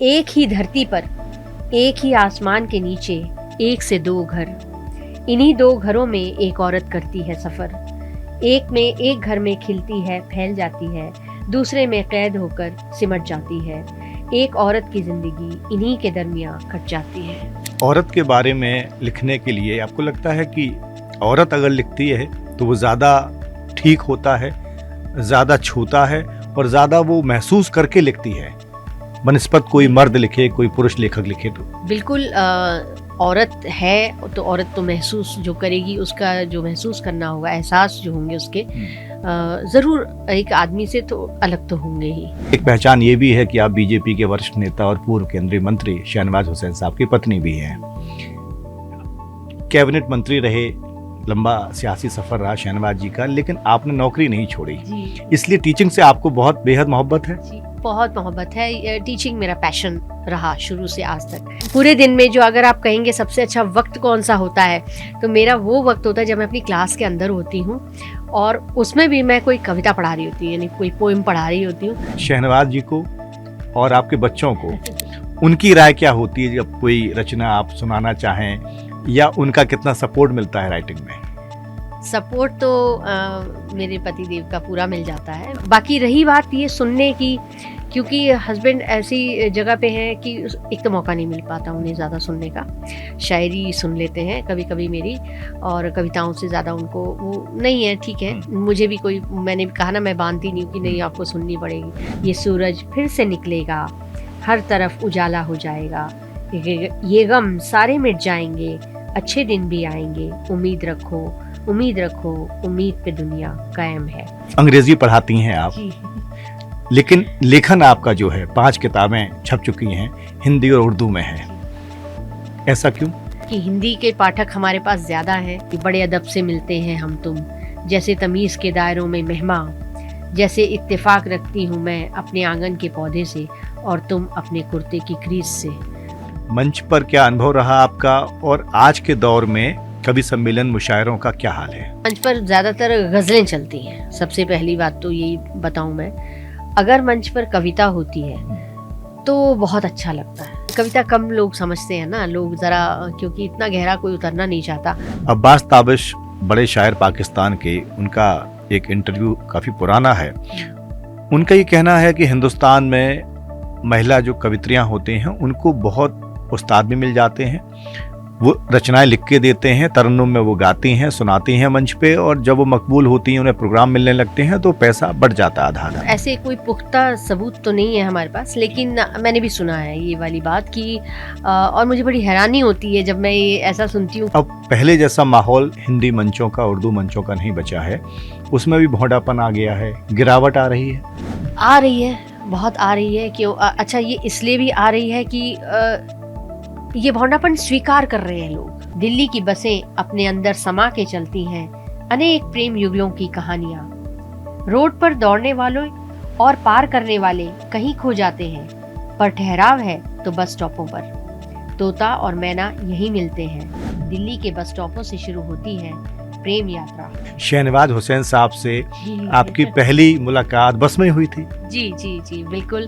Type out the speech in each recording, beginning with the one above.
एक ही धरती पर, एक ही आसमान के नीचे, एक से दो घर। इन्हीं दो घरों में एक औरत करती है सफर। एक में एक घर में खिलती है, फैल जाती है, दूसरे में कैद होकर सिमट जाती है। एक औरत की जिंदगी इन्हीं के दरमियान कट जाती है। औरत के बारे में लिखने के लिए आपको लगता है कि औरत अगर लिखती है तो वो ज़्यादा ठीक होता है, ज़्यादा छूता है और ज़्यादा वो महसूस करके लिखती है बनिस्बत कोई मर्द लिखे, कोई पुरुष लेखक लिखे? तो बिल्कुल औरत है तो औरत तो महसूस जो करेगी, उसका जो महसूस करना होगा, एहसास जो होंगे उसके ज़रूर एक आदमी से तो अलग तो होंगे ही। एक पहचान ये भी है कि आप बीजेपी के वरिष्ठ नेता और पूर्व केंद्रीय मंत्री शहनवाज हुसैन साहब की पत्नी भी हैं। कैबिनेट मंत्री रहे, लंबा सियासी सफर रहा शहनवाज जी का, लेकिन आपने नौकरी नहीं छोड़ी, इसलिए टीचिंग से आपको बहुत बेहद मोहब्बत है। जी, बहुत मोहब्बत है। टीचिंग मेरा पैशन रहा शुरू से आज तक। पूरे दिन में जो अगर आप कहेंगे सबसे अच्छा वक्त कौन सा होता है, तो मेरा वो वक्त होता है जब मैं अपनी क्लास के अंदर होती हूँ और उसमें भी मैं कोई कविता पढ़ा रही होती हूँ, यानी कोई पोएम पढ़ा रही होती हूँ। शहनवाज जी को और आपके बच्चों को उनकी राय क्या होती है जब कोई रचना आप सुनाना चाहें, या उनका कितना सपोर्ट मिलता है राइटिंग में? सपोर्ट तो मेरे पति देव का पूरा मिल जाता है। बाकी रही बात ये सुनने की, क्योंकि हस्बैंड ऐसी जगह पे हैं कि एक तो मौका नहीं मिल पाता उन्हें ज़्यादा सुनने का। शायरी सुन लेते हैं कभी कभी मेरी, और कविताओं से ज़्यादा उनको वो नहीं है। ठीक है, मुझे भी कोई, मैंने कहा ना, मैं बांधती नहीं हूँ कि नहीं आपको सुननी पड़ेगी। ये सूरज फिर से निकलेगा, हर तरफ उजाला हो जाएगा, ये गम सारे मिट जाएंगे, अच्छे दिन भी आएंगे, उम्मीद रखो, उम्मीद रखो, उम्मीद पे दुनिया कायम है। अंग्रेजी पढ़ाती हैं आप, लेकिन लेखन आपका जो है 5 किताबें छप चुकी हैं, हिंदी और उर्दू में है, ऐसा क्यों? कि हिंदी के पाठक हमारे पास ज्यादा हैं, कि बड़े अदब से मिलते हैं हम तुम, जैसे तमीज के दायरों में मेहमान, जैसे इत्तेफाक रखती हूँ मैं अपने आंगन के पौधे से और तुम अपने कुर्ते की क्रीज से। मंच पर क्या अनुभव रहा आपका, और आज के दौर में कवि सम्मेलन मुशायरों का क्या हाल है? मंच पर ज्यादातर गजलें चलती हैं। सबसे पहली बात तो यही बताऊं मैं, अगर मंच पर कविता होती है तो बहुत अच्छा लगता है। कविता कम लोग समझते हैं ना, लोग जरा, क्योंकि इतना गहरा कोई उतरना नहीं चाहता। अब्बास ताबिश बड़े शायर पाकिस्तान के, उनका एक इंटरव्यू काफी पुराना है। उनका ये कहना है कि हिंदुस्तान में महिला जो कवित्रियां होती हैं उनको बहुत उस्ताद भी मिल जाते हैं, वो रचनाएं लिख के देते हैं, तरन्नुम में वो गाती हैं, सुनाती हैं मंच पे, और जब वो मकबूल होती हैं, उन्हें प्रोग्राम मिलने लगते हैं तो पैसा बढ़ जाता है आधा आधा। ऐसे कोई पुख्ता सबूत तो नहीं है हमारे पास, लेकिन मैंने भी सुना है ये वाली बात की, और मुझे बड़ी हैरानी होती है जब मैं ये ऐसा सुनती हूँ। अब पहले जैसा माहौल हिंदी मंचों का, उर्दू मंचों का नहीं बचा है, उसमें भी भोंडापन आ गया है, गिरावट आ रही है। आ रही है, बहुत आ रही है। क्यों? अच्छा, ये इसलिए भी आ रही है कि ये भौंडापन स्वीकार कर रहे हैं लोग। दिल्ली की बसें अपने अंदर समा के चलती हैं अनेक प्रेम युगलों की कहानियां। रोड पर दौड़ने वालों और पार करने वाले कहीं खो जाते हैं, पर ठहराव है तो बस स्टॉपों पर। तोता और मैना यहीं मिलते हैं। दिल्ली के बस स्टॉपों से शुरू होती है प्रेम यात्रा। शहनवाज हुसैन साहब से आपकी पहली मुलाकात बस में हुई थी? जी जी जी, बिल्कुल।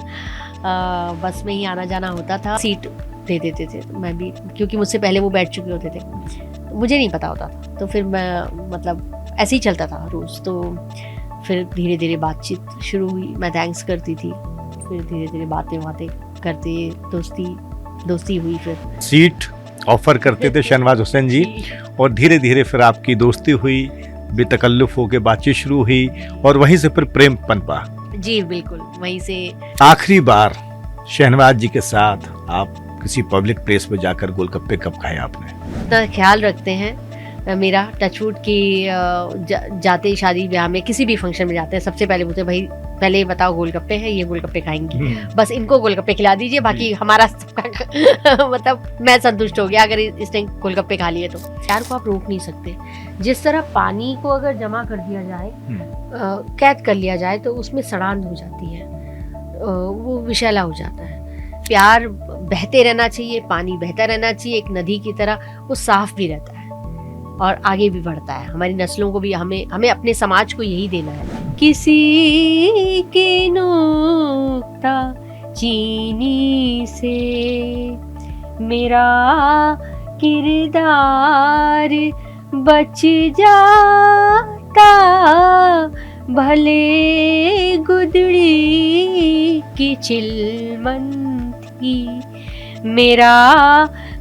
बस में ही आना जाना होता था। सीट दे देते थे, मैं भी, क्योंकि मुझसे पहले वो बैठ चुके होते थे, मुझे नहीं पता होता था, तो फिर मैं, मतलब ऐसे ही चलता था रोज। तो फिर धीरे धीरे बातचीत शुरू हुई, मैं थैंक्स करती थी, फिर धीरे धीरे बातें करते दोस्ती हुई। फिर सीट ऑफर करते थे शहनवाज हुसैन जी, और धीरे धीरे फिर आपकी दोस्ती हुई, बेतकल्लुफ होके बातचीत शुरू हुई, और वहीं से फिर प्रेम पनपा। जी बिल्कुल, वहीं से। आखिरी बार शहनवाज जी के साथ आप किसी पब्लिक प्लेस पे जाकर गोलगप्पे कब खाए आपने? इतना ख्याल रखते हैं मेरा, टचवुड की जाते शादी ब्याह में, किसी भी फंक्शन में जाते हैं, सबसे पहले पूछते भाई पहले बताओ गोलगप्पे हैं, ये गोलगप्पे खाएंगी, बस इनको गोलगप्पे खिला दीजिए, बाकी हमारा सबका मतलब मैं संतुष्ट हो गया अगर इसने गोलगप्पे खा लिए तो। प्यार को आप रोक नहीं सकते। जिस तरह पानी को अगर जमा कर दिया जाए, कैद कर लिया जाए, तो उसमें सड़ान हो जाती है, वो विषैला हो जाता है। प्यार बहते रहना चाहिए, पानी बहता रहना चाहिए एक नदी की तरह, वो साफ भी रहता है और आगे भी बढ़ता है। हमारी नस्लों को भी, हमें अपने समाज को यही देना है। किसी की नोकता चीनी से मेरा किरदार बच जाता, भले गुदड़ी की चिलमन थी, मेरा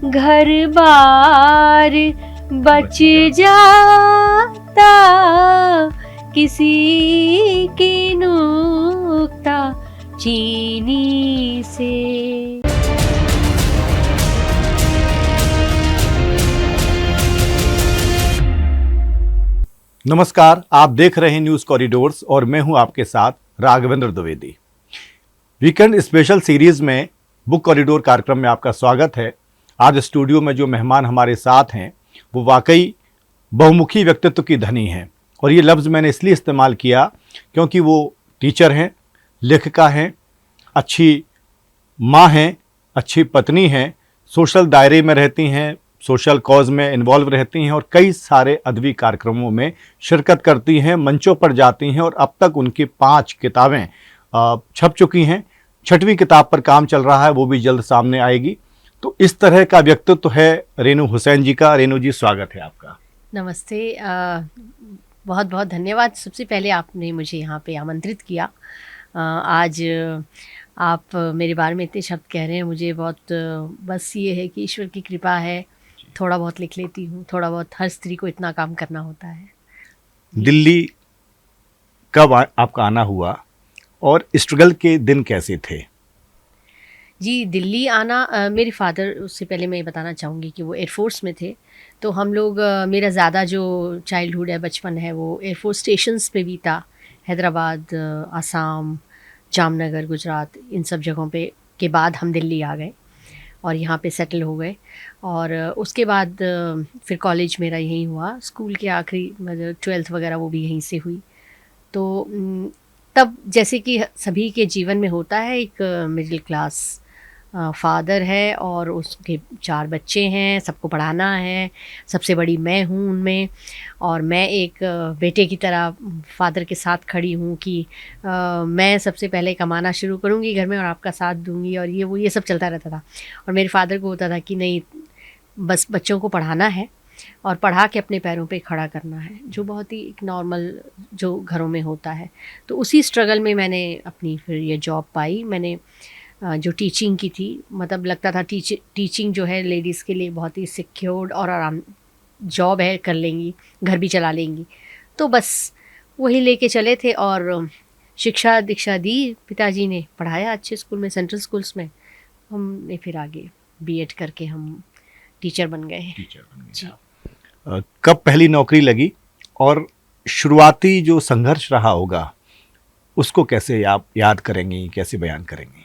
घर बार बच जाता, किसी की नुक्ता चीनी से। नमस्कार, आप देख रहे हैं न्यूज़ कॉरिडोर्स और मैं हूं आपके साथ Raghavendra Dwivedi. Weekend special series में बुक कॉरिडोर कार्यक्रम में आपका स्वागत है। आज स्टूडियो में जो मेहमान हमारे साथ हैं वो वाकई बहुमुखी व्यक्तित्व की धनी हैं, और ये लफ्ज़ मैंने इसलिए इस्तेमाल किया क्योंकि वो टीचर हैं, लेखिका हैं, अच्छी माँ हैं, अच्छी पत्नी हैं, सोशल दायरे में रहती हैं, सोशल कॉज में इन्वॉल्व रहती हैं और कई सारे अदबी कार्यक्रमों में शिरकत करती हैं, मंचों पर जाती हैं और अब तक उनकी 5 किताबें छप चुकी हैं। 6वीं किताब पर काम चल रहा है, वो भी जल्द सामने आएगी। तो इस तरह का व्यक्तित्व है रेनू हुसैन जी का। रेनू जी, स्वागत है आपका। नमस्ते, बहुत बहुत धन्यवाद। सबसे पहले आपने मुझे यहाँ पे आमंत्रित किया। आज आप मेरे बारे में इतने शब्द कह रहे हैं, मुझे बहुत बस ये है कि ईश्वर की कृपा है, थोड़ा बहुत लिख लेती हूँ, थोड़ा बहुत। हर स्त्री को इतना काम करना होता है। दिल्ली कब आपका आना हुआ और स्ट्रगल के दिन कैसे थे? जी, दिल्ली आना, मेरे फादर, उससे पहले मैं ये बताना चाहूँगी कि वो एयरफोर्स में थे। तो हम लोग, मेरा ज़्यादा जो चाइल्डहुड है, बचपन है, वो एयरफोर्स स्टेशंस पे भी था। हैदराबाद, आसाम, जामनगर, गुजरात, इन सब जगहों पे के बाद हम दिल्ली आ गए और यहाँ पे सेटल हो गए। और उसके बाद फिर कॉलेज मेरा यहीं हुआ। स्कूल के आखिरी मतलब 12th वगैरह वो भी यहीं से हुई। तो तब जैसे कि सभी के जीवन में होता है, एक मिडिल क्लास फादर है और उसके 4 बच्चे हैं, सबको पढ़ाना है। सबसे बड़ी मैं हूँ उनमें, और मैं एक बेटे की तरह फादर के साथ खड़ी हूँ कि मैं सबसे पहले कमाना शुरू करूँगी घर में और आपका साथ दूँगी, और ये सब चलता रहता था। और मेरे फादर को होता था कि नहीं, बस बच्चों को पढ़ाना है और पढ़ा के अपने पैरों पे खड़ा करना है, जो बहुत ही एक नॉर्मल जो घरों में होता है। तो उसी स्ट्रगल में मैंने अपनी फिर ये जॉब पाई। मैंने जो टीचिंग की थी, मतलब लगता था टीचिंग जो है लेडीज़ के लिए बहुत ही सिक्योर्ड और आराम जॉब है, कर लेंगी, घर भी चला लेंगी। तो बस वही लेके चले थे और शिक्षा दीक्षा दी। पिताजी ने पढ़ाया अच्छे स्कूल में, सेंट्रल स्कूल्स में। हमने फिर आगे बीएड करके हम टीचर बन गए। जी। कब पहली नौकरी लगी और शुरुआती जो संघर्ष रहा होगा उसको कैसे आप याद करेंगी, कैसे बयान करेंगी?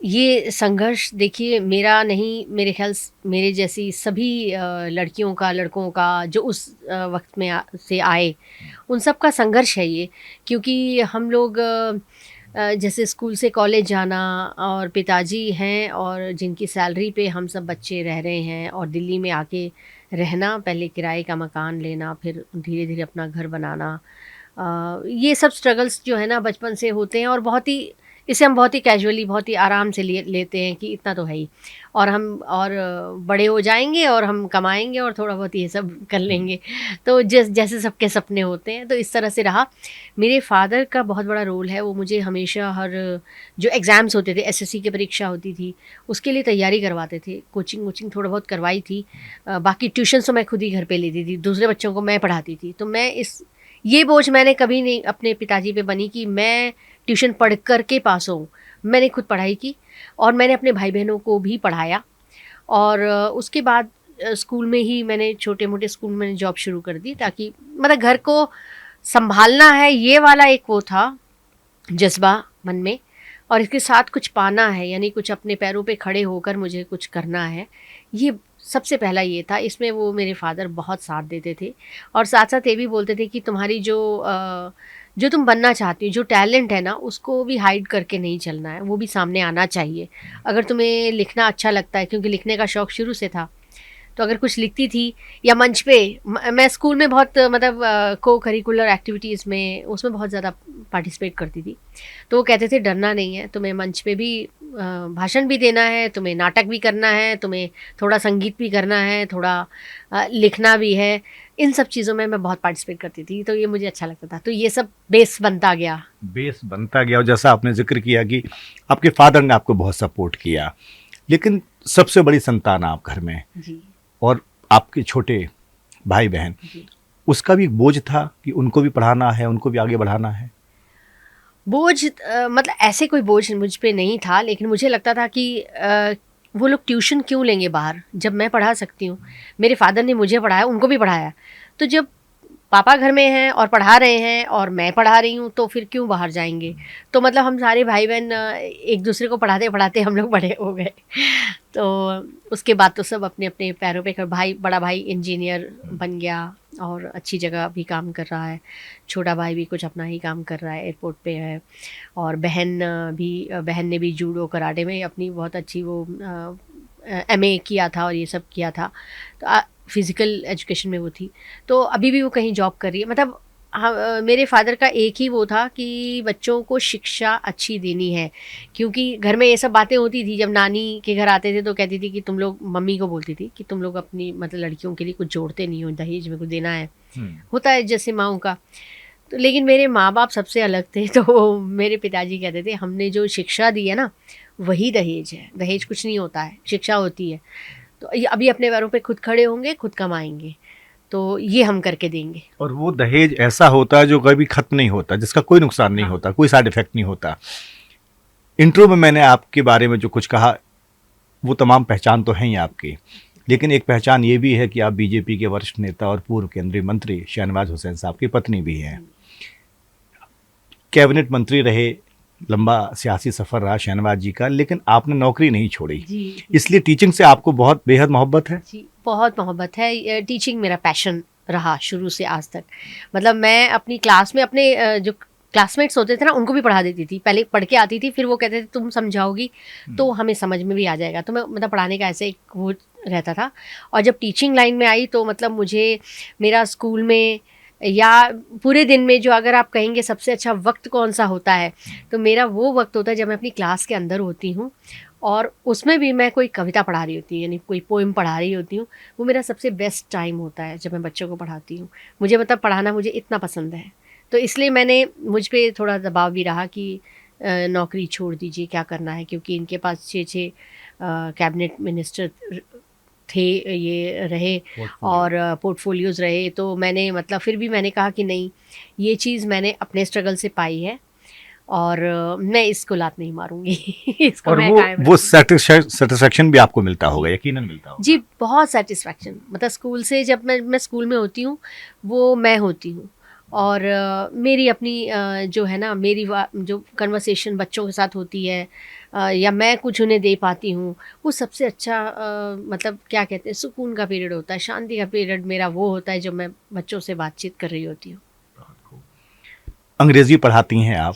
ये संघर्ष देखिए मेरा नहीं, मेरे ख्याल मेरे जैसी सभी लड़कियों का, लड़कों का जो उस वक्त में से आए, उन सब का संघर्ष है ये। क्योंकि हम लोग जैसे स्कूल से कॉलेज जाना, और पिताजी हैं और जिनकी सैलरी पे हम सब बच्चे रह रहे हैं, और दिल्ली में आके रहना, पहले किराए का मकान लेना, फिर धीरे धीरे अपना घर बनाना। ये सब स्ट्रगल्स जो है ना बचपन से होते हैं, और बहुत ही इसे हम बहुत ही कैजुअली, बहुत ही आराम से लेते हैं कि इतना तो है ही, और हम और बड़े हो जाएंगे और हम कमाएंगे और थोड़ा बहुत ये सब कर लेंगे। तो जैसे सबके सपने होते हैं, तो इस तरह से रहा। मेरे फादर का बहुत बड़ा रोल है। वो मुझे हमेशा हर जो एग्ज़ाम्स होते थे, एसएससी की परीक्षा होती थी, उसके लिए तैयारी करवाते थे। कोचिंग थोड़ा बहुत करवाई थी। बाकी ट्यूशन तो मैं खुद ही घर पे लेती थी, दूसरे बच्चों को मैं पढ़ाती थी। तो मैं ये बोझ मैंने कभी नहीं अपने पिताजी पे बनी कि मैं ट्यूशन पढ़ कर के पास हूँ। मैंने खुद पढ़ाई की और मैंने अपने भाई बहनों को भी पढ़ाया। और उसके बाद स्कूल में ही मैंने, छोटे मोटे स्कूल में मैंने जॉब शुरू कर दी, ताकि मतलब घर को संभालना है, ये वाला एक वो था जज्बा मन में, और इसके साथ कुछ पाना है, यानी कुछ अपने पैरों पे खड़े होकर मुझे कुछ करना है। ये सबसे पहला ये था। इसमें वो मेरे फादर बहुत साथ देते थे, और साथ साथ ये भी बोलते थे कि तुम्हारी जो तुम बनना चाहती हो, जो टैलेंट है ना, उसको भी हाइड करके नहीं चलना है, वो भी सामने आना चाहिए। अगर तुम्हें लिखना अच्छा लगता है, क्योंकि लिखने का शौक़ शुरू से था, तो अगर कुछ लिखती थी या मंच पे, मैं स्कूल में बहुत मतलब को करिकुलर एक्टिविटीज़ में उसमें बहुत ज़्यादा पार्टिसिपेट करती थी। तो वो कहते थे डरना नहीं है, तुम्हें मंच पे भी भाषण भी देना है, तुम्हें नाटक भी करना है, तुम्हें थोड़ा संगीत भी करना है, थोड़ा लिखना भी है। इन सब चीज़ों में मैं बहुत पार्टिसिपेट करती थी, तो ये मुझे अच्छा लगता था। तो ये सब बेस बनता गया। और जैसा आपने जिक्र किया कि आपके फादर ने आपको बहुत सपोर्ट किया, लेकिन सबसे बड़ी संतान आप घर में जी। और आपके छोटे भाई बहन, उसका भी बोझ था कि उनको भी पढ़ाना है, उनको भी आगे बढ़ाना है। बोझ मतलब ऐसे कोई बोझ मुझ पे नहीं था, लेकिन मुझे लगता था कि वो लोग ट्यूशन क्यों लेंगे बाहर जब मैं पढ़ा सकती हूँ। मेरे फादर ने मुझे पढ़ाया, उनको भी पढ़ाया, तो जब पापा घर में हैं और पढ़ा रहे हैं और मैं पढ़ा रही हूँ तो फिर क्यों बाहर जाएंगे। तो मतलब हम सारे भाई बहन एक दूसरे को पढ़ाते पढ़ाते हम लोग बड़े हो गए। तो उसके बाद तो सब अपने अपने पैरों पे भाई, बड़ा भाई इंजीनियर बन गया और अच्छी जगह भी काम कर रहा है, छोटा भाई भी कुछ अपना ही काम कर रहा है, एयरपोर्ट पे है, और बहन ने भी जूडो कराटे में अपनी बहुत अच्छी वो MA किया था और ये सब किया था। तो फिज़िकल एजुकेशन में वो थी, तो अभी भी वो कहीं जॉब कर रही है। मतलब मेरे फादर का एक ही वो था कि बच्चों को शिक्षा अच्छी देनी है, क्योंकि घर में ये सब बातें होती थी। जब नानी के घर आते थे तो कहती थी कि तुम लोग, मम्मी को बोलती थी कि तुम लोग अपनी मतलब लड़कियों के लिए कुछ जोड़ते नहीं हो, दहेज में कुछ देना है, होता है जैसे माँओं का। तो लेकिन मेरे माँ बाप सबसे अलग थे, तो मेरे पिताजी कहते थे हमने जो शिक्षा दी है ना वही दहेज है, दहेज कुछ नहीं होता है, शिक्षा होती है। तो अभी अपने पैरों पे खुद खड़े होंगे, खुद कमाएंगे, तो ये हम करके देंगे। और वो दहेज ऐसा होता है जो कभी खत्म नहीं होता, जिसका कोई नुकसान नहीं होता, कोई साइड इफेक्ट नहीं होता। इंट्रो में मैंने आपके बारे में जो कुछ कहा वो तमाम पहचान तो हैं ही आपकी, लेकिन एक पहचान ये भी है कि आप बीजेपी के वरिष्ठ नेता और पूर्व केंद्रीय मंत्री शहनवाज हुसैन साहब की पत्नी भी हैं। कैबिनेट मंत्री रहे, लंबा सियासी सफ़र रहा शहनवाज जी का, लेकिन आपने नौकरी नहीं छोड़ी जी। इसलिए टीचिंग से आपको बहुत बेहद मोहब्बत है। जी, बहुत मोहब्बत है। टीचिंग मेरा पैशन रहा शुरू से आज तक। मतलब मैं अपनी क्लास में अपने जो क्लासमेट्स होते थे ना उनको भी पढ़ा देती थी। पहले पढ़ के आती थी, फिर वो कहते थे तुम समझाओगी तो हमें समझ में भी आ जाएगा। तो मैं मतलब पढ़ाने का ऐसे एक वो रहता था। और जब टीचिंग लाइन में आई तो मतलब मुझे मेरा स्कूल में या पूरे दिन में जो अगर आप कहेंगे सबसे अच्छा वक्त कौन सा होता है, तो मेरा वो वक्त होता है जब मैं अपनी क्लास के अंदर होती हूँ और उसमें भी मैं कोई कविता पढ़ा रही होती हूँ, यानी कोई पोएम पढ़ा रही होती हूँ। वो मेरा सबसे बेस्ट टाइम होता है जब मैं बच्चों को पढ़ाती हूँ। मुझे मतलब पढ़ाना मुझे इतना पसंद है, तो इसलिए मैंने, मुझ पे थोड़ा दबाव भी रहा कि नौकरी छोड़ दीजिए, क्या करना है, क्योंकि इनके पास 6 कैबिनेट मिनिस्टर थे, ये रहे और पोर्टफोलियोज़ रहे। तो मैंने मतलब फिर भी मैंने कहा कि नहीं, ये चीज़ मैंने अपने स्ट्रगल से पाई है और मैं इसको लात नहीं मारूंगी। इसको और मैं वो सेटिस्फेक्शन भी आपको मिलता होगा, यकीनन मिलता होगा। जी, बहुत सेटिस्फेक्शन। मतलब स्कूल से जब मैं स्कूल में होती हूँ वो मैं होती हूँ और मेरी अपनी जो है ना, मेरी जो कन्वर्सेशन बच्चों के साथ होती है या मैं कुछ उन्हें दे पाती हूँ, वो सबसे अच्छा मतलब क्या कहते हैं, सुकून का पीरियड होता है, शांति का पीरियड मेरा वो होता है जब मैं बच्चों से बातचीत कर रही होती हूँ। अंग्रेजी पढ़ाती हैं आप,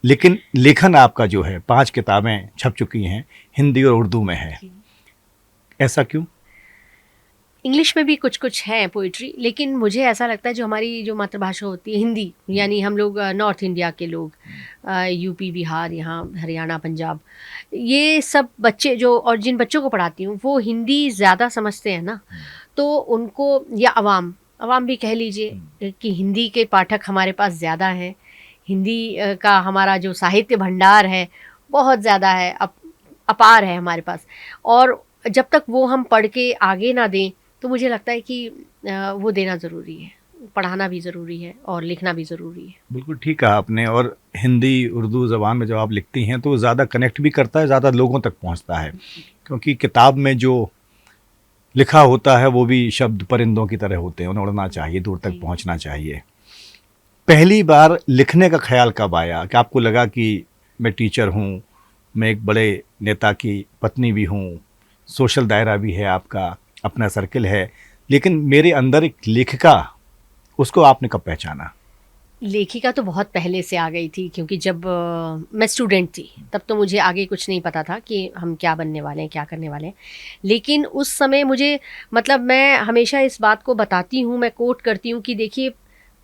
लेकिन लेखन आपका जो है 5 किताबें छप चुकी हैं, हिंदी और उर्दू में है, ऐसा क्यों? इंग्लिश में भी कुछ कुछ है पोइट्री, लेकिन मुझे ऐसा लगता है जो हमारी जो मातृभाषा होती है हिंदी, यानी हम लोग नॉर्थ इंडिया के लोग, यूपी, बिहार, यहाँ हरियाणा, पंजाब, ये सब बच्चे जो, और जिन बच्चों को पढ़ाती हूँ वो हिंदी ज़्यादा समझते हैं ना, तो उनको, या अवाम भी कह लीजिए कि हिंदी के पाठक हमारे पास ज़्यादा हैं। हिंदी का हमारा जो साहित्य भंडार है बहुत ज़्यादा है, अपार है हमारे पास, और जब तक वो हम पढ़ के आगे ना दें तो मुझे लगता है कि वो देना ज़रूरी है, पढ़ाना भी ज़रूरी है और लिखना भी ज़रूरी है। बिल्कुल ठीक कहा आपने। और हिंदी उर्दू ज़बान में जब आप लिखती हैं तो ज़्यादा कनेक्ट भी करता है, ज़्यादा लोगों तक पहुंचता है, क्योंकि किताब में जो लिखा होता है वो भी शब्द परिंदों की तरह होते हैं, उन्हें उड़ना चाहिए, दूर तक पहुंचना चाहिए। पहली बार लिखने का ख्याल कब आया कि आपको लगा कि मैं टीचर हूँ, मैं एक बड़े नेता की पत्नी भी हूँ, सोशल दायरा भी है आपका, अपना सर्किल है, लेकिन मेरे अंदर एक लेखिका, उसको आपने कब पहचाना? लेखिका तो बहुत पहले से आ गई थी, क्योंकि जब मैं स्टूडेंट थी तब तो मुझे आगे कुछ नहीं पता था कि हम क्या बनने वाले हैं, क्या करने वाले हैं। लेकिन उस समय मुझे, मतलब मैं हमेशा इस बात को बताती हूँ, मैं कोट करती हूँ कि देखिए,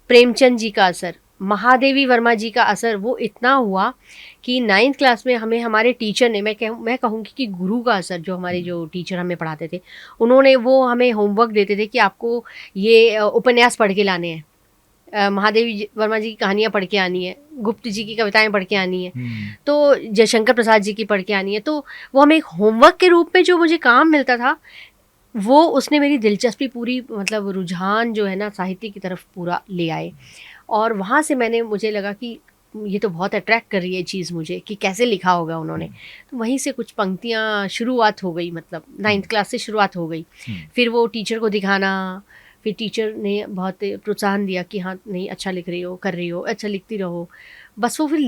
प्रेमचंद जी का असर, महादेवी वर्मा जी का असर वो इतना हुआ कि 9th क्लास में हमें हमारे टीचर ने, मैं कहूँगी कि गुरु का असर, जो हमारे जो टीचर हमें पढ़ाते थे, उन्होंने वो हमें होमवर्क देते थे कि आपको ये उपन्यास पढ़ के लाने हैं, महादेवी वर्मा जी की कहानियाँ पढ़ के आनी है, गुप्त जी की कविताएं पढ़ के आनी है, तो जयशंकर प्रसाद जी की पढ़ के आनी है। तो वो हमें एक होमवर्क के रूप में जो मुझे काम मिलता था, वो उसने मेरी दिलचस्पी पूरी, मतलब रुझान जो है ना साहित्य की तरफ पूरा ले आए। और वहाँ से मुझे लगा कि ये तो बहुत अट्रैक्ट कर रही है चीज़ मुझे, कि कैसे लिखा होगा उन्होंने। तो वहीं से कुछ पंक्तियाँ शुरुआत हो गई, मतलब 9th क्लास से शुरुआत हो गई। फिर वो टीचर को दिखाना, फिर टीचर ने बहुत प्रोत्साहन दिया कि हाँ नहीं, अच्छा लिख रही हो, कर रही हो, अच्छा लिखती रहो। बस वो फिर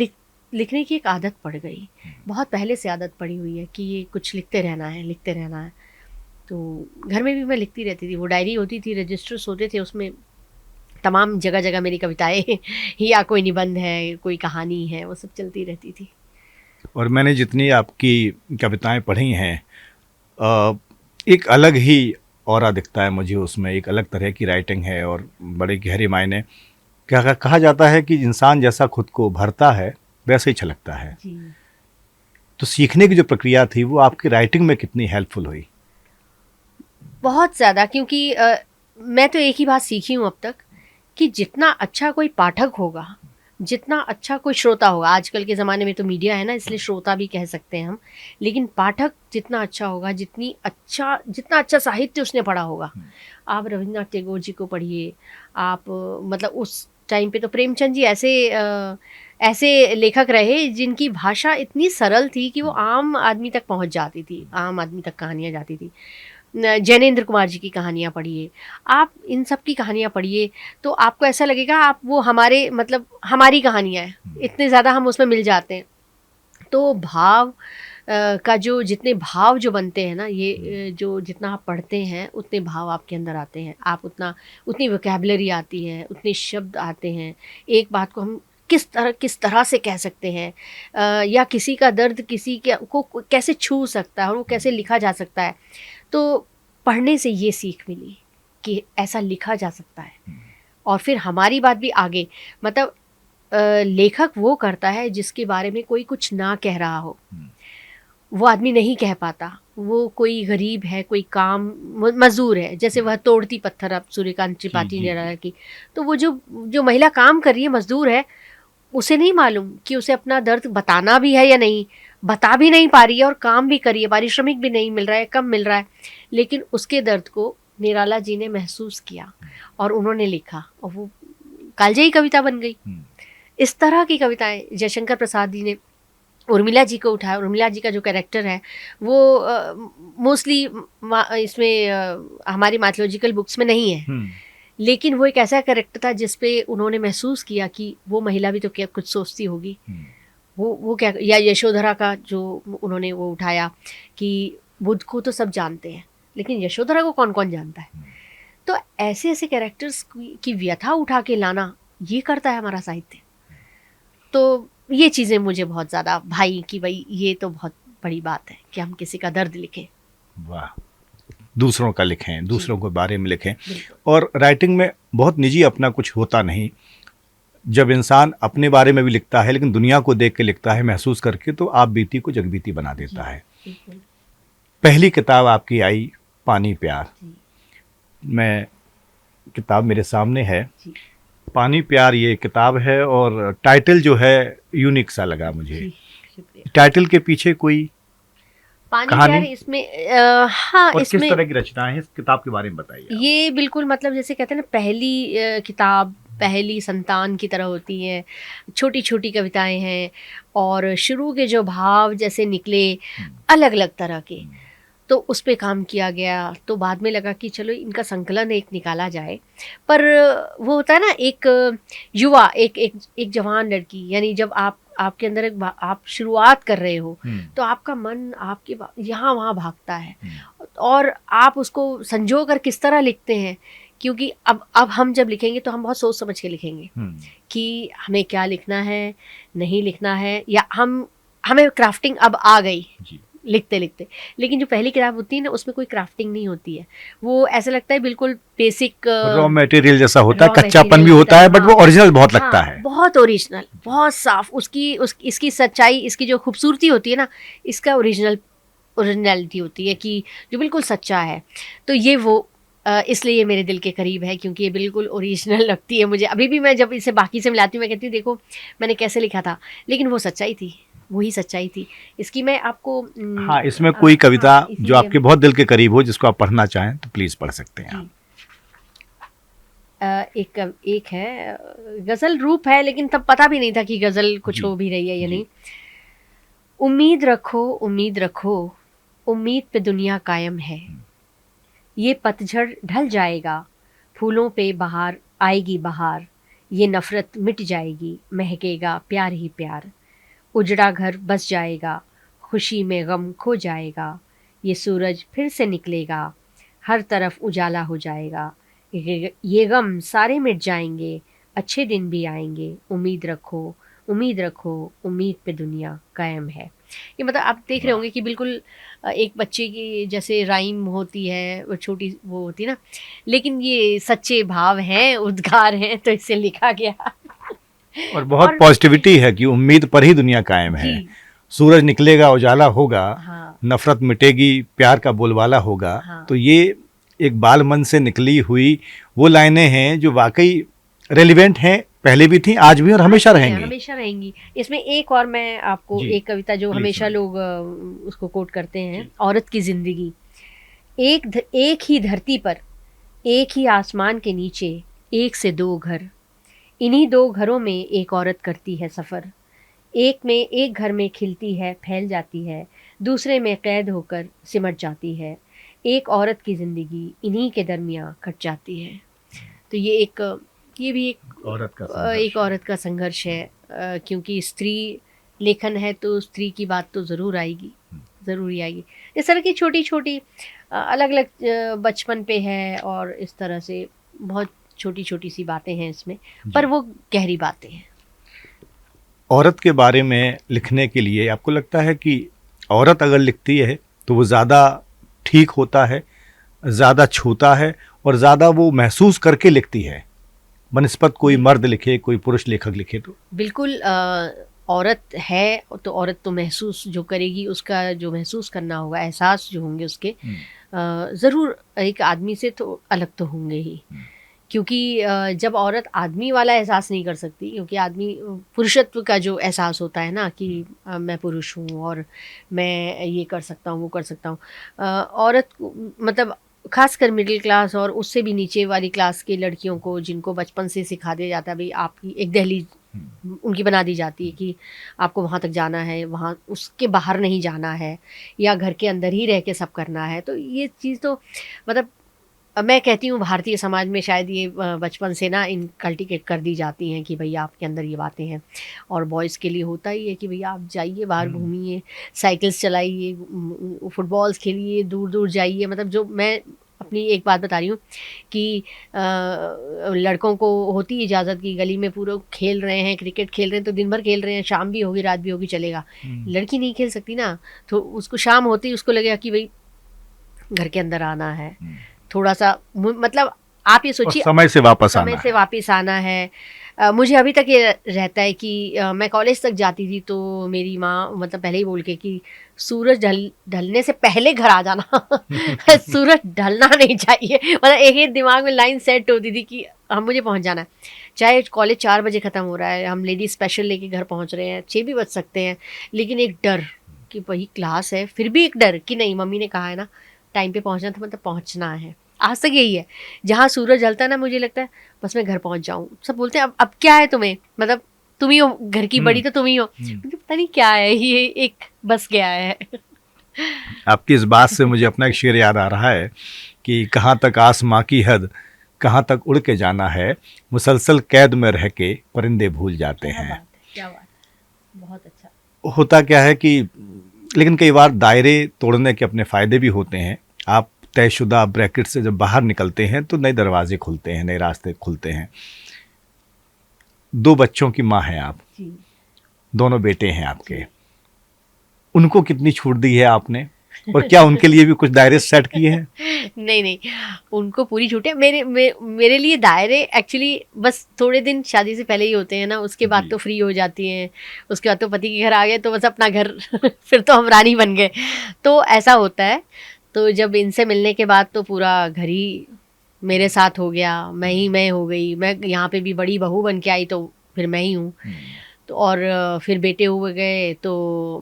लिखने की एक आदत पड़ गई, बहुत पहले से आदत पड़ी हुई है कि ये कुछ लिखते रहना है, लिखते रहना है। तो घर में भी मैं लिखती रहती थी, वो डायरी होती थी, रजिस्टर्स होते थे, उसमें तमाम जगह जगह मेरी कविताएं या कोई निबंध है, कोई कहानी है, वो सब चलती रहती थी। और मैंने जितनी आपकी कविताएं पढ़ी हैं, एक अलग ही ऑरा दिखता है मुझे उसमें, एक अलग तरह की राइटिंग है और बड़े गहरे मायने। क्या कहा जाता है कि इंसान जैसा खुद को भरता है वैसे ही छलकता है। जी। तो सीखने की जो प्रक्रिया थी वो आपकी राइटिंग में कितनी हेल्पफुल हुई? बहुत ज़्यादा, क्योंकि मैं तो एक ही बात सीखी हूँ अब तक, कि जितना अच्छा कोई पाठक होगा, जितना अच्छा कोई श्रोता होगा, आजकल के ज़माने में तो मीडिया है ना, इसलिए श्रोता भी कह सकते हैं हम, लेकिन पाठक जितना अच्छा होगा, जितना अच्छा साहित्य उसने पढ़ा होगा। आप रविन्द्रनाथ टैगोर जी को पढ़िए, आप मतलब उस टाइम पे तो प्रेमचंद जी ऐसे लेखक रहे जिनकी भाषा इतनी सरल थी कि वो आम आदमी तक पहुंच जाती थी, आम आदमी तक कहानियाँ जाती थी। जैनेन्द्र कुमार जी की कहानियाँ पढ़िए, आप इन सब की कहानियाँ पढ़िए, तो आपको ऐसा लगेगा आप वो हमारे, मतलब हमारी कहानियाँ हैं, इतने ज़्यादा हम उसमें मिल जाते हैं। तो भाव का जितने भाव जो बनते हैं ना, ये जो जितना आप पढ़ते हैं उतने भाव आपके अंदर आते हैं, आप उतनी वोकैबुलरी आती है, उतने शब्द आते हैं। एक बात को हम किस तरह से कह सकते हैं, या किसी का दर्द किसी को कैसे छू सकता है और वो कैसे लिखा जा सकता है। तो पढ़ने से ये सीख मिली कि ऐसा लिखा जा सकता है। और फिर हमारी बात भी आगे, मतलब लेखक वो करता है जिसके बारे में कोई कुछ ना कह रहा हो, वो आदमी नहीं कह पाता। वो कोई गरीब है, कोई काम मजदूर है, जैसे वह तोड़ती पत्थर, अब सूर्यकांत त्रिपाठी निराला की, तो वो जो महिला काम कर रही है, मजदूर है, उसे नहीं मालूम कि उसे अपना दर्द बताना भी है या नहीं, बता भी नहीं पा रही है और काम भी करिए, पारिश्रमिक भी नहीं मिल रहा है, कम मिल रहा है, लेकिन उसके दर्द को निराला जी ने महसूस किया और उन्होंने लिखा, और वो कालजयी कविता बन गई। इस तरह की कविताएं जयशंकर प्रसाद जी ने उर्मिला जी को उठाया। उर्मिला जी का जो कैरेक्टर है वो मोस्टली इसमें हमारी माइथोलॉजिकल बुक्स में नहीं है, लेकिन वो एक ऐसा कैरेक्टर था जिसपे उन्होंने महसूस किया कि वो महिला भी तो क्या कुछ सोचती होगी। वो क्या, या यशोधरा का जो उन्होंने वो उठाया कि बुद्ध को तो सब जानते हैं लेकिन यशोधरा को कौन कौन जानता है। तो ऐसे ऐसे कैरेक्टर्स की व्यथा उठा के लाना, ये करता है हमारा साहित्य। तो ये चीज़ें मुझे बहुत ज़्यादा भाई कि भाई ये तो बहुत बड़ी बात है कि हम किसी का दर्द लिखें। वाह, दूसरों का लिखें, दूसरों के बारे में लिखें। और राइटिंग में बहुत निजी अपना कुछ होता नहीं। जब इंसान अपने बारे में भी लिखता है लेकिन दुनिया को देख के लिखता है, महसूस करके, तो आप बीती को जगबीती बना देता है। पहली किताब आपकी आई पानी प्यार। मैं किताब मेरे सामने है, पानी प्यार ये किताब है, और टाइटल जो है यूनिक सा लगा मुझे। टाइटल के पीछे कोई पानी प्यार इसमें हाँ, और इसमें किस तरह की रचना है, इस किताब के बारे में बताइए। ये बिल्कुल, मतलब जैसे कहते हैं ना, पहली किताब पहली संतान की तरह होती है, छोटी छोटी कविताएं हैं और शुरू के जो भाव जैसे निकले अलग अलग तरह के, तो उस पे काम किया गया। तो बाद में लगा कि चलो इनका संकलन एक निकाला जाए। पर वो होता है ना, एक युवा, एक जवान लड़की, यानी जब आपके अंदर आप शुरुआत कर रहे हो तो आपका मन आपके यहाँ वहाँ भागता है, और आप उसको संजो कर किस तरह लिखते हैं क्योंकि अब हम जब लिखेंगे तो हम बहुत सोच समझ के लिखेंगे कि हमें क्या लिखना है, नहीं लिखना है, या हमें क्राफ्टिंग अब आ गई लिखते लिखते। लेकिन जो पहली किताब होती है ना, उसमें कोई क्राफ्टिंग नहीं होती है, वो ऐसा लगता है बिल्कुल बेसिक रॉ मटेरियल जैसा होता है, कच्चापन भी होता है, बट वो ओरिजिनल बहुत लगता है, बहुत ओरिजिनल, बहुत साफ। इसकी सच्चाई, इसकी जो खूबसूरती होती है ना, इसका ओरिजिनलिटी होती है कि जो बिल्कुल सच्चा है। तो ये वो इसलिए ये मेरे दिल के करीब है, क्योंकि ये बिल्कुल ओरिजिनल लगती है मुझे। अभी भी मैं जब इसे बाकी से मिलाती हूँ, मैं कहती हूँ देखो मैंने कैसे लिखा था, लेकिन वो सच्चाई थी, वही सच्चाई थी। इसकी मैं आपको हाँ, इसमें कोई कविता जो आपके बहुत दिल के करीब हो, जिसको आप पढ़ना चाहें तो प्लीज पढ़ सकते हैं आप। एक है गजल रूप है, लेकिन तब पता भी नहीं था कि गजल कुछ हो भी रही है या नहीं। उम्मीद रखो, उम्मीद रखो, उम्मीद पे दुनिया कायम है। ये पतझड़ ढल जाएगा, फूलों पे बहार आएगी बहार। ये नफरत मिट जाएगी, महकेगा प्यार ही प्यार। उजड़ा घर बस जाएगा, खुशी में गम खो जाएगा। ये सूरज फिर से निकलेगा, हर तरफ उजाला हो जाएगा। ये गम सारे मिट जाएंगे, अच्छे दिन भी आएंगे। उम्मीद रखो, उम्मीद रखो, उम्मीद पे दुनिया कायम है। ये मतलब आप देख रहे होंगे कि बिल्कुल एक बच्चे की जैसे राइम होती है, वो छोटी वो होती है ना, लेकिन ये सच्चे भाव हैं, उद्गार हैं, तो इससे लिखा गया। और बहुत पॉजिटिविटी है कि उम्मीद पर ही दुनिया कायम है। सूरज निकलेगा, उजाला होगा, हाँ, नफरत मिटेगी, प्यार का बोलबाला होगा। हाँ, तो ये एक बाल मन से निकली हुई वो लाइनें हैं जो वाकई रेलिवेंट हैं, पहले भी थी, आज भी और हमेशा रहेंगी, हमेशा रहेंगी। इसमें एक और मैं आपको एक कविता जो हमेशा लोग उसको कोट करते हैं, औरत की जिंदगी। एक ही धरती पर, एक ही आसमान के नीचे, एक से दो घर। इन्हीं दो घरों में एक औरत करती है सफ़र। एक घर में खिलती है, फैल जाती है, दूसरे में कैद होकर सिमट जाती है। एक औरत की ज़िंदगी इन्हीं के दरमियाँ कट जाती है। तो ये भी एक औरत का संघर्ष है, क्योंकि स्त्री लेखन है तो स्त्री की बात तो ज़रूर आएगी, ज़रूर ही आएगी। इस तरह की छोटी छोटी अलग अलग बचपन पे है, और इस तरह से बहुत छोटी छोटी सी बातें हैं इसमें, पर वो गहरी बातें हैं। औरत के बारे में लिखने के लिए आपको लगता है कि औरत अगर लिखती है तो वो ज़्यादा ठीक होता है, ज़्यादा छूता है, और ज़्यादा वो महसूस करके लिखती है बनिस्बत कोई मर्द लिखे, कोई पुरुष लेखक लिखे? तो बिल्कुल औरत है तो औरत तो महसूस जो करेगी, उसका जो महसूस करना होगा, एहसास जो होंगे उसके ज़रूर एक आदमी से तो अलग तो होंगे ही। क्योंकि जब औरत आदमी वाला एहसास नहीं कर सकती, क्योंकि आदमी पुरुषत्व का जो एहसास होता है ना कि मैं पुरुष हूँ और मैं ये कर सकता हूँ, वो कर सकता हूँ, औरत मतलब खासकर मिडिल क्लास और उससे भी नीचे वाली क्लास की लड़कियों को, जिनको बचपन से सिखा दिया जाता है भाई आपकी एक दहलीज उनकी बना दी जाती है कि आपको वहाँ तक जाना है, वहाँ उसके बाहर नहीं जाना है, या घर के अंदर ही रह के सब करना है। तो ये चीज़ तो मतलब मैं कहती हूँ भारतीय समाज में शायद ये बचपन से ना इनकल्टिकेट कर दी जाती हैं कि भैया आपके अंदर ये बातें हैं। और बॉयज़ के लिए होता ही है कि भैया आप जाइए बाहर घूमिए, साइकिल्स चलाइए, फुटबॉल्स खेलिए, दूर दूर जाइए। मतलब जो मैं अपनी एक बात बता रही हूँ कि लड़कों को होती इजाज़त की गली में पूरा खेल रहे हैं, क्रिकेट खेल रहे हैं तो दिन भर खेल रहे हैं, शाम भी होगी रात भी होगी चलेगा। लड़की नहीं खेल सकती ना, तो उसको शाम होती उसको लगेगा कि भाई घर के अंदर आना है, थोड़ा सा मतलब आप ये सोचिए समय से वापस आना है। मुझे अभी तक ये रहता है कि मैं कॉलेज तक जाती थी तो मेरी माँ मतलब पहले ही बोल के कि सूरज ढलने से पहले घर आ जाना सूरज ढलना नहीं चाहिए। मतलब एक ही दिमाग में लाइन सेट होती थी कि हम मुझे पहुँच जाना है, चाहे कॉलेज 4 बजे ख़त्म हो रहा है, हम लेडी स्पेशल लेके घर पहुँच रहे हैं, 6 भी बज सकते हैं, लेकिन एक डर कि वही क्लास है, फिर भी एक डर कि नहीं मम्मी ने कहा है ना टाइम पे पहुँचना था, मतलब पहुँचना है। आज तक यही है, जहाँ सूरज ढलता है ना मुझे लगता है बस मैं घर पहुँच जाऊँ। सब बोलते हैं अब क्या है तुम्हें, मतलब तुम ही हो घर की बड़ी, तो तुम ही हो। मुझे पता नहीं क्या है, ये एक बस गया है। आपकी इस बात से मुझे अपना एक शेर याद आ रहा है कि कहाँ तक आसमां की हद, कहाँ तक उड़ के जाना है, मुसलसल कैद में रह के परिंदे भूल जाते हैं। क्या बात, बहुत अच्छा। होता क्या है कि लेकिन कई बार दायरे तोड़ने के अपने फ़ायदे भी होते हैं। आप तयशुदा ब्रैकेट से जब बाहर निकलते हैं तो नए दरवाजे खुलते हैं, नए रास्ते खुलते हैं। 2 बच्चों की माँ हैं आप, जी। दोनों बेटे हैं आपके, उनको कितनी छूट दी है आपने, और क्या उनके लिए भी कुछ दायरे सेट किए हैं? नहीं नहीं, उनको पूरी छूट है। मेरे लिए दायरे एक्चुअली बस थोड़े दिन शादी से पहले ही होते हैं ना, उसके बाद जी। तो फ्री हो जाती हैं, उसके बाद तो पति के घर आ गए तो बस अपना घर फिर तो हम रानी बन गए, तो ऐसा होता है। तो जब इनसे मिलने के बाद तो पूरा घर ही मेरे साथ हो गया, मैं हो गई, मैं यहाँ पे भी बड़ी बहू बन के आई तो फिर मैं ही हूँ। तो और फिर बेटे हुए गए तो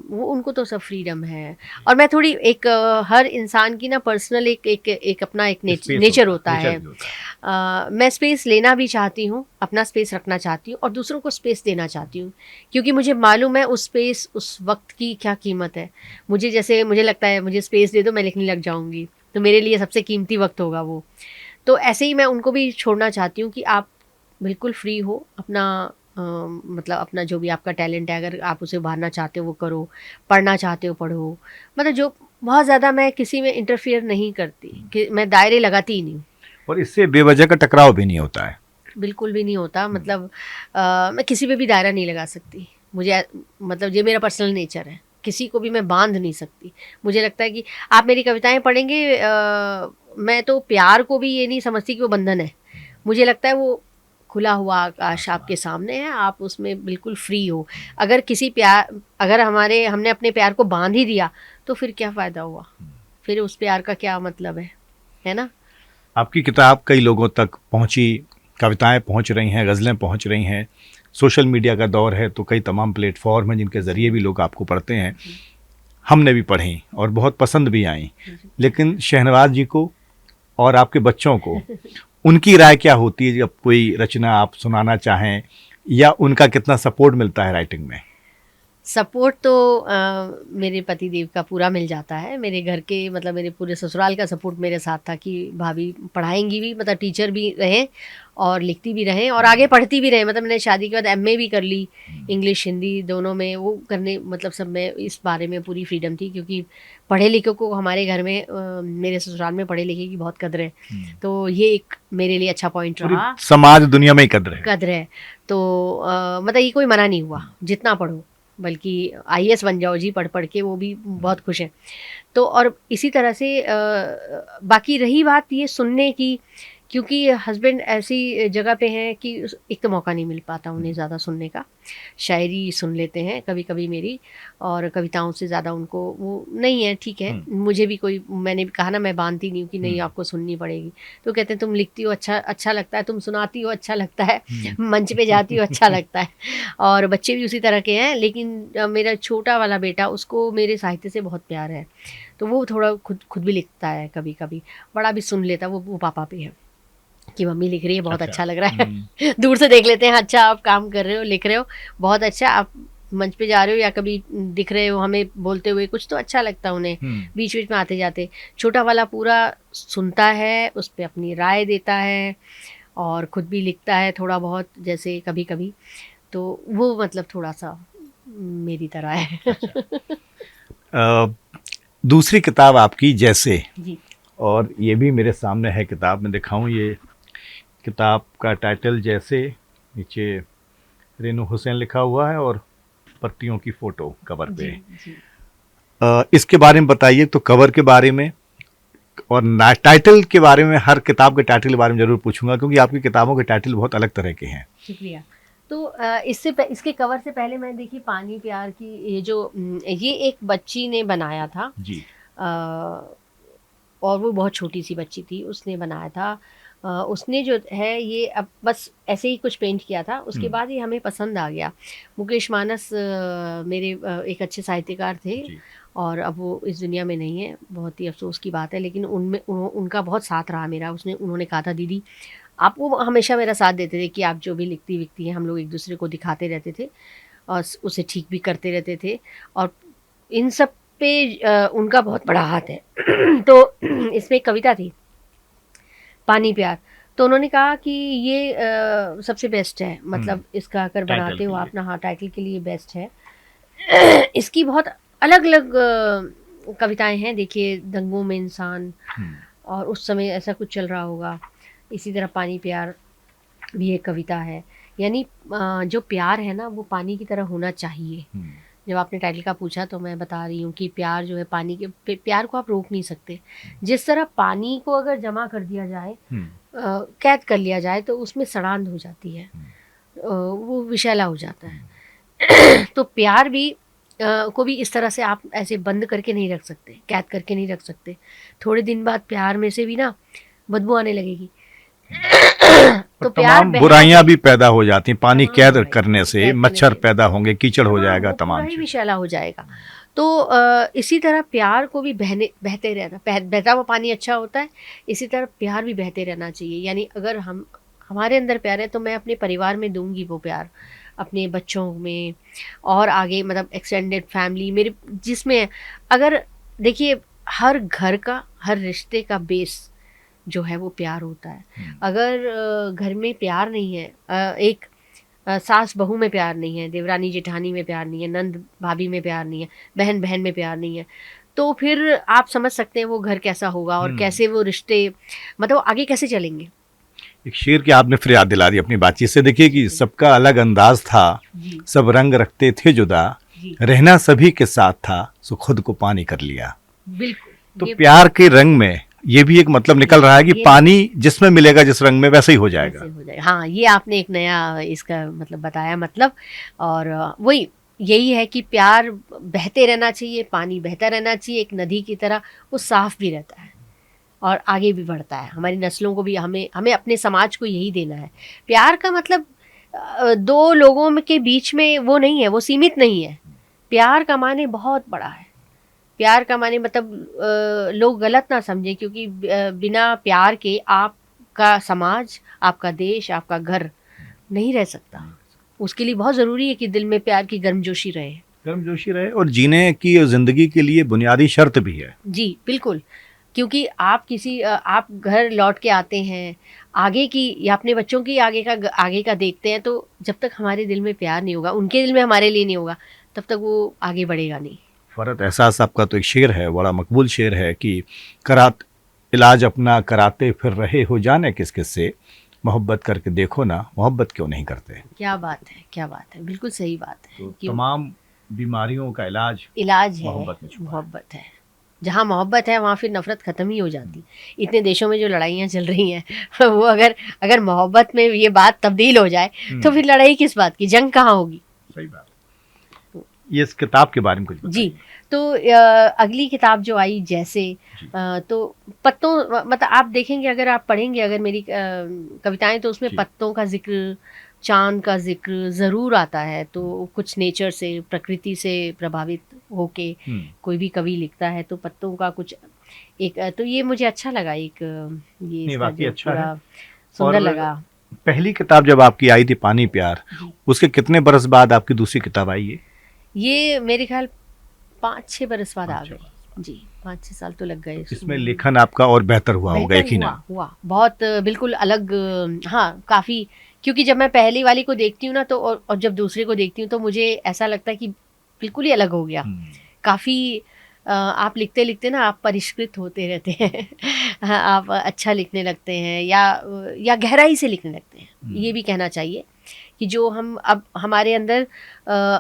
वो उनको तो सब फ्रीडम है। और मैं थोड़ी एक हर इंसान की ना पर्सनल एक अपना एक नेचर होता है। मैं स्पेस लेना भी चाहती हूँ, अपना स्पेस रखना चाहती हूँ और दूसरों को स्पेस देना चाहती हूँ, क्योंकि मुझे मालूम है उस स्पेस, उस वक्त की क्या कीमत है। मुझे लगता है मुझे स्पेस दे दो, मैं लिखने लग जाऊँगी, तो मेरे लिए सबसे कीमती वक्त होगा वो। तो ऐसे ही मैं उनको भी छोड़ना चाहती हूँ कि आप बिल्कुल फ्री हो, अपना मतलब अपना जो भी आपका टैलेंट है, अगर आप उसे उभारना चाहते हो वो करो, पढ़ना चाहते हो पढ़ो। मतलब जो बहुत ज़्यादा मैं किसी में इंटरफियर नहीं करती, कि मैं दायरे लगाती ही नहीं। और इससे बेवजह का टकराव भी नहीं होता है? बिल्कुल भी नहीं होता। मतलब मैं किसी पे भी दायरा नहीं लगा सकती। मुझे मतलब ये मेरा पर्सनल नेचर है, किसी को भी मैं बांध नहीं सकती। मुझे लगता है कि आप मेरी कविताएं पढ़ेंगे, मैं तो प्यार को भी ये नहीं समझती कि वो बंधन है। मुझे लगता है वो खुला हुआ आकाश आपके सामने है, आप उसमें बिल्कुल फ्री हो। अगर हमने अपने प्यार को बांध ही दिया तो फिर क्या फ़ायदा हुआ, फिर उस प्यार का क्या मतलब है ना। आपकी किताब कई लोगों तक पहुंची, कविताएं पहुंच रही हैं, गज़लें पहुंच रही हैं, सोशल मीडिया का दौर है तो कई तमाम प्लेटफॉर्म हैं जिनके ज़रिए भी लोग आपको पढ़ते हैं। हमने भी पढ़ी और बहुत पसंद भी आई। लेकिन शहनवाज जी को और आपके बच्चों को उनकी राय क्या होती है जब कोई रचना आप सुनाना चाहें, या उनका कितना सपोर्ट मिलता है राइटिंग में? सपोर्ट तो मेरे पति देव का पूरा मिल जाता है। मेरे घर के मतलब मेरे पूरे ससुराल का सपोर्ट मेरे साथ था कि भाभी पढ़ाएंगी भी, मतलब टीचर भी रहें और लिखती भी रहें और आगे पढ़ती भी रहें। मतलब मैंने शादी के बाद एमए भी कर ली, इंग्लिश हिंदी दोनों में, वो करने मतलब सब में इस बारे में पूरी फ्रीडम थी, क्योंकि पढ़े लिखे को हमारे घर में मेरे ससुराल में पढ़े लिखे की बहुत कदर है। तो ये एक मेरे लिए अच्छा पॉइंट रहा। समाज दुनिया में ही कदर है। तो मतलब ये कोई मना नहीं हुआ, जितना पढ़ो, बल्कि आईएएस बन जाओ जी पढ़ पढ़ के, वो भी बहुत खुश हैं। तो और इसी तरह से बाकी रही बात ये सुनने की, क्योंकि हस्बैंड ऐसी जगह पे हैं कि एक तो मौका नहीं मिल पाता उन्हें ज़्यादा सुनने का। शायरी सुन लेते हैं कभी कभी मेरी, और कविताओं से ज़्यादा उनको वो नहीं है। ठीक है, मुझे भी कोई, मैंने भी कहा ना मैं बांधती नहीं हूँ कि नहीं आपको सुननी पड़ेगी, तो कहते हैं तुम लिखती हो अच्छा लगता है, तुम सुनाती हो अच्छा लगता है, मंच पे जाती हो अच्छा लगता है। और बच्चे भी उसी तरह के हैं। लेकिन मेरा छोटा वाला बेटा, उसको मेरे साहित्य से बहुत प्यार है, तो वो थोड़ा खुद भी लिखता है कभी कभी। बड़ा भी सुन लेता, वो पापा पे है कि मम्मी लिख रही है, बहुत अच्छा लग रहा है। दूर से देख लेते हैं, अच्छा आप काम कर रहे हो, लिख रहे हो, बहुत अच्छा, आप मंच पे जा रहे हो या कभी दिख रहे हो हमें बोलते हुए, कुछ तो अच्छा लगता है उन्हें। बीच बीच में आते जाते छोटा वाला पूरा सुनता है, उस पर अपनी राय देता है और खुद भी लिखता है थोड़ा बहुत, जैसे कभी कभी। तो वो मतलब थोड़ा सा मेरी तरह है। दूसरी किताब आपकी जैसे, जी। और ये भी मेरे सामने है किताब, मैं दिखाऊं, ये किताब का टाइटल जैसे, नीचे रेनू हुसैन लिखा हुआ है और पत्तियों की फोटो कवर पे। जी। इसके बारे में बताइए, तो कवर के बारे में और टाइटल के बारे में। हर किताब के टाइटल के बारे में जरूर पूछूंगा, क्योंकि आपकी किताबों के टाइटल बहुत अलग तरह के हैं। शुक्रिया। तो इसके कवर से पहले मैं देखी पानी प्यार की, ये एक बच्ची ने बनाया था जी। और वो बहुत छोटी सी बच्ची थी, उसने बनाया था। उसने जो है ये अब बस ऐसे ही कुछ पेंट किया था, उसके बाद ये हमें पसंद आ गया। मुकेश मानस मेरे एक अच्छे साहित्यकार थे और अब वो इस दुनिया में नहीं है, बहुत ही अफसोस की बात है। लेकिन उनका बहुत साथ रहा मेरा। उन्होंने कहा था दीदी आप, वो हमेशा मेरा साथ देते थे कि आप जो भी लिखती विकती हैं, हम लोग एक दूसरे को दिखाते रहते थे और उसे ठीक भी करते रहते थे, और इन सब पे उनका बहुत बड़ा हाथ है। तो इसमें एक कविता थी पानी प्यार, तो उन्होंने कहा कि ये सबसे बेस्ट है, मतलब इसका अगर बनाते हो आप ना, हाँ टाइटल के लिए बेस्ट है। इसकी बहुत अलग अलग कविताएं हैं, देखिए दंगों में इंसान, और उस समय ऐसा कुछ चल रहा होगा। इसी तरह पानी प्यार भी एक कविता है। यानी जो प्यार है ना वो पानी की तरह होना चाहिए। जब आपने टाइटल का पूछा तो मैं बता रही हूँ कि प्यार जो है पानी के प्यार को आप रोक नहीं सकते। जिस तरह पानी को अगर जमा कर दिया जाए, कैद कर लिया जाए, तो उसमें सड़ांध हो जाती है, वो विषैला हो जाता है। तो प्यार भी को भी इस तरह से आप ऐसे बंद करके नहीं रख सकते, कैद करके नहीं रख सकते। थोड़े दिन बाद प्यार में से भी ना बदबू आने लगेगी। तो प्यार तमाम बुराइयां भी पैदा हो जाती हैं पानी कैद करने से, मच्छर पैदा होंगे, कीचड़ हो जाएगा, तमाम चीज़ विषैला हो जाएगा। तो इसी तरह प्यार को भी बहते रहना, बहता हुआ पानी अच्छा होता है, इसी तरह प्यार भी बहते रहना चाहिए। यानी अगर हमारे अंदर प्यार है तो मैं अपने परिवार में दूंगी वो प्यार, अपने बच्चों में, और आगे मतलब एक्सटेंडेड फैमिली मेरे जिसमें, अगर देखिए हर घर का, हर रिश्ते का बेस जो है वो प्यार होता है। अगर घर में प्यार नहीं है, एक सास बहू में प्यार नहीं है, देवरानी जेठानी में प्यार नहीं है, नंद भाभी में प्यार नहीं है, बहन बहन में प्यार नहीं है, तो फिर आप समझ सकते हैं वो घर कैसा होगा और कैसे वो रिश्ते मतलब आगे कैसे चलेंगे। एक शेर की आपने फिर याद दिला दी अपनी बातचीत से। देखिए कि सबका अलग अंदाज था, सब रंग रखते थे जुदा, रहना सभी के साथ था, सो खुद को पानी कर लिया। बिल्कुल। तो प्यार के रंग में ये भी एक मतलब निकल रहा है कि पानी जिसमें मिलेगा जिस रंग में वैसे ही हो जाएगा। हाँ, ये आपने एक नया इसका मतलब बताया मतलब। और वही यही है कि प्यार बहते रहना चाहिए, पानी बहता रहना चाहिए एक नदी की तरह, वो साफ भी रहता है और आगे भी बढ़ता है। हमारी नस्लों को भी, हमें अपने समाज को यही देना है। प्यार का मतलब दो लोगों के बीच में वो नहीं है, वो सीमित नहीं है। प्यार का माने बहुत बड़ा है। प्यार का माने मतलब लोग गलत ना समझें, क्योंकि बिना प्यार के आपका समाज, आपका देश, आपका घर नहीं रह सकता। उसके लिए बहुत ज़रूरी है कि दिल में प्यार की गर्मजोशी रहे और जीने की जिंदगी के लिए बुनियादी शर्त भी है। जी बिल्कुल। क्योंकि आप घर लौट के आते हैं, आगे की या अपने बच्चों की आगे का देखते हैं, तो जब तक हमारे दिल में प्यार नहीं होगा, उनके दिल में हमारे लिए नहीं होगा, तब तक वो आगे बढ़ेगा नहीं। फरहत एहसास आपका तो एक शेर है, बड़ा मकबूल शेर है कि इलाज अपना कराते फिर रहे हो जाने किस किस से, मोहब्बत करके देखो ना मोहब्बत क्यों नहीं करते। क्या बात है, क्या बात है, बिल्कुल सही बात है। तो तमाम बीमारियों का इलाज है, मोहब्बत है। जहाँ मोहब्बत है वहाँ फिर नफरत खत्म ही हो जाती। इतने देशों में जो लड़ाइयाँ चल रही हैं वो अगर मोहब्बत में ये बात तब्दील हो जाए तो फिर लड़ाई किस बात की, जंग कहाँ होगी। सही बात। ये इस किताब के बारे में कुछ बताइए। जी, तो अगली किताब जो आई जैसे, तो पत्तों मतलब आप देखेंगे, अगर आप पढ़ेंगे अगर मेरी कविताएं, तो उसमें पत्तों का जिक्र, चांद का जिक्र ज़रूर आता है। तो कुछ नेचर से, प्रकृति से प्रभावित होके कोई भी कवि लिखता है तो पत्तों का कुछ एक, तो ये मुझे अच्छा लगा। एक ये वाकई अच्छा है, सुंदर लगा। पहली किताब जब आपकी आई थी पानी प्यार, उसके कितने बरस बाद आपकी दूसरी किताब आई? ये मेरे ख्याल 5-6 बरस बाद आ गई जी, 5-6 साल तो लग गए। इसमें लेखन आपका और बेहतर हुआ होगा यकीनन। हुआ बहुत, बिल्कुल अलग। हाँ काफ़ी, क्योंकि जब मैं पहली वाली को देखती हूँ ना तो और जब दूसरे को देखती हूँ तो मुझे ऐसा लगता है कि बिल्कुल ही अलग हो गया। काफ़ी आप लिखते लिखते ना आप परिष्कृत होते रहते हैं आप अच्छा लिखने लगते हैं या गहराई से लिखने लगते हैं। ये भी कहना चाहिए कि जो हम अब हमारे अंदर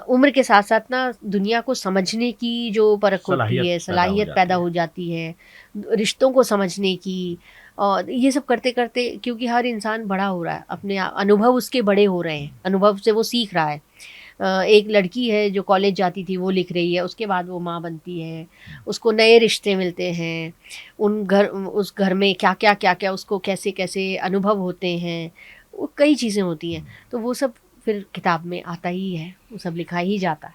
उम्र के साथ साथ ना दुनिया को समझने की जो परख होती है, सलाहियत पैदा हो जाती है, रिश्तों को समझने की, और ये सब करते करते, क्योंकि हर इंसान बड़ा हो रहा है, अपने अनुभव उसके बड़े हो रहे हैं, अनुभव से वो सीख रहा है। एक लड़की है जो कॉलेज जाती थी वो लिख रही है, उसके बाद वो माँ बनती है, उसको नए रिश्ते मिलते हैं, उस घर में क्या क्या उसको कैसे कैसे अनुभव होते हैं, वो कई चीज़ें होती हैं। तो वो सब फिर किताब में आता ही है, वो सब लिखा ही जाता है।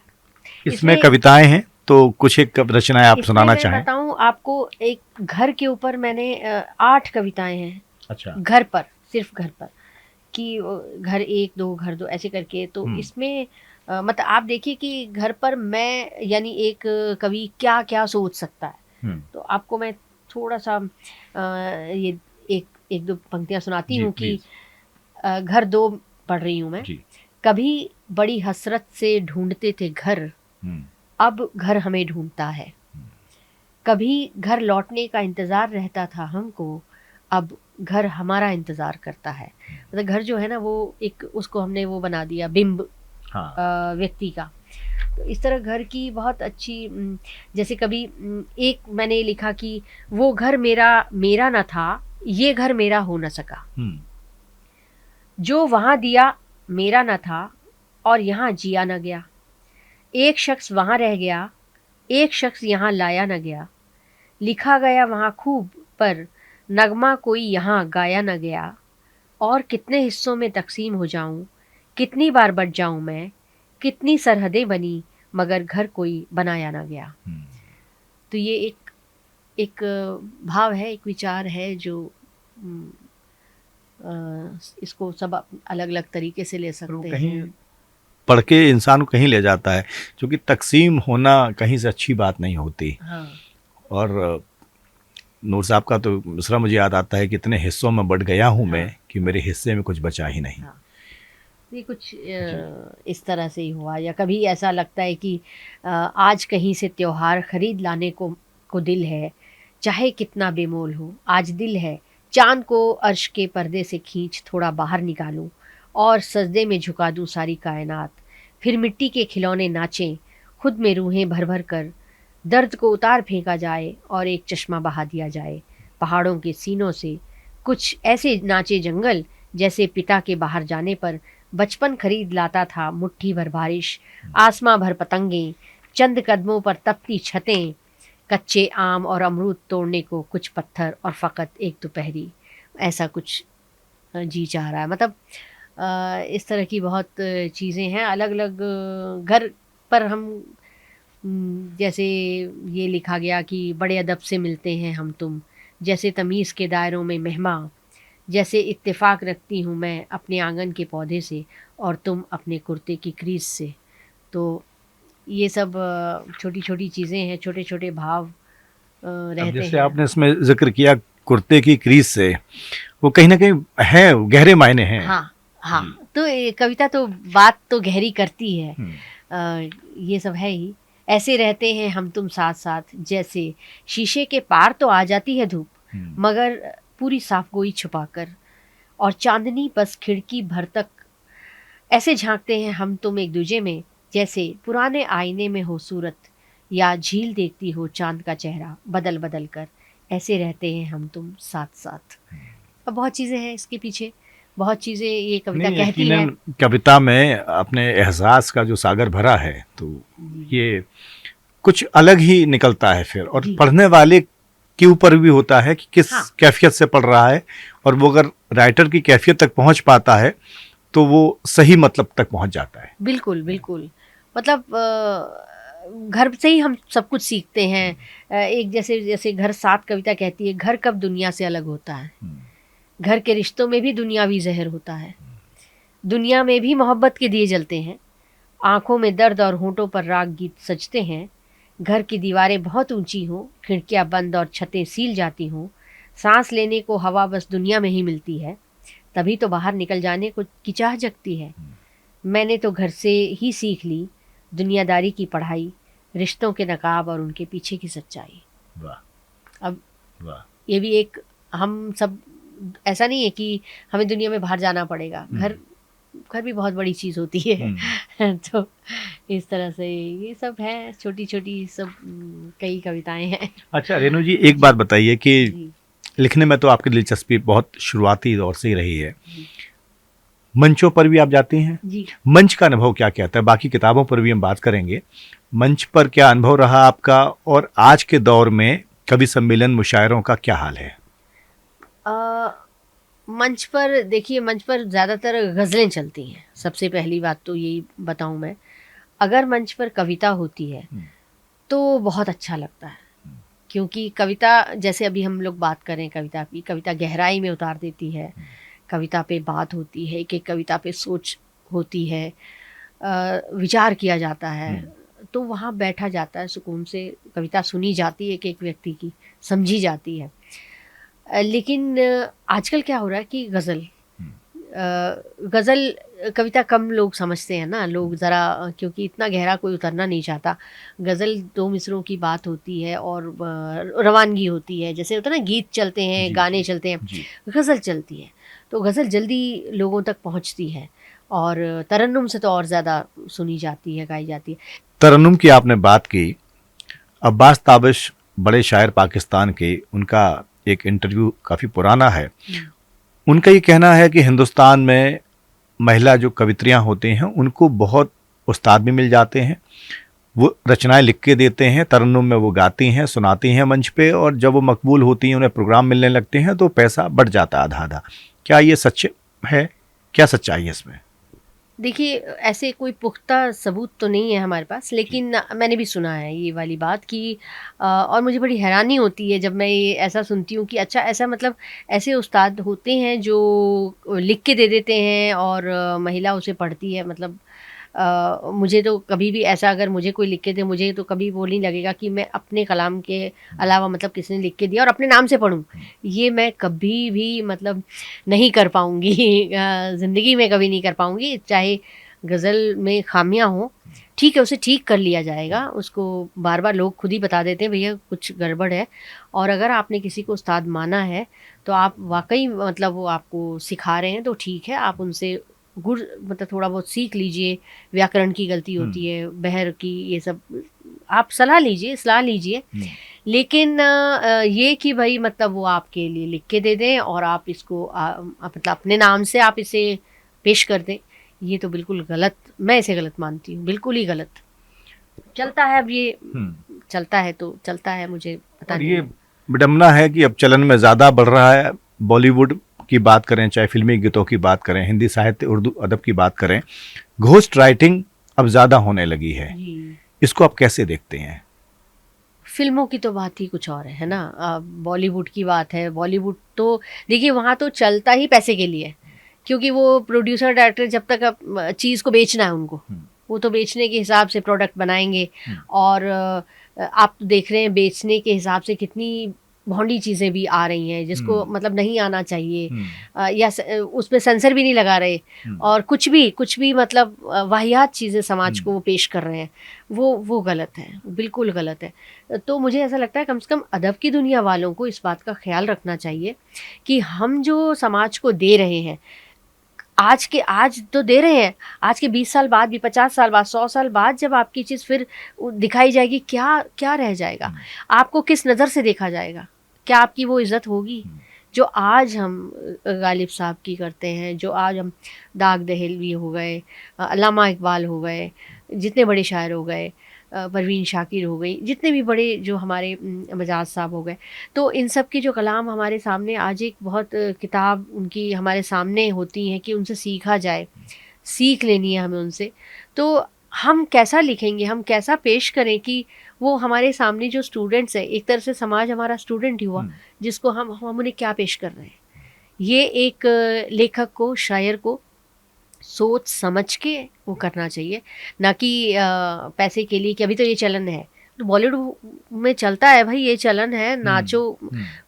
इसमें कविताएं हैं तो कुछ एक रचनाएं आप सुनाना चाहें? बताऊं आपको, एक घर के ऊपर मैंने 8 कविताएं हैं। अच्छा। घर पर, सिर्फ घर पर, कि घर 1 2 घर 2 ऐसे करके। तो इसमें मतलब आप देखिए कि घर पर मैं, यानी एक कवि क्या क्या सोच सकता है। तो आपको मैं थोड़ा सा ये एक दो पंक्तियां सुनाती हूँ कि घर 2 पढ़ रही हूँ मैं। कभी बड़ी हसरत से ढूंढते थे घर, अब घर हमें ढूंढता है। कभी घर लौटने का इंतज़ार रहता था हमको, अब घर हमारा इंतज़ार करता है। मतलब घर जो है ना वो एक उसको हमने वो बना दिया बिंब हाँ। व्यक्ति का। तो इस तरह घर की बहुत अच्छी जैसे कभी एक मैंने लिखा कि वो घर मेरा मेरा न था, ये घर मेरा हो न सका। जो वहाँ दिया मेरा न था और यहाँ जिया न गया। एक शख्स वहाँ रह गया, एक शख्स यहाँ लाया न गया। लिखा गया वहाँ खूब पर नगमा कोई यहाँ गाया न गया। और कितने हिस्सों में तकसीम हो जाऊं, कितनी बार बट जाऊं मैं, कितनी सरहदें बनी मगर घर कोई बनाया ना गया। तो ये एक भाव है, एक विचार है जो इसको सब अलग अलग तरीके से ले सकते हैं। पढ़ के इंसान को कहीं ले जाता है, क्योंकि तकसीम होना कहीं से अच्छी बात नहीं होती। हाँ। और नूर साहब का तो दूसरा मुझे याद आता है कि इतने हिस्सों में बढ़ गया हूँ मैं कि मेरे हिस्से में कुछ बचा ही नहीं। हाँ। ये कुछ इस तरह से ही हुआ। या कभी ऐसा लगता है कि आज कहीं से त्योहार खरीद लाने को दिल है, चाहे कितना बेमोल हो, आज दिल है चांद को अर्श के पर्दे से खींच थोड़ा बाहर निकालूं और सजदे में झुका दूं सारी कायनात। फिर मिट्टी के खिलौने नाचें खुद में रूहें भर भर कर, दर्द को उतार फेंका जाए और एक चश्मा बहा दिया जाए पहाड़ों के सीनों से। कुछ ऐसे नाचे जंगल जैसे पिता के बाहर जाने पर बचपन खरीद लाता था मुट्ठी भर बारिश, आसमां भर पतंगें, चंद कदमों पर तपती छतें, कच्चे आम और अमरूद तोड़ने को कुछ पत्थर और फ़कत एक दोपहरी। ऐसा कुछ जी चाह रहा है। मतलब इस तरह की बहुत चीज़ें हैं। अलग अलग घर पर हम जैसे ये लिखा गया कि बड़े अदब से मिलते हैं हम तुम, जैसे तमीज़ के दायरों में मेहमान, जैसे इत्तेफाक रखती हूँ मैं अपने आंगन के पौधे से और तुम अपने कुर्ते की क्रीज से। तो ये सब छोटी छोटी चीज़ें हैं, छोटे छोटे भाव रहते जैसे हैं। आपने इसमें जिक्र किया कुर्ते की क्रीज से, वो कहीं ना कहीं है, गहरे मायने हैं। हाँ हाँ। तो कविता तो बात तो गहरी करती है। ये सब है ही। ऐसे रहते हैं हम तुम साथ साथ, जैसे शीशे के पार तो आ जाती है धूप मगर पूरी साफ गोई छुपाकर, और चांदनी बस खिड़की भर तक। ऐसे झांकते हैं हम तुम एक दूजे में जैसे पुराने आईने में हो सूरत, या झील देखती हो चांद का चेहरा बदल बदल कर। ऐसे रहते हैं हम तुम साथ साथ। अब बहुत चीज़ें हैं इसके पीछे, बहुत चीज़ें ये कविता कहती है। कविता में अपने एहसास का जो सागर भरा है, तो ये कुछ अलग ही निकलता है फिर। और पढ़ने वाले के ऊपर भी होता है कि किस कैफियत से पढ़ रहा है, और वो अगर राइटर की कैफियत तक पहुंच पाता है तो वो सही मतलब तक पहुंच जाता है। बिल्कुल बिल्कुल। मतलब घर से ही हम सब कुछ सीखते हैं। एक जैसे घर साथ कविता कहती है, घर कब दुनिया से अलग होता है, घर के रिश्तों में भी दुनियावी जहर होता है, दुनिया में भी मोहब्बत के दिए जलते हैं, आंखों में दर्द और होंठों पर राग गीत सजते हैं। घर की दीवारें बहुत ऊंची हों, खिड़कियां बंद और छतें सील जाती हों, सांस लेने को हवा बस दुनिया में ही मिलती है, तभी तो बाहर निकल जाने को की चाह जगती है। मैंने तो घर से ही सीख ली दुनियादारी की पढ़ाई, रिश्तों के नकाब और उनके पीछे की सच्चाई। वाह। अब वाह। ये भी एक, हम सब ऐसा नहीं है कि हमें दुनिया में बाहर जाना पड़ेगा, घर भी बहुत बड़ी चीज़ होती है। तो इस तरह से ये सब है, छोटी छोटी सब कई कविताएं हैं। अच्छा रेणु जी, एक बात बताइए कि लिखने में तो आपकी दिलचस्पी बहुत शुरुआती दौर से ही रही है, मंचों पर भी आप जाती हैं जी। मंच का अनुभव क्या कहता है? बाकी किताबों पर भी हम बात करेंगे, मंच पर क्या अनुभव रहा आपका, और आज के दौर में कवि सम्मेलन मुशायरों का क्या हाल है? मंच पर देखिए, मंच पर ज़्यादातर गज़लें चलती हैं। सबसे पहली बात तो यही बताऊं मैं, अगर मंच पर कविता होती है तो बहुत अच्छा लगता है, क्योंकि कविता, जैसे अभी हम लोग बात करें कविता की, कविता गहराई में उतार देती है, कविता पे बात होती है, एक एक कविता पे सोच होती है, विचार किया जाता है, तो वहाँ बैठा जाता है सुकून से, कविता सुनी जाती है, एक एक व्यक्ति की समझी जाती है। लेकिन आजकल क्या हो रहा है कि गज़ल कविता कम लोग समझते हैं ना, लोग ज़रा क्योंकि इतना गहरा कोई उतरना नहीं चाहता। गज़ल 2 मिसरों की बात होती है और रवानगी होती है। जैसे होता है ना, गीत चलते हैं, जी, गाने जी, चलते हैं, जी। गज़ल चलती है। तो गज़ल जल्दी लोगों तक पहुँचती है और तरन्नुम से तो और ज़्यादा सुनी जाती है, गाई जाती है। तरन्नुम की आपने बात की। अब्बास ताबिश बड़े शायर पाकिस्तान के, उनका एक इंटरव्यू काफ़ी पुराना है। उनका ये कहना है कि हिंदुस्तान में महिला जो कवित्रियाँ होती हैं उनको बहुत उस्ताद भी मिल जाते हैं, वो रचनाएं लिख के देते हैं, तरन्नुम में वो गाती हैं, सुनाती हैं मंच पे, और जब वो मकबूल होती हैं, उन्हें प्रोग्राम मिलने लगते हैं तो पैसा बढ़ जाता है आधा आधा। क्या ये सच है? क्या सच्चाई है इसमें? देखिए, ऐसे कोई पुख्ता सबूत तो नहीं है हमारे पास, लेकिन मैंने भी सुना है ये वाली बात कि और मुझे बड़ी हैरानी होती है जब मैं ये ऐसा सुनती हूँ कि अच्छा, ऐसा मतलब ऐसे उस्ताद होते हैं जो लिख के दे देते हैं और महिला उसे पढ़ती है। मतलब मुझे तो कभी भी ऐसा, अगर मुझे कोई लिख के दे, मुझे तो कभी वो नहीं लगेगा कि मैं अपने कलाम के अलावा मतलब किसी ने लिख के दिया और अपने नाम से पढ़ूँ। ये मैं कभी भी मतलब नहीं कर पाऊँगी। ज़िंदगी में कभी नहीं कर पाऊँगी। चाहे गज़ल में ख़ामियाँ हों, ठीक है, उसे ठीक कर लिया जाएगा। उसको बार-बार लोग खुद ही बता देते हैं भैया कुछ गड़बड़ है, और अगर आपने किसी को उस्ताद माना है, तो आप वाक़ई मतलब वो आपको सिखा रहे हैं तो ठीक है, आप उनसे गुर मतलब थोड़ा बहुत सीख लीजिए। व्याकरण की गलती होती है, बहर की, ये सब आप सलाह लीजिए। लेकिन ये कि भई मतलब वो आपके लिए लिख के दे दें और आप इसको मतलब अपने नाम से आप इसे पेश कर दें, ये तो बिल्कुल गलत, मैं इसे गलत मानती हूँ, बिल्कुल ही गलत। चलता है अब ये, चलता है तो चलता है, मुझे पता और नहीं ये है। विडम्बना है कि अब चलन में ज़्यादा बढ़ रहा है। बॉलीवुड की बात करें, चाहे फिल्मी गीतों की बात करें, हिंदी साहित्य, उर्दू अदब की बात करें, घोस्ट राइटिंग अब ज़्यादा होने लगी है। जी। इसको आप कैसे देखते हैं? फ़िल्मों की तो बात ही कुछ और है ना। बॉलीवुड की बात है, बॉलीवुड तो देखिए वहाँ तो चलता ही पैसे के लिए है, क्योंकि वो प्रोड्यूसर डायरेक्टर जब तक चीज़ को बेचना है उनको, वो तो बेचने के हिसाब से प्रोडक्ट बनाएंगे। और आप तो देख रहे हैं बेचने के हिसाब से कितनी भोंडी चीज़ें भी आ रही हैं जिसको मतलब नहीं आना चाहिए। या उस पे सेंसर भी नहीं लगा रहे, और कुछ भी मतलब वाहियात चीज़ें समाज को वो पेश कर रहे हैं, वो गलत है, बिल्कुल गलत है। तो मुझे ऐसा लगता है कम से कम अदब की दुनिया वालों को इस बात का ख्याल रखना चाहिए कि हम जो समाज को दे रहे हैं, आज तो दे रहे हैं, आज के 20 साल बाद भी, 50 साल बाद, 100 साल बाद जब आपकी चीज़ फिर दिखाई जाएगी, क्या रह जाएगा? आपको किस नज़र से देखा जाएगा? क्या आपकी वो इज़्ज़त होगी जो आज हम गालिब साहब की करते हैं, जो आज हम दाग दहलवी हो गए, अल्लामा इकबाल हो गए, जितने बड़े शायर हो गए, परवीन शाकिर हो गई, जितने भी बड़े जो हमारे बजाज साहब हो गए, तो इन सब की जो कलाम हमारे सामने आज एक बहुत किताब उनकी हमारे सामने होती हैं कि उनसे सीखा जाए, सीख लेनी है हमें उनसे। तो हम कैसा लिखेंगे, हम कैसा पेश करें कि वो हमारे सामने जो स्टूडेंट्स हैं, एक तरह से समाज हमारा स्टूडेंट ही हुआ, जिसको हम उन्हें क्या पेश कर रहे हैं। ये एक लेखक को, शायर को सोच समझ के वो करना चाहिए, ना कि पैसे के लिए कि अभी तो ये चलन है। तो बॉलीवुड में चलता है भाई, ये चलन है, नाचो,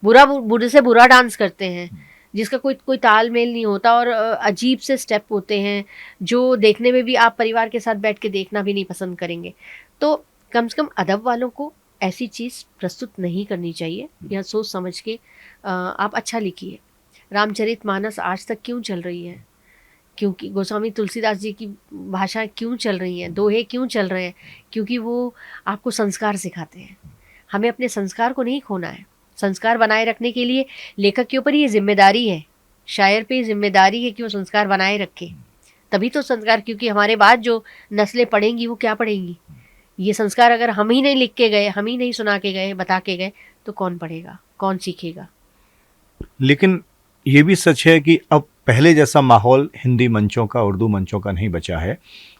बुरे से बुरा डांस करते हैं जिसका कोई तालमेल नहीं होता, और अजीब से स्टेप होते हैं जो देखने में भी आप परिवार के साथ बैठ के देखना भी नहीं पसंद करेंगे। तो कम से कम अदब वालों को ऐसी चीज़ प्रस्तुत नहीं करनी चाहिए, या सोच समझ के आप अच्छा लिखिए। रामचरितमानस आज तक क्यों चल रही है? क्योंकि गोस्वामी तुलसीदास जी की भाषा क्यों चल रही हैं, दोहे क्यों चल रहे हैं? क्योंकि वो आपको संस्कार सिखाते हैं। हमें अपने संस्कार को नहीं खोना है। संस्कार बनाए रखने के लिए लेखक के ऊपर ये जिम्मेदारी है, शायर पे जिम्मेदारी है कि वो संस्कार बनाए रखे। तभी तो संस्कार, क्योंकि हमारे बाद जो नस्लें पढ़ेंगी वो क्या पढ़ेंगी? ये संस्कार अगर हम ही नहीं लिख के गए, हम ही नहीं सुना के गए, बता के गए, तो कौन पढ़ेगा, कौन सीखेगा? लेकिन ये भी सच है कि अब पहले जैसा माहौल हिंदी मंचों का, उर्दू मंचों का नहीं बचा है।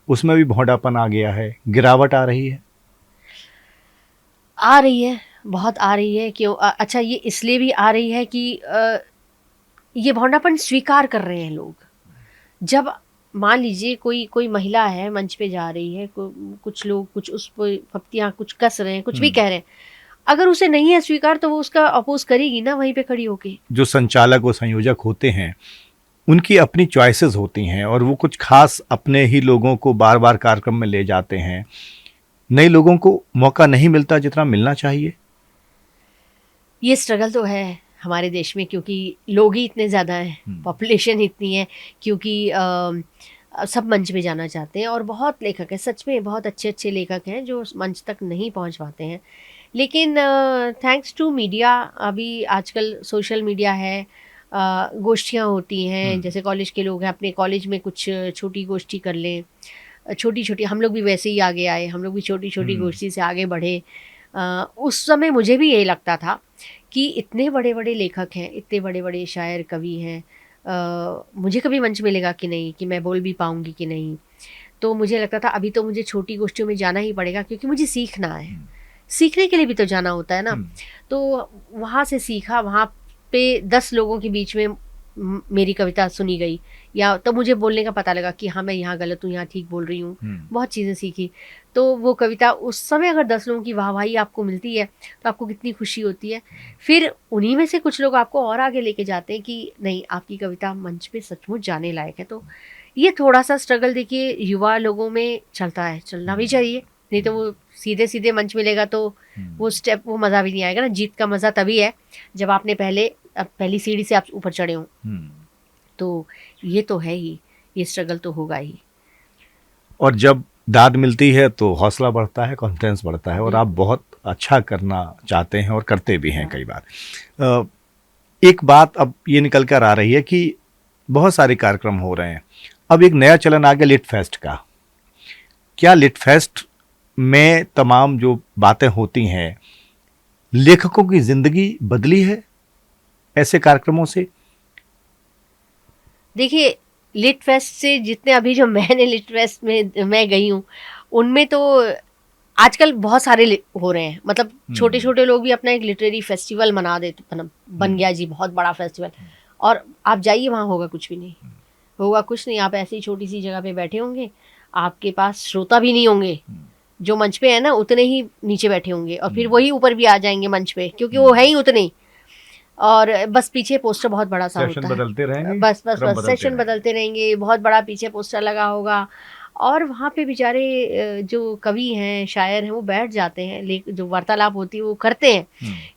उसमें भी भोंडापन आ गया है, गिरावट आ रही है। आ रही है, बहुत आ रही है। क्यों? अच्छा, ये इसलिए भी आ रही है कि ये भोंडापन स्वीकार कर रहे हैं लोग। जब मान लीजिए कोई महिला है, मंच पे जा रही है, कुछ लोग कुछ उस पर फप्तियाँ कुछ कस रहे हैं, कुछ भी कह रहे हैं, अगर उसे नहीं है स्वीकार तो वो उसका अपोज करेगी ना वहीं पे खड़ी होके। जो संचालक व संयोजक होते हैं उनकी अपनी चॉइसेस होती हैं और वो कुछ खास अपने ही लोगों को बार बार कार्यक्रम में ले जाते हैं, नए लोगों को मौका नहीं मिलता जितना मिलना चाहिए। ये स्ट्रगल तो है हमारे देश में, क्योंकि लोग ही इतने ज़्यादा हैं, पॉपुलेशन इतनी है, क्योंकि सब मंच पे जाना चाहते हैं और बहुत लेखक हैं, सच में बहुत अच्छे अच्छे लेखक हैं जो उस मंच तक नहीं पहुंच पाते हैं। लेकिन थैंक्स टू मीडिया, अभी आजकल सोशल मीडिया है, गोष्ठियाँ होती हैं, जैसे कॉलेज के लोग हैं अपने कॉलेज में कुछ छोटी गोष्ठी कर लें, छोटी छोटी, हम लोग भी वैसे ही आगे आए, हम लोग भी छोटी छोटी गोष्ठी से आगे बढ़े। उस समय मुझे भी ये लगता था कि इतने बड़े बड़े लेखक हैं, इतने बड़े बड़े शायर कवि हैं, मुझे कभी मंच मिलेगा कि नहीं, कि मैं बोल भी पाऊँगी कि नहीं। तो मुझे लगता था अभी तो मुझे छोटी गोष्ठियों में जाना ही पड़ेगा, क्योंकि मुझे सीखना है, सीखने के लिए भी तो जाना होता है ना। तो वहाँ से सीखा, वहाँ पे 10 लोगों के बीच में मेरी कविता सुनी गई, या तो मुझे बोलने का पता लगा कि हाँ मैं यहाँ गलत हूँ, यहाँ ठीक बोल रही हूँ, बहुत चीज़ें सीखी। तो वो कविता उस समय अगर 10 लोगों की वाहवाही आपको मिलती है तो आपको कितनी खुशी होती है। फिर उन्हीं में से कुछ लोग आपको और आगे लेके जाते हैं कि नहीं, आपकी कविता मंच पे सचमुच जाने लायक है। तो ये थोड़ा सा स्ट्रगल देखिए युवा लोगों में चलता है, चलना भी चाहिए, नहीं तो वो सीधे सीधे मंच मिलेगा तो वो स्टेप, वो मज़ा भी नहीं आएगा ना। जीत का मज़ा तभी है जब आपने पहली सीढ़ी से आप ऊपर चढ़े हों। तो ये तो है ही, ये स्ट्रगल तो होगा ही। और जब दाद मिलती है तो हौसला बढ़ता है, कॉन्फिडेंस बढ़ता है, और आप बहुत अच्छा करना चाहते हैं और करते भी हैं कई बार। एक बात अब ये निकल कर आ रही है कि बहुत सारे कार्यक्रम हो रहे हैं, अब एक नया चलन आ गया लिट फेस्ट का। क्या लिट फेस्ट में तमाम जो बातें होती हैं, लेखकों की जिंदगी बदली है ऐसे कार्यक्रमों से? देखिए, लिट फेस्ट से जितने अभी जो मैंने लिट फेस्ट में मैं गई हूँ, उनमें तो आजकल बहुत सारे हो रहे हैं, मतलब छोटे छोटे लोग भी अपना एक लिटरेरी फेस्टिवल मना देते, बन गया जी बहुत बड़ा फेस्टिवल। और आप जाइए, वहाँ होगा कुछ भी नहीं, होगा कुछ नहीं। आप ऐसी छोटी सी जगह पे बैठे होंगे, आपके पास श्रोता भी नहीं होंगे, जो मंच पे है ना उतने ही नीचे बैठे होंगे, और फिर वही ऊपर भी आ जाएंगे मंच पे, क्योंकि वो है ही उतने। और बस पीछे पोस्टर बहुत बड़ा सा होता है, बदलते रहेंगे, बस सेशन बदलते रहेंगे, बहुत बड़ा पीछे पोस्टर लगा होगा। और वहाँ पे बेचारे जो कवि हैं, शायर हैं, वो बैठ जाते हैं, जो वार्तालाप होती है वो करते हैं,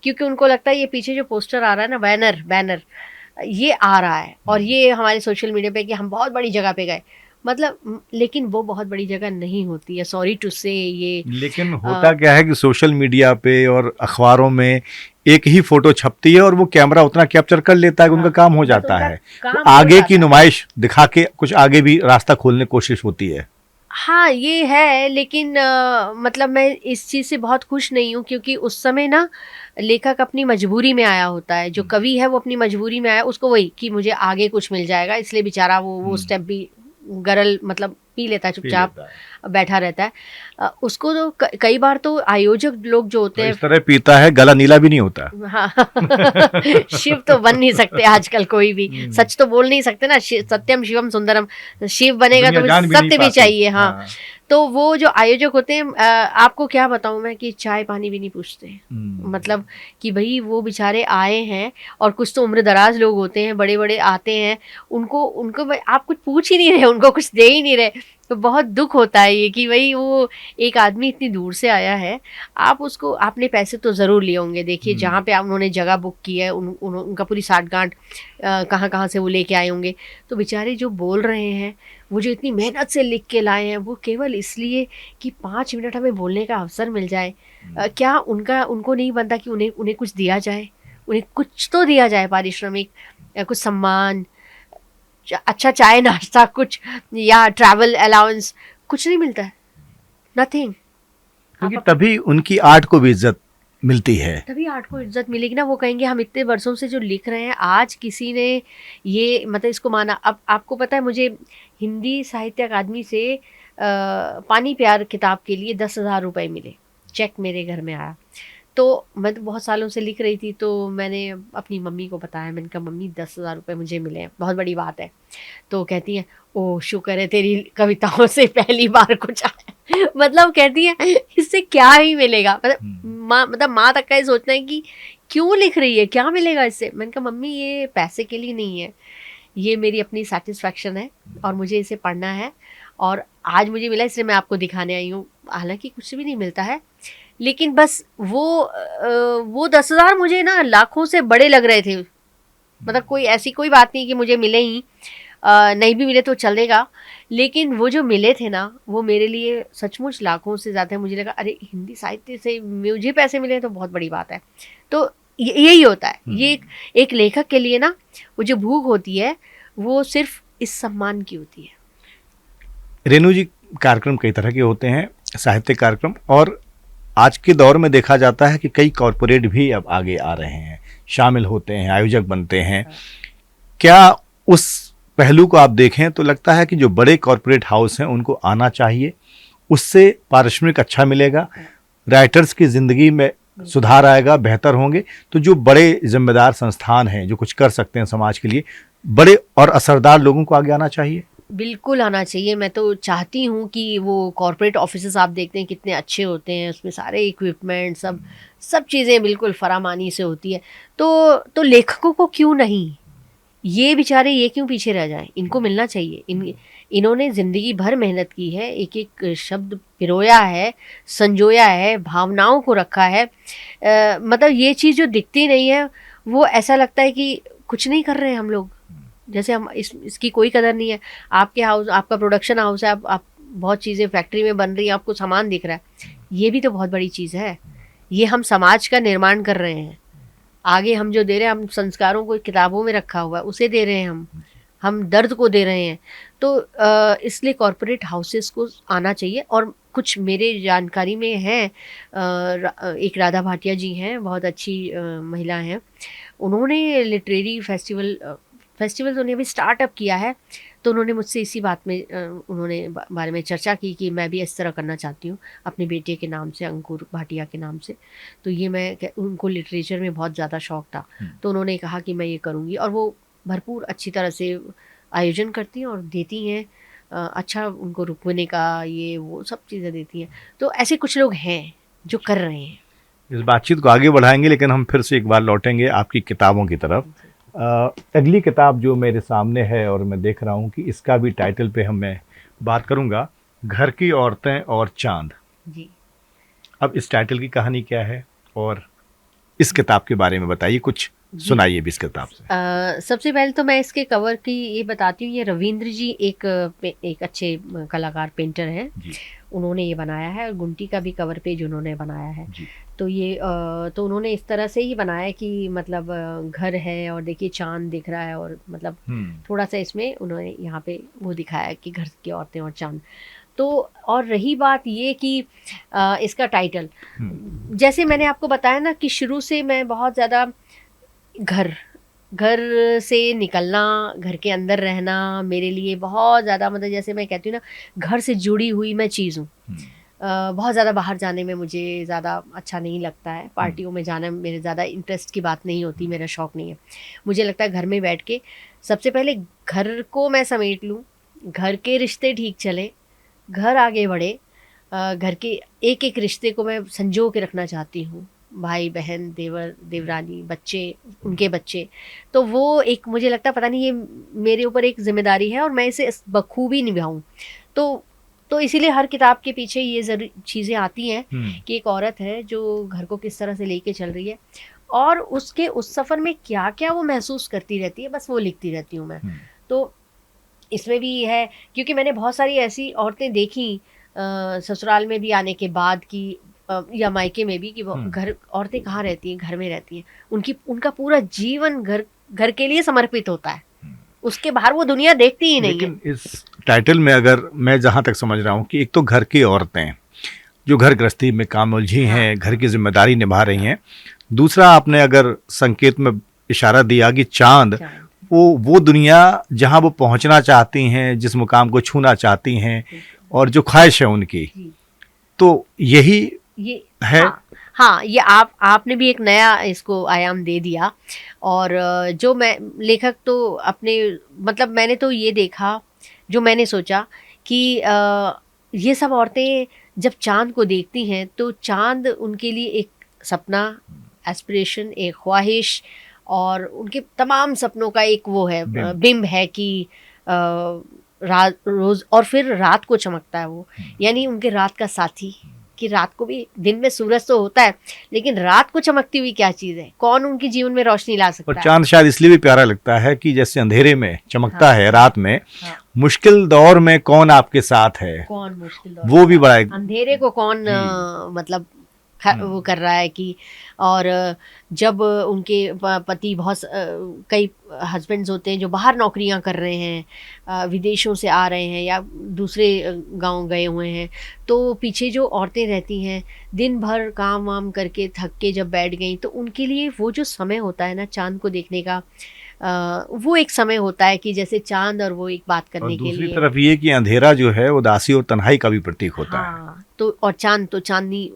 क्योंकि उनको लगता है ये पीछे जो पोस्टर आ रहा है ना, बैनर ये आ रहा है, और ये हमारे सोशल मीडिया पे कि हम बहुत बड़ी जगह पे गए, मतलब, लेकिन वो बहुत बड़ी जगह नहीं होती है, सॉरी टू से ये। लेकिन होता क्या है कि सोशल मीडिया पे और अखबारों में एक ही फोटो छपती है और वो कैमरा उतना कैप्चर कर लेता है कि उनका काम हो जाता है। तो आगे की नुमाइश दिखा के कुछ आगे भी रास्ता खोलने की कोशिश होती है। हाँ ये है, लेकिन मतलब मैं इस चीज़ से बहुत खुश नहीं हूँ, क्योंकि उस समय ना लेखक अपनी मजबूरी में आया होता है, जो कवि है वो अपनी मजबूरी में आया, उसको वही कि मुझे आगे कुछ मिल जाएगा, इसलिए बेचारा वो स्टेप भी गरल मतलब पी लेता है, चुपचाप बैठा रहता है। उसको तो कई बार तो आयोजक लोग जो होते हैं इस तरह पीता है, गला नीला भी नहीं होता। हाँ शिव तो बन नहीं सकते आजकल कोई भी, सच तो बोल नहीं सकते ना, सत्यम शिवम सुंदरम, शिव बनेगा तो सत्य भी चाहिए। हाँ तो वो जो आयोजक होते हैं, आपको क्या बताऊं मैं, कि चाय पानी भी नहीं पूछते, मतलब कि भाई वो बेचारे आए हैं, और कुछ तो उम्र दराज लोग होते हैं, बड़े बड़े आते हैं, उनको आप कुछ पूछ ही नहीं रहे, उनको कुछ दे ही नहीं रहे। तो बहुत दुख होता है ये कि भाई वो एक आदमी इतनी दूर से आया है, आप उसको, आपने पैसे तो ज़रूर लिए होंगे, देखिए जहाँ पे उन्होंने जगह बुक की है, उनका पूरी साठगांठ कहाँ कहाँ से वो लेके आए होंगे। तो बेचारे जो बोल रहे हैं, वो जो इतनी मेहनत से लिख के लाए हैं, वो केवल इसलिए कि 5 मिनट हमें बोलने का अवसर मिल जाए, क्या उनको नहीं बनता कि उन्हें कुछ दिया जाए, उन्हें कुछ तो दिया जाए, पारिश्रमिक, कुछ सम्मान, अच्छा चाय नाश्ता कुछ, या ट्रैवल अलाउंस, कुछ नहीं मिलता है, नथिंग। क्योंकि तभी उनकी आर्ट को भी इज्जत मिलती है, तभी आर्ट को इज्जत मिलेगी ना। वो कहेंगे हम इतने वर्षों से जो लिख रहे हैं, आज किसी ने ये मतलब इसको माना। अब आपको पता है, मुझे हिंदी साहित्य अकादमी से पानी प्यार किताब के लिए 10,000 रुपये मिले, चेक मेरे घर में आया। तो मैं तो बहुत सालों से लिख रही थी, तो मैंने अपनी मम्मी को बताया, मैंने कहा मम्मी 10,000 रुपये मुझे मिले हैं, बहुत बड़ी बात है। तो कहती है ओह शुक्र है तेरी कविताओं से पहली बार कुछ आया। मतलब कहती है इससे क्या ही मिलेगा, मतलब माँ तक का ये सोचना है कि क्यों लिख रही है, क्या मिलेगा इससे। मैंने कहा मम्मी ये पैसे के लिए नहीं है, ये मेरी अपनी सेटिस्फैक्शन है और मुझे इसे पढ़ना है, और आज मुझे मिला इसलिए मैं आपको दिखाने आई हूँ। हालांकि कुछ भी नहीं मिलता है, लेकिन बस वो 10,000 मुझे ना लाखों से बड़े लग रहे थे। मतलब कोई ऐसी कोई बात नहीं कि मुझे मिले ही, नहीं भी मिले तो चलेगा, लेकिन वो जो मिले थे ना वो मेरे लिए सचमुच लाखों से ज़्यादा। मुझे लगा अरे हिंदी साहित्य से मुझे पैसे मिले तो बहुत बड़ी बात है। तो यही होता है, ये एक लेखक के लिए ना वो जो भूख होती है वो सिर्फ इस सम्मान की होती है। रेणु जी, कार्यक्रम कई तरह के होते हैं, साहित्यिक कार्यक्रम, और आज के दौर में देखा जाता है कि कई कॉरपोरेट भी अब आगे आ रहे हैं, शामिल होते हैं, आयोजक बनते हैं। क्या उस पहलू को आप देखें तो लगता है कि जो बड़े कॉरपोरेट हाउस हैं उनको आना चाहिए, उससे पारिश्रमिक अच्छा मिलेगा, राइटर्स की ज़िंदगी में सुधार आएगा, बेहतर होंगे। तो जो बड़े जिम्मेदार संस्थान हैं जो कुछ कर सकते हैं समाज के लिए, बड़े और असरदार लोगों को आगे आना चाहिए। बिल्कुल आना चाहिए। मैं तो चाहती हूँ कि वो कॉर्पोरेट ऑफिसेस आप देखते हैं कितने अच्छे होते हैं, उसमें सारे इक्विपमेंट सब चीज़ें बिल्कुल फरामानी से होती है। तो लेखकों को क्यों नहीं, ये बेचारे ये क्यों पीछे रह जाएं? इनको मिलना चाहिए। इन्होंने ज़िंदगी भर मेहनत की है, एक एक शब्द पिरोया है, संजोया है, भावनाओं को रखा है। मतलब ये चीज़ जो दिखती नहीं है, वो ऐसा लगता है कि कुछ नहीं कर रहे हैं हम लोग, जैसे हम इसकी कोई कदर नहीं है। आपके हाउस, आपका प्रोडक्शन हाउस है, आप बहुत चीज़ें फैक्ट्री में बन रही हैं, आपको सामान दिख रहा है, ये भी तो बहुत बड़ी चीज़ है। ये हम समाज का निर्माण कर रहे हैं। आगे हम जो दे रहे हैं, हम संस्कारों को किताबों में रखा हुआ है उसे दे रहे हैं, हम दर्द को दे रहे हैं। तो इसलिए कॉरपोरेट हाउसेस को आना चाहिए। और कुछ मेरे जानकारी में हैं, एक राधा भाटिया जी हैं, बहुत अच्छी महिला हैं, उन्होंने लिटरेरी फेस्टिवल तो उन्हें भी स्टार्टअप किया है। तो उन्होंने मुझसे इसी बात में उन्होंने बारे में चर्चा की कि मैं भी इस तरह करना चाहती हूँ अपने बेटे के नाम से, अंकुर भाटिया के नाम से। तो ये उनको लिटरेचर में बहुत ज़्यादा शौक था, तो उन्होंने कहा कि मैं ये करूँगी, और वो भरपूर अच्छी तरह से आयोजन करती हैं और देती हैं। अच्छा उनको रुकने का ये वो सब चीज़ें देती हैं। तो ऐसे कुछ लोग हैं जो कर रहे हैं। इस बातचीत को आगे बढ़ाएंगे, लेकिन हम फिर से एक बार लौटेंगे आपकी किताबों की तरफ। अगली किताब जो मेरे सामने है और मैं देख रहा हूँ कि इसका भी टाइटल पे मैं बात करूँगा, घर की औरतें और चांद जी। अब इस टाइटल की कहानी क्या है और इस किताब के बारे में बताइए, कुछ सुनाइए भी इस किताब से। सबसे पहले तो मैं इसके कवर की ये बताती हूँ। ये रविंद्र जी एक अच्छे कलाकार, पेंटर हैं, उन्होंने ये बनाया है, और गुंटी का भी कवर पेज उन्होंने बनाया है। तो ये तो उन्होंने इस तरह से ही बनाया कि मतलब घर है और देखिए चांद दिख रहा है, और मतलब थोड़ा सा इसमें उन्होंने यहाँ पे वो दिखाया कि घर की औरतें और चांद। तो और रही बात ये कि इसका टाइटल, जैसे मैंने आपको बताया ना कि शुरू से मैं बहुत ज़्यादा घर से निकलना, घर के अंदर रहना मेरे लिए बहुत ज़्यादा, मतलब जैसे मैं कहती हूँ ना, घर से जुड़ी हुई मैं चीज़ हूँ। बहुत ज़्यादा बाहर जाने में मुझे ज़्यादा अच्छा नहीं लगता है, पार्टियों में जाना मेरे ज़्यादा इंटरेस्ट की बात नहीं होती, मेरा शौक़ नहीं है। मुझे लगता है घर में बैठ के सबसे पहले घर को मैं समेट लूँ, घर के रिश्ते ठीक चले, घर आगे बढ़े, घर के एक एक रिश्ते को मैं संजो के रखना चाहती हूँ, भाई बहन, देवर देवरानी, बच्चे, उनके बच्चे। तो वो एक मुझे लगता है, पता नहीं, ये मेरे ऊपर एक जिम्मेदारी है और मैं इसे बखूबी निभाऊँ। तो इसीलिए हर किताब के पीछे ये ज़रूर चीज़ें आती हैं कि एक औरत है जो घर को किस तरह से लेके चल रही है, और उसके उस सफ़र में क्या क्या वो महसूस करती रहती है, बस वो लिखती रहती हूँ मैं। तो इसमें भी है, क्योंकि मैंने बहुत सारी ऐसी औरतें देखी ससुराल में भी आने के बाद की, या मायके में भी, कि वो घर, औरतें कहाँ रहती हैं, घर में रहती हैं, उनका पूरा जीवन घर के लिए समर्पित होता है, उसके बाहर वो दुनिया देखती ही नहीं है। लेकिन इस टाइटल में अगर मैं जहाँ तक समझ रहा हूँ कि एक तो घर की औरतें जो घर गृहस्थी में काम उलझी हैं, घर की जिम्मेदारी निभा रही हैं, दूसरा आपने अगर संकेत में इशारा दिया कि चांद, वो दुनिया जहाँ वो पहुँचना चाहती हैं, जिस मुकाम को छूना चाहती हैं और जो ख्वाहिश है उनकी, तो यही है। हाँ, ये आपने भी एक नया इसको आयाम दे दिया। और जो मैं लेखक तो अपने, मतलब मैंने तो ये देखा, जो मैंने सोचा कि ये सब औरतें जब चांद को देखती हैं तो चांद उनके लिए एक सपना, एस्पिरेशन, एक ख्वाहिश और उनके तमाम सपनों का एक वो है बिंब। बिंब है कि रात रोज और फिर रात को चमकता है वो, यानी उनके रात का साथी, कि रात को भी, दिन में सूरज तो होता है लेकिन रात को चमकती हुई क्या चीज है, कौन उनके जीवन में रोशनी ला और सकता है। चांद शायद इसलिए भी प्यारा लगता है कि जैसे अंधेरे में चमकता हाँ, है रात में, हाँ, मुश्किल दौर में कौन आपके साथ है, कौन मुश्किल दौर वो में भी बड़ा एक अंधेरे को कौन जी। मतलब वो कर रहा है कि, और जब उनके पति बहुत कई हस्बैंड्स होते हैं जो बाहर नौकरियां कर रहे हैं, विदेशों से आ रहे हैं या दूसरे गांव गए हुए हैं, तो पीछे जो औरतें रहती हैं दिन भर काम वाम करके थक के जब बैठ गई, तो उनके लिए वो जो समय होता है ना चांद को देखने का, वो एक समय होता है कि जैसे चांद और वो एक बात और करने के दूसरी लिए। तरफ ये कि अंधेरा जो है उदासी और तन्हाई का भी प्रतीक होता है। हाँ, तो और चांद तो चांदनी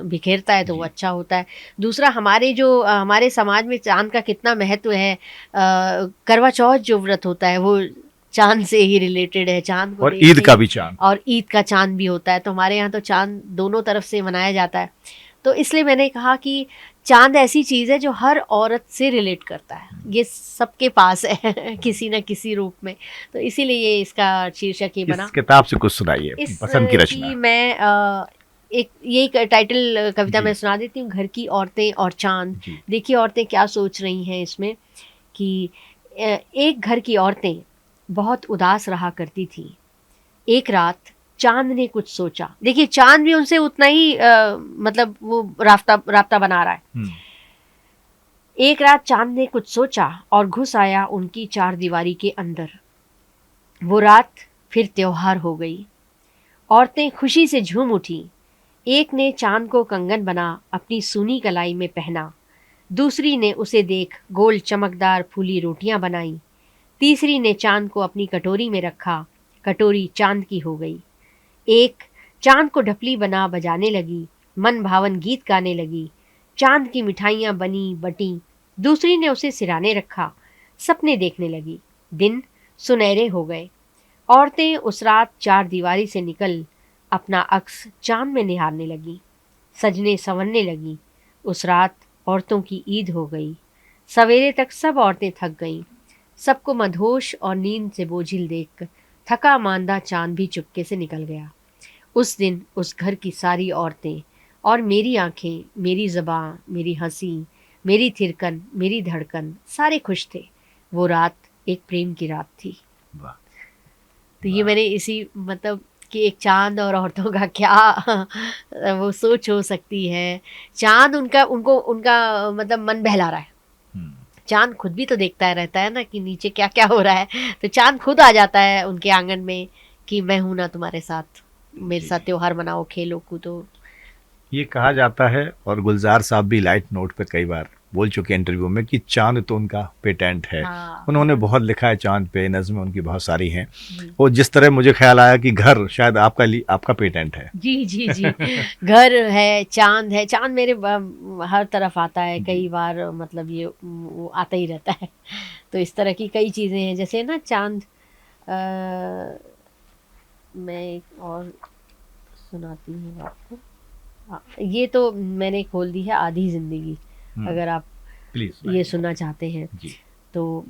बिखेरता है तो वो जी। अच्छा होता है। दूसरा हमारे जो हमारे समाज में चांद का कितना महत्व है, करवा चौथ जो व्रत होता है वो चांद से ही रिलेटेड है, चांद को और देख ईद के। का भी चांद। और ईद का चांद भी होता है, तो हमारे यहाँ तो चांद दोनों तरफ से मनाया जाता है। तो इसलिए मैंने कहा कि चांद ऐसी चीज़ है जो हर औरत से रिलेट करता है, ये सबके पास है किसी न किसी रूप में, तो इसीलिए ये इसका शीर्षक ही बना। इस किताब से कुछ सुनाइए, इस पसंद की रचना। की मैं एक टाइटल कविता जी। मैं सुना देती हूँ, घर की औरतें और चांद। जी। देखिए औरतें क्या सोच रही हैं इसमें कि एक घर की औरतें बहुत उदास रहा करती थी। एक रात चांद ने कुछ सोचा, देखिए चांद भी उनसे उतना ही मतलब वो राब्ता बना रहा है। एक रात चांद ने कुछ सोचा और घुस आया उनकी चार दीवारी के अंदर। वो रात फिर त्योहार हो गई, औरतें खुशी से झूम उठी। एक ने चांद को कंगन बना अपनी सूनी कलाई में पहना, दूसरी ने उसे देख गोल चमकदार फूली रोटियां बनाई, तीसरी ने चांद को अपनी कटोरी में रखा, कटोरी चांद की हो गई। एक चांद को ढपली बना बजाने लगी, मन भावन गीत गाने लगी, चांद की मिठाइयाँ बनी बटी, दूसरी ने उसे सिराने रखा, सपने देखने लगी। दिन सुनहरे हो गए, औरतें उस रात चार दीवारी से निकल अपना अक्स चांद में निहारने लगी, सजने संवरने लगी। उस रात औरतों की ईद हो गई। सवेरे तक सब औरतें थक गईं, सबको मदहोश और नींद से बोझिल देखकर थका मांदा चांद भी चुपके से निकल गया। उस दिन उस घर की सारी औरतें और मेरी आंखें, मेरी ज़बां, मेरी हंसी, मेरी थिरकन, मेरी धड़कन, सारे खुश थे। वो रात एक प्रेम की रात थी। वाह। तो ये मैंने इसी मतलब कि एक चांद और औरतों का क्या वो सोच हो सकती है। चांद उनका मतलब मन बहला रहा है। चांद खुद भी तो देखता है रहता है ना कि नीचे क्या क्या हो रहा है, तो चांद खुद आ जाता है उनके आंगन में कि मैं हूं ना तुम्हारे साथ, मेरे साथ त्योहार मनाओ, खेलो कूदो। ये कहा जाता है, और गुलजार साहब भी लाइट नोट पे कई बार बोल चुके हैं इंटरव्यू में, कि चांद तो उनका पेटेंट है। हाँ, उन्होंने बहुत लिखा है चांद पे, नज़्में उनकी बहुत सारी हैं। और जिस तरह मुझे ख्याल आया कि घर शायद आपका पेटेंट है। जी जी जी घर है, चांद है, चांद मेरे हर तरफ आता है कई बार, मतलब ये वो आता ही रहता है। तो इस तरह की कई चीज़ें हैं, जैसे ना चांद मैं एक और सुनाती हूँ आपको। ये तो मैंने खोल दी है आधी जिंदगी, अगर आप प्लीज ये सुनना चाहते हैं जी। तो।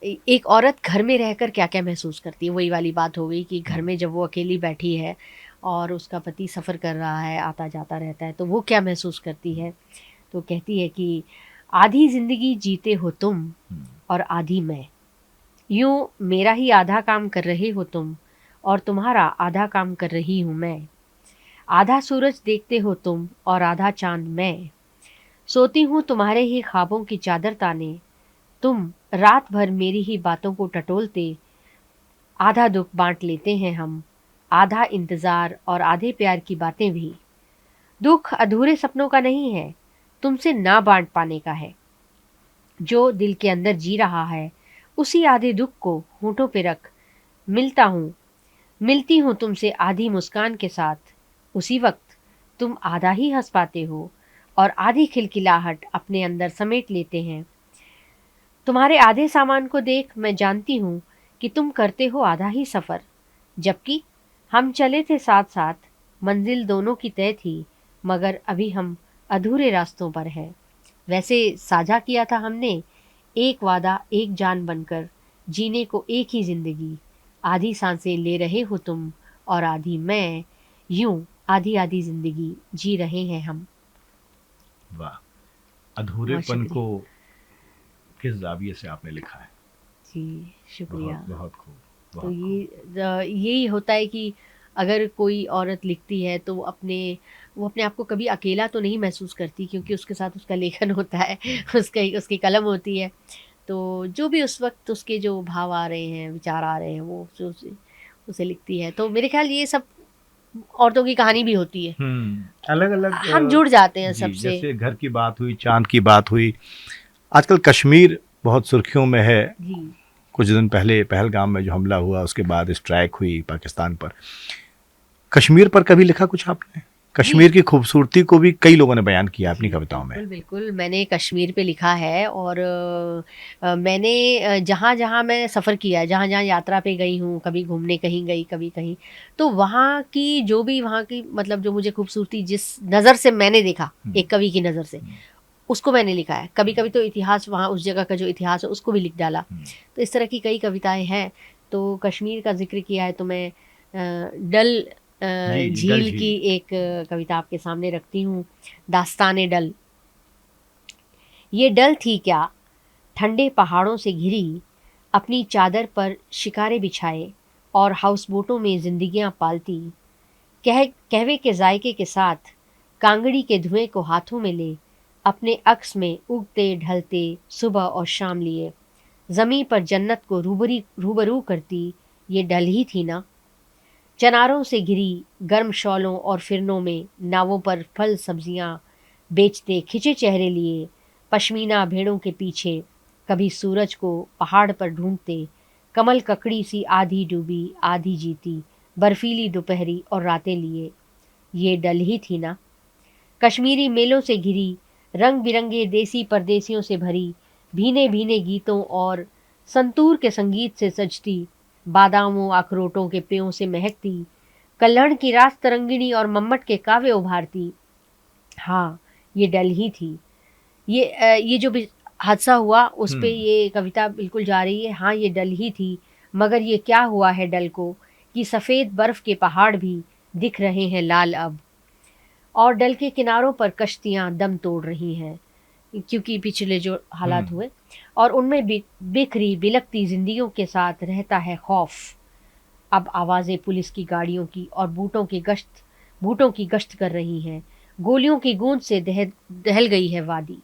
एक औरत घर में रहकर क्या क्या महसूस करती है, वही वाली बात हो गई कि घर में जब वो अकेली बैठी है और उसका पति सफ़र कर रहा है, आता जाता रहता है, तो वो क्या महसूस करती है। तो कहती है कि आधी ज़िंदगी जीते हो तुम और आधी मैं, यूँ मेरा ही आधा काम कर रहे हो तुम और तुम्हारा आधा काम कर रही हूँ मैं। आधा सूरज देखते हो तुम और आधा चांद मैं, सोती हूँ तुम्हारे ही ख्वाबों की चादर ताने, तुम रात भर मेरी ही बातों को टटोलते। आधा दुख बांट लेते हैं हम, आधा इंतज़ार और आधे प्यार की बातें भी। दुख अधूरे सपनों का नहीं है, तुमसे ना बांट पाने का है। जो दिल के अंदर जी रहा है उसी आधे दुख को होठों पे रख मिलती हूँ तुमसे आधी मुस्कान के साथ। उसी वक्त तुम आधा ही हंस पाते हो और आधी खिलखिलाहट अपने अंदर समेट लेते हैं। तुम्हारे आधे सामान को देख मैं जानती हूँ कि तुम करते हो आधा ही सफ़र, जबकि हम चले थे साथ साथ, मंजिल दोनों की तय थी, मगर अभी हम अधूरे रास्तों पर हैं। वैसे साझा किया था हमने, एक वादा एक जान बनकर, जीने को एक ही जिंदगी, आधी सांसें ले रहे हो तुम और आधी मैं, यूं आधी आधी जिंदगी जी रहे हैं हम। वाह, बहुत अधूरेपन शुक्रिया को किस जाविये से आपने लिखा है। जी, शुक्रिया। बहुत बहुत खूब, तो बहुत खूब। यही होता है कि अगर कोई औरत लिखती है तो वो अपने आप को कभी अकेला तो नहीं महसूस करती, क्योंकि उसके साथ उसका लेखन होता है, उसकी कलम होती है। तो जो भी उस वक़्त उसके जो भाव आ रहे हैं, विचार आ रहे हैं, वो उसे उसे लिखती है। तो मेरे ख़्याल ये सब औरतों की कहानी भी होती है। अलग अलग हम जुड़ जाते हैं जी, सबसे। जैसे घर की बात हुई, चांद की बात हुई, आजकल कश्मीर बहुत सुर्खियों में है। जी। कुछ दिन पहले पहलगाम में जो हमला हुआ, उसके बाद स्ट्राइक हुई पाकिस्तान पर। कश्मीर पर कभी लिखा कुछ आपने? जी। कश्मीर की खूबसूरती को भी कई लोगों ने बयान किया अपनी जी, कविताओं में। बिल्कुल, बिल्कुल। मैंने कश्मीर पे लिखा है और मैंने जहाँ-जहाँ मैं सफ़र किया है, जहाँ-जहाँ यात्रा पे गई हूँ, कभी घूमने कहीं गई, कभी कहीं, तो वहाँ की जो भी वहाँ की मतलब जो मुझे खूबसूरती जिस नज़र से मैंने देखा, एक कवि की नज़र से, उसको मैंने लिखा है। कभी-कभी तो इतिहास वहाँ उस जगह का जो इतिहास है, उसको भी लिख डाला। तो इस तरह की कई कविताएँ हैं। तो कश्मीर का ज़िक्र किया है तो मैं डल जी, जी, डल झील की झील। एक कविता आपके सामने रखती हूँ, दास्तान-ए डल। ये डल थी क्या, ठंडे पहाड़ों से घिरी, अपनी चादर पर शिकारे बिछाए और हाउस बोटों में जिंदगियां पालती, कहवे के जायके के साथ, कांगड़ी के धुएं को हाथों में ले, अपने अक्स में उगते ढलते सुबह और शाम लिए, जमी पर जन्नत को रूबरू करती, ये डल ही थी ना। चनारों से घिरी गर्म शॉलों और फिरनों में नावों पर फल सब्जियां बेचते खिंचे चेहरे लिए, पश्मीना भेड़ों के पीछे, कभी सूरज को पहाड़ पर ढूंढते, कमल ककड़ी सी आधी डूबी आधी जीती, बर्फीली दोपहरी और रातें लिए, ये डल ही थी ना। कश्मीरी मेलों से घिरी, रंग बिरंगे देसी परदेसियों से भरी, भीने भीने गीतों और संतूर के संगीत से सजती, बादामों अखरोटों के पेयों से महकती, कल्हड़ की रात तरंगिणी और मम्मट के काव्य उभारती। हाँ, ये डल ही थी। ये जो भी हादसा हुआ उस पे ये कविता बिल्कुल जा रही है। हाँ, ये डल ही थी, मगर ये क्या हुआ है डल को कि सफ़ेद बर्फ के पहाड़ भी दिख रहे हैं लाल अब, और डल के किनारों पर कश्तियाँ दम तोड़ रही हैं, क्योंकि पिछले जो हालात हुए, और उनमें बिखरी बिलखती ज़िंदगियों के साथ रहता है खौफ। अब आवाज़ें पुलिस की गाड़ियों की और बूटों की गश्त कर रही हैं। गोलियों की गूंज से दहल गई है वादी।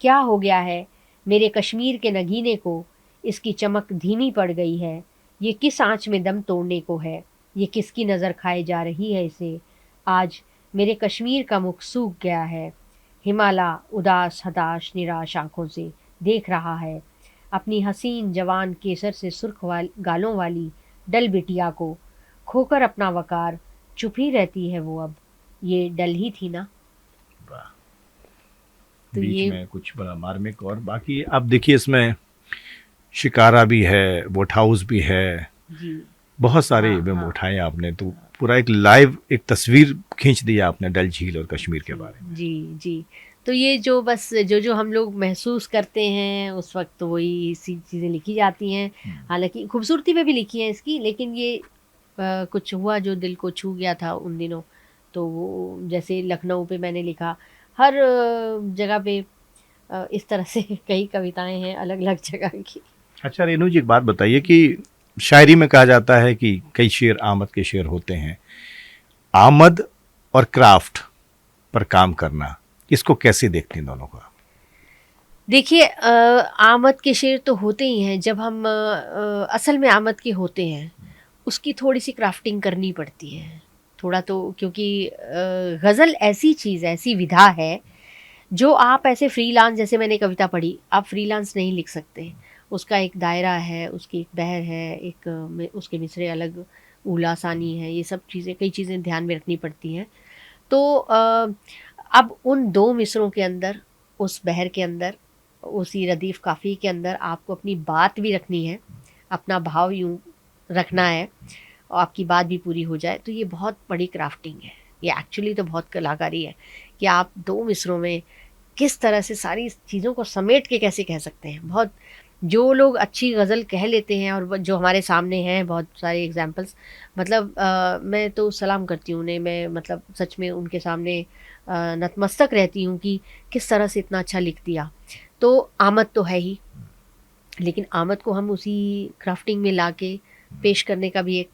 क्या हो गया है मेरे कश्मीर के नगीने को, इसकी चमक धीमी पड़ गई है। ये किस आँच में दम तोड़ने को है, ये किसकी नज़र खाए जा रही है इसे। आज मेरे कश्मीर का मुख सूख गया है। हिमालय उदास हताश निराश आँखों से देख रहा है अपनी हसीन जवान केसर से सुर्ख गालों वाली डल बिटिया को, खोकर अपना वकार चुप ही रहती है वो अब, ये डल ही थी ना। वाह, तो बीच ये में कुछ बड़ा मार्मिक, और बाकी अब देखिए इसमें शिकारा भी है, बोट हाउस भी है, जी। बहुत सारे हाँ, इवेंट हाँ। उठाए आपने, तो पूरा एक लाइव एक तस्वीर खींच दिया आपने डल झील और कश्मीर के बारे में। जी, जी। तो ये जो बस जो हम लोग महसूस करते हैं उस वक़्त, तो वही सी चीज़ें लिखी जाती हैं। हालाँकि खूबसूरती पे भी लिखी है इसकी, लेकिन ये कुछ हुआ जो दिल को छू गया था उन दिनों। तो वो जैसे लखनऊ पे मैंने लिखा, हर जगह पे इस तरह से कई कविताएँ हैं अलग-अलग जगह की। अच्छा रेनू जी, एक बात बताइए कि शायरी में कहा जाता है कि कई शेर आमद के शेर होते हैं, आमद और क्राफ्ट पर काम करना, इसको कैसे देखते हैं दोनों को? देखिए आमद के शेर तो होते ही हैं जब हम असल में आमद के होते हैं, उसकी थोड़ी-सी क्राफ्टिंग करनी पड़ती है। थोड़ा तो, क्योंकि ग़ज़ल ऐसी चीज़ है, ऐसी विधा है, जो आप ऐसे फ्रीलांस, जैसे मैंने कविता पढ़ी, आप फ्रीलांस नहीं लिख सकते। उसका एक दायरा है, उसकी एक बहर है, उसके मिसरे अलग, ऊला सानी है, ये सब चीज़ें, कई चीज़ें ध्यान में रखनी पड़ती हैं। तो अब उन 2 मिसरों के अंदर, उस बहर के अंदर, उसी रदीफ़ काफ़ी के अंदर आपको अपनी बात भी रखनी है, अपना भाव यूँ रखना है और आपकी बात भी पूरी हो जाए, तो ये बहुत बड़ी क्राफ्टिंग है। ये एक्चुअली तो बहुत कलाकारी है कि आप 2 मिसरों में किस तरह से सारी चीज़ों को समेट के कैसे कह सकते हैं। बहुत जो लोग अच्छी गज़ल कह लेते हैं और जो हमारे सामने हैं बहुत सारे एग्जांपल्स, मतलब मैं तो सलाम करती हूँ उन्हें, मैं मतलब सच में उनके सामने नतमस्तक रहती हूँ कि किस तरह से इतना अच्छा लिख दिया। तो आमद तो है ही, लेकिन आमद को हम उसी क्राफ्टिंग में लाके पेश करने का भी एक,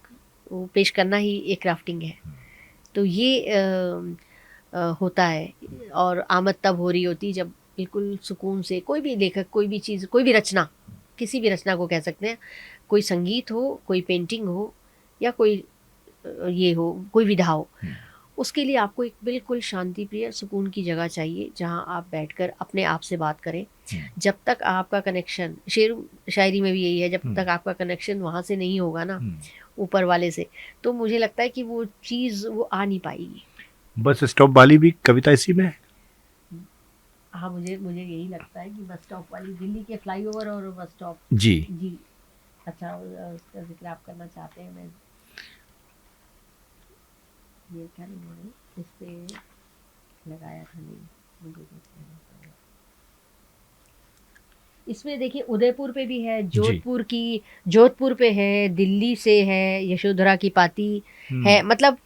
वो पेश करना ही एक क्राफ्टिंग है। तो ये होता है। और आमद तब हो रही होती जब बिल्कुल सुकून से कोई भी लेखक, कोई भी चीज़, कोई भी रचना, किसी भी रचना को कह सकते हैं, कोई संगीत हो, कोई पेंटिंग हो, या कोई ये हो, कोई विधा हो, उसके लिए आपको एक बिल्कुल शांति प्रिय सुकून की जगह चाहिए जहाँ आप बैठकर अपने आप से बात करें। जब तक आपका कनेक्शन, शेर शायरी में भी यही है, जब तक आपका कनेक्शन वहाँ से नहीं होगा ना, ऊपर वाले से, तो मुझे लगता है कि वो चीज़ वो आ नहीं पाएगी। बस स्टॉप वाली भी कविता इसी में है? हाँ, मुझे मुझे यही लगता है कि बस स्टॉप वाली, दिल्ली के फ्लाईओवर और बस स्टॉप। जी जी, अच्छा, उसका जिक्र आप करना चाहते हैं। मैं ये क्या उन्होंने इस पे लगाया था, नहीं मुझे देखना पड़ेगा। इसमें देखिए उदयपुर पे भी है, जोधपुर पे है, दिल्ली से है, यशोधरा की पाती है, मतलब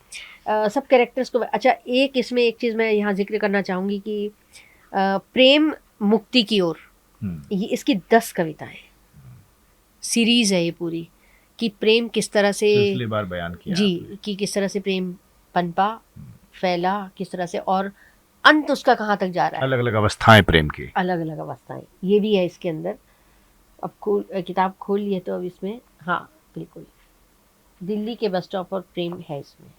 सब कैरेक्टर्स को। अच्छा, एक इसमें एक चीज़ मैं यहाँ जिक्र करना चाहूँगी कि प्रेम मुक्ति की ओर, ये इसकी 10 कविताएं, सीरीज है ये पूरी, कि प्रेम किस तरह से पिछली बार बयान किया जी आपने। कि किस तरह से प्रेम पनपा, फैला किस तरह से, और अंत उसका कहाँ तक जा रहा है। अलग अलग अवस्थाएं प्रेम की, अलग अलग अवस्थाएं, ये भी है इसके अंदर। अब किताब खोल लिए तो अब इसमें, हाँ बिल्कुल, दिल्ली के बस स्टॉप और प्रेम है इसमें।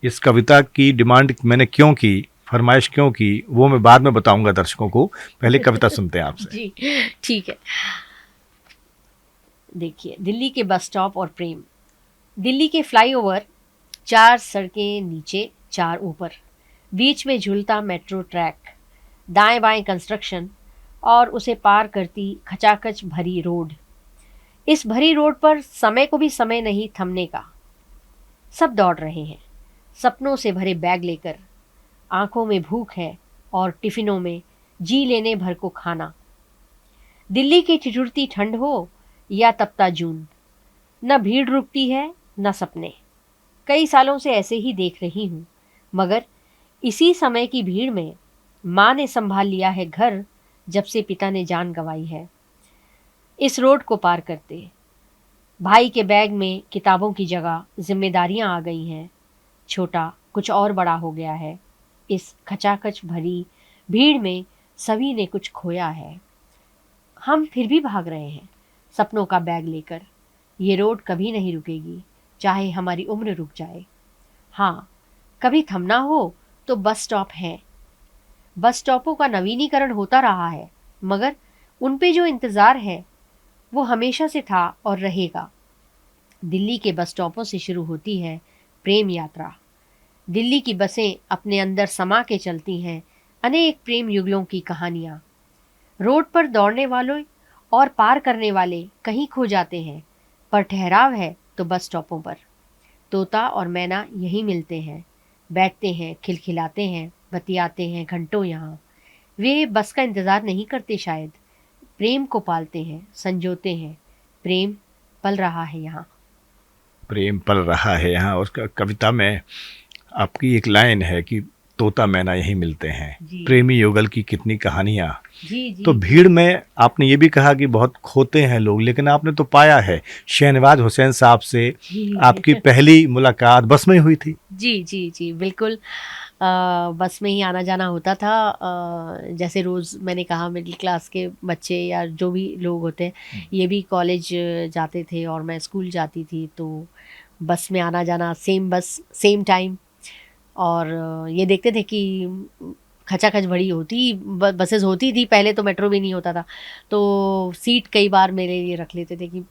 इस कविता की डिमांड मैंने क्यों की, फरमाइश क्यों की, वो मैं बाद में बताऊंगा दर्शकों को, पहले कविता सुनते हैं आपसे। जी ठीक है। देखिए, दिल्ली के बस स्टॉप और प्रेम। दिल्ली के फ्लाईओवर, 4 सड़कें नीचे 4 ऊपर, बीच में झूलता मेट्रो ट्रैक, दाएं बाएं कंस्ट्रक्शन, और उसे पार करती खचाखच भरी रोड। इस भरी रोड पर समय को भी समय नहीं थमने का। सब दौड़ रहे हैं सपनों से भरे बैग लेकर, आंखों में भूख है और टिफिनों में जी लेने भर को खाना। दिल्ली की ठिठुरती ठंड हो या तपता जून, न भीड़ रुकती है न सपने। कई सालों से ऐसे ही देख रही हूँ, मगर इसी समय की भीड़ में माँ ने संभाल लिया है घर, जब से पिता ने जान गंवाई है। इस रोड को पार करते भाई के बैग में किताबों की जगह जिम्मेदारियां आ गई हैं। छोटा कुछ और बड़ा हो गया है। इस खचाखच भरी भीड़ में सभी ने कुछ खोया है। हम फिर भी भाग रहे हैं सपनों का बैग लेकर। ये रोड कभी नहीं रुकेगी, चाहे हमारी उम्र रुक जाए। हाँ, कभी थमना हो तो बस स्टॉप है। बस स्टॉपों का नवीनीकरण होता रहा है, मगर उन पे जो इंतज़ार है वो हमेशा से था और रहेगा। दिल्ली के बस स्टॉपों से शुरू होती है प्रेम यात्रा। दिल्ली की बसें अपने अंदर समा के चलती हैं अनेक प्रेम युगलों की कहानियाँ। रोड पर दौड़ने वालों और पार करने वाले कहीं खो जाते हैं, पर ठहराव है तो बस स्टॉपों पर। तोता और मैना यहीं मिलते हैं, बैठते हैं, खिलखिलाते हैं, बतियाते हैं घंटों यहाँ। वे बस का इंतज़ार नहीं करते शायद, प्रेम को पालते हैं, संजोते हैं। प्रेम पल रहा है यहाँ। प्रेम पल रहा है यहाँ। और कविता में आपकी एक लाइन है कि तोता मैना यहीं मिलते हैं, प्रेमी युगल की कितनी कहानियाँ। तो भीड़ में आपने ये भी कहा कि बहुत खोते हैं लोग, लेकिन आपने तो पाया है शहनवाज हुसैन साहब से आपकी पहली मुलाकात बस में हुई थी। जी जी जी बिल्कुल। बस में ही आना जाना होता था। जैसे रोज़ मैंने कहा मिडिल क्लास के बच्चे या जो भी लोग होते हैं, ये भी कॉलेज जाते थे और मैं स्कूल जाती थी, तो बस में आना जाना, सेम बस सेम टाइम। और ये देखते थे कि खचाखच भरी होती बसेस होती थी। पहले तो मेट्रो भी नहीं होता था, तो सीट कई बार मेरे लिए रख लेते थे कि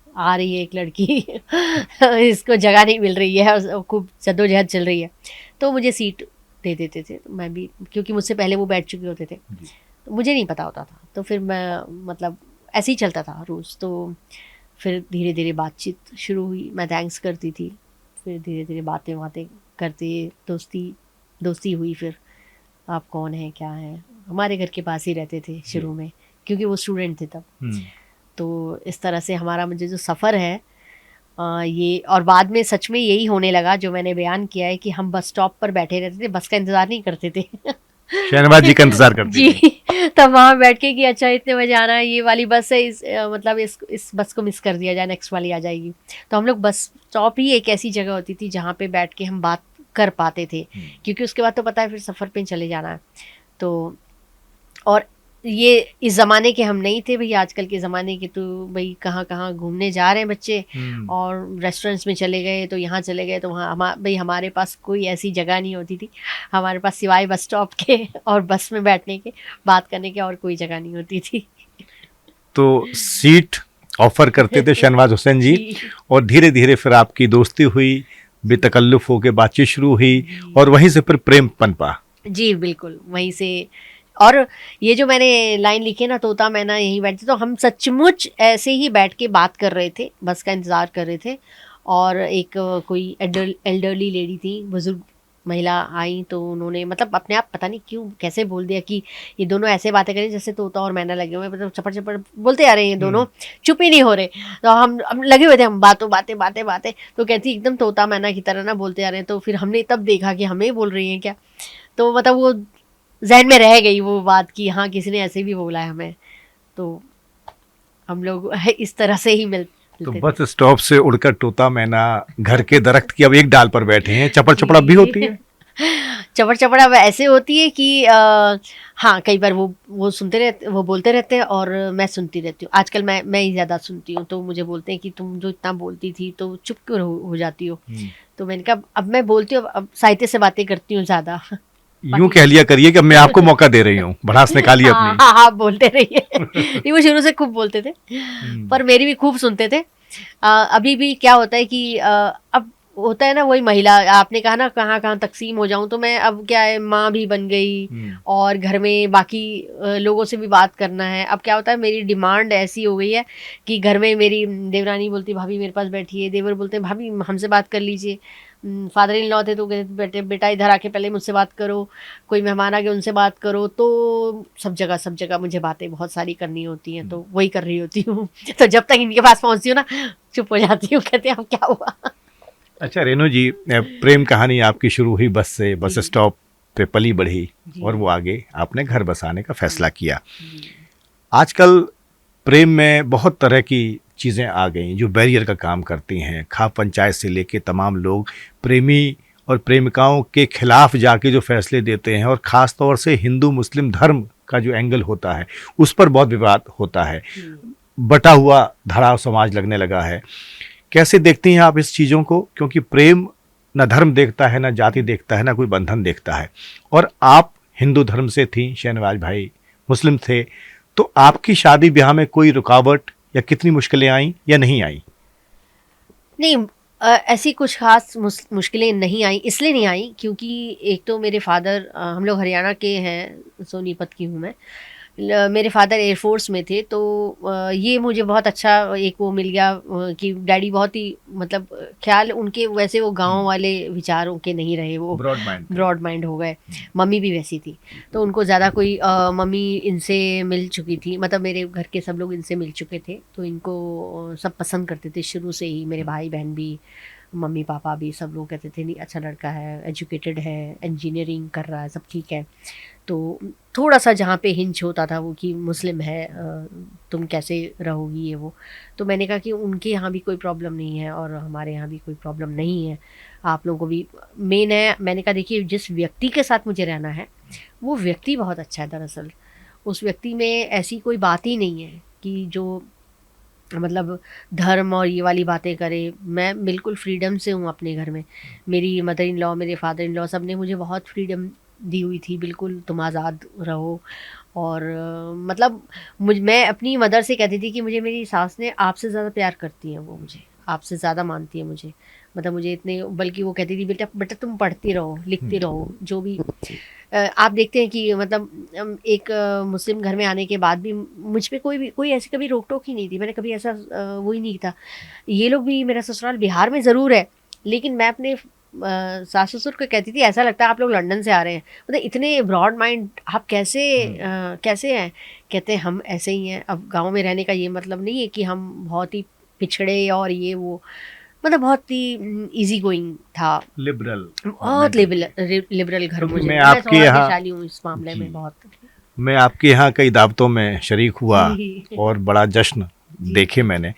आ रही है एक लड़की इसको जगह नहीं मिल रही है और खूब जद्दोजहद चल रही है, तो मुझे सीट दे देते थे। तो मैं भी, क्योंकि मुझसे पहले वो बैठ चुके होते थे, तो मुझे नहीं पता होता था, तो फिर मैं मतलब ऐसे ही चलता था रोज़। तो फिर धीरे धीरे बातचीत शुरू हुई, मैं थैंक्स करती थी, फिर धीरे धीरे बातें करते दोस्ती दोस्ती हुई। फिर आप कौन हैं क्या हैं, हमारे घर के पास ही रहते थे शुरू में, क्योंकि वो स्टूडेंट थे तब। तो इस तरह से हमारा मुझे जो सफ़र है ये, और बाद में सच में यही होने लगा जो मैंने बयान किया है कि हम बस स्टॉप पर बैठे रहते थे, बस का इंतज़ार नहीं करते थे। शहनवाज जी का इंतजार करती जी थी। तब वहाँ बैठ के कि अच्छा इतने बजे आना है, ये वाली बस है, मतलब इस बस को मिस कर दिया जाए, नेक्स्ट वाली आ जाएगी। तो हम लोग बस स्टॉप ही एक ऐसी जगह होती थी जहाँ पे बैठ के हम बात कर पाते थे, क्योंकि उसके बाद तो पता है फिर सफ़र पे चले जाना है। तो और ये इस ज़माने के हम नहीं थे भाई, आजकल के ज़माने के तो भाई कहाँ कहाँ घूमने जा रहे हैं बच्चे, और रेस्टोरेंट्स में चले गए तो यहाँ चले गए तो वहाँ, भाई हमारे पास कोई ऐसी जगह नहीं होती थी, हमारे पास सिवाय बस स्टॉप के और बस में बैठने के, बात करने के और कोई जगह नहीं होती थी। तो सीट ऑफर करते थे शहनवाज हुसैन जी, और धीरे धीरे फिर आपकी दोस्ती हुई, बेतकल्लुफ होकर बातचीत शुरू हुई, और वहीं से फिर प्रेम पनपा। जी बिल्कुल, वहीं से। और ये जो मैंने लाइन लिखी है ना, तोता मैना यहीं बैठते, तो हम सचमुच ऐसे ही बैठ के बात कर रहे थे, बस का इंतज़ार कर रहे थे, और एक कोई एल्डरली लेडी थी, बुजुर्ग महिला आई, तो उन्होंने मतलब अपने आप पता नहीं क्यों कैसे बोल दिया कि ये दोनों ऐसे बातें करें जैसे तोता और मैना लगे हुए हैं, मतलब चपड़ चपड़ बोलते आ रहे हैं ये दोनों, चुप ही नहीं हो रहे। तो हम लगे हुए थे, हम बातें बातें बातें, तो कहती एकदम तोता मैना की तरह ना बोलते आ रहे हैं। तो फिर हमने तब देखा कि हमें बोल रही हैं क्या, तो मतलब वो जहन में रह गई वो बात कि हाँ किसी ने ऐसे भी बोला है हमें। तो हम लोग इस तरह से ही मिलते तो बस स्टॉप से उड़कर तोता मैना घर के दरख्त की अब एक डाल पर बैठे हैं, चपड़ चपड़ अब भी होती है। चपड़ चपड़ अब ऐसे होती है कि हाँ कई बार वो सुनते रहते, वो बोलते रहते हैं और मैं सुनती रहती हूँ। आजकल मैं ही ज़्यादा सुनती हूँ, तो मुझे बोलते हैं कि तुम जो इतना बोलती थी तो चुप क्यों हो जाती हो। तो मैंने कहा अब मैं बोलती हूँ, अब साहित्य से बातें करती हूँ ज़्यादा। यूं कह लिया करिए कि मैं आपको मौका दे रही हूँ, भड़ास निकालिए अपनी। हाँ बोलते रहिए। नहीं वो शुरू से खूब बोलते थे, पर मेरी भी खूब सुनते थे। अभी भी क्या होता है कि अब होता है ना वही महिला, आपने कहा ना कहाँ कहाँ तकसीम हो जाऊं, तो मैं अब क्या है माँ भी बन गई, और घर में बाकी लोगों से भी बात करना है। अब क्या होता है मेरी डिमांड ऐसी हो गई है कि घर में मेरी देवरानी बोलती भाभी मेरे पास बैठिए, देवर बोलते हैं भाभी हमसे बात कर लीजिए, फादर इन लॉ थे तो कहते बेटे बेटा इधर आके पहले मुझसे बात करो, कोई मेहमान आ गए उनसे बात करो। तो सब जगह मुझे बातें बहुत सारी करनी होती हैं, तो वही कर रही होती हूँ। तो जब तक इनके पास पहुँचती हूँ ना चुप हो जाती हूँ, कहते हैं अब क्या हुआ। अच्छा रेणु जी, प्रेम कहानी आपकी शुरू हुई बस से, बस स्टॉप पे पली बढ़ी, और वो आगे आपने घर बसाने का फैसला किया। आजकल प्रेम में बहुत तरह की चीज़ें आ गई जो बैरियर का काम करती हैं। खाप पंचायत से लेके तमाम लोग प्रेमी और प्रेमिकाओं के खिलाफ जाके जो फैसले देते हैं, और ख़ास तौर से हिंदू मुस्लिम धर्म का जो एंगल होता है उस पर बहुत विवाद होता है। बटा हुआ धड़ाव समाज लगने लगा है। कैसे देखती हैं आप इस चीज़ों को, क्योंकि प्रेम न धर्म देखता है, न जाति देखता है, न कोई बंधन देखता है, और आप हिंदू धर्म से थी, शहनवाज भाई मुस्लिम थे, तो आपकी शादी ब्याह में कोई रुकावट या कितनी मुश्किलें आई या नहीं आई? नहीं ऐसी कुछ खास मुश्किलें नहीं आई, इसलिए नहीं आई क्योंकि एक तो मेरे फादर, हम लोग हरियाणा के हैं, सोनीपत की हूँ मैं, मेरे फादर एयरफोर्स में थे, तो ये मुझे बहुत अच्छा एक वो मिल गया कि डैडी बहुत ही मतलब ख्याल उनके वैसे वो गांव वाले विचारों के नहीं रहे, वो ब्रॉड माइंड हो गए। मम्मी भी वैसी थी, तो उनको ज़्यादा कोई मम्मी इनसे मिल चुकी थी, मतलब मेरे घर के सब लोग इनसे मिल चुके थे, तो इनको सब पसंद करते थे शुरू से ही, मेरे भाई बहन भी, मम्मी पापा भी, सब लोग कहते थे नहीं अच्छा लड़का है, एजुकेटेड है, इंजीनियरिंग कर रहा है, सब ठीक है। तो थोड़ा सा जहाँ पे हिंच होता था वो कि मुस्लिम है, तुम कैसे रहोगी ये वो, तो मैंने कहा कि उनके यहाँ भी कोई प्रॉब्लम नहीं है और हमारे यहाँ भी कोई प्रॉब्लम नहीं है, आप लोगों को भी मेन है। मैंने कहा देखिए जिस व्यक्ति के साथ मुझे रहना है वो व्यक्ति बहुत अच्छा है, दरअसल उस व्यक्ति में ऐसी कोई बात ही नहीं है कि जो मतलब धर्म और ये वाली बातें करे। मैं बिल्कुल फ्रीडम से हूँ अपने घर में, मेरी मदर इन लॉ, मेरे फादर इन लॉ, सब ने मुझे बहुत फ्रीडम दी हुई थी, बिल्कुल तुम आज़ाद रहो। और मतलब मैं अपनी मदर से कहती थी कि मुझे मेरी सास ने आपसे ज़्यादा प्यार करती हैं, वो मुझे आपसे ज़्यादा मानती है मुझे, मतलब मुझे इतने, बल्कि वो कहती थी बेटा बेटा तुम पढ़ती रहो, लिखती रहो, जो भी आप देखते हैं कि मतलब एक मुस्लिम घर में आने के बाद भी मुझ पे कोई ऐसी कभी रोक टोक ही नहीं थी, मैंने कभी ऐसा वो ही नहीं था। ये लोग भी, मेरा ससुराल बिहार में ज़रूर है, लेकिन मैं अपने सास ससुर को कहती थी ऐसा लगता है आप लोग लंदन से आ रहे हैं, मतलब इतने ब्रॉड माइंड आप कैसे हैं। कहते हैं हम ऐसे ही हैं। अब गांव में रहने का ये मतलब नहीं है कि हम बहुत ही पिछड़े और ये वो, मतलब बहुत ही इजी गोइंग था, लिबरल, बहुत लिबरल घर। क्योंकि मुझे मैं आपके यहाँ सौभाग्यशाली हूँ इस मामले में बहुत। मैं आपके यहाँ कई दावतों में शरीक हुआ जी। और बड़ा जश्न जी। देखे मैंने।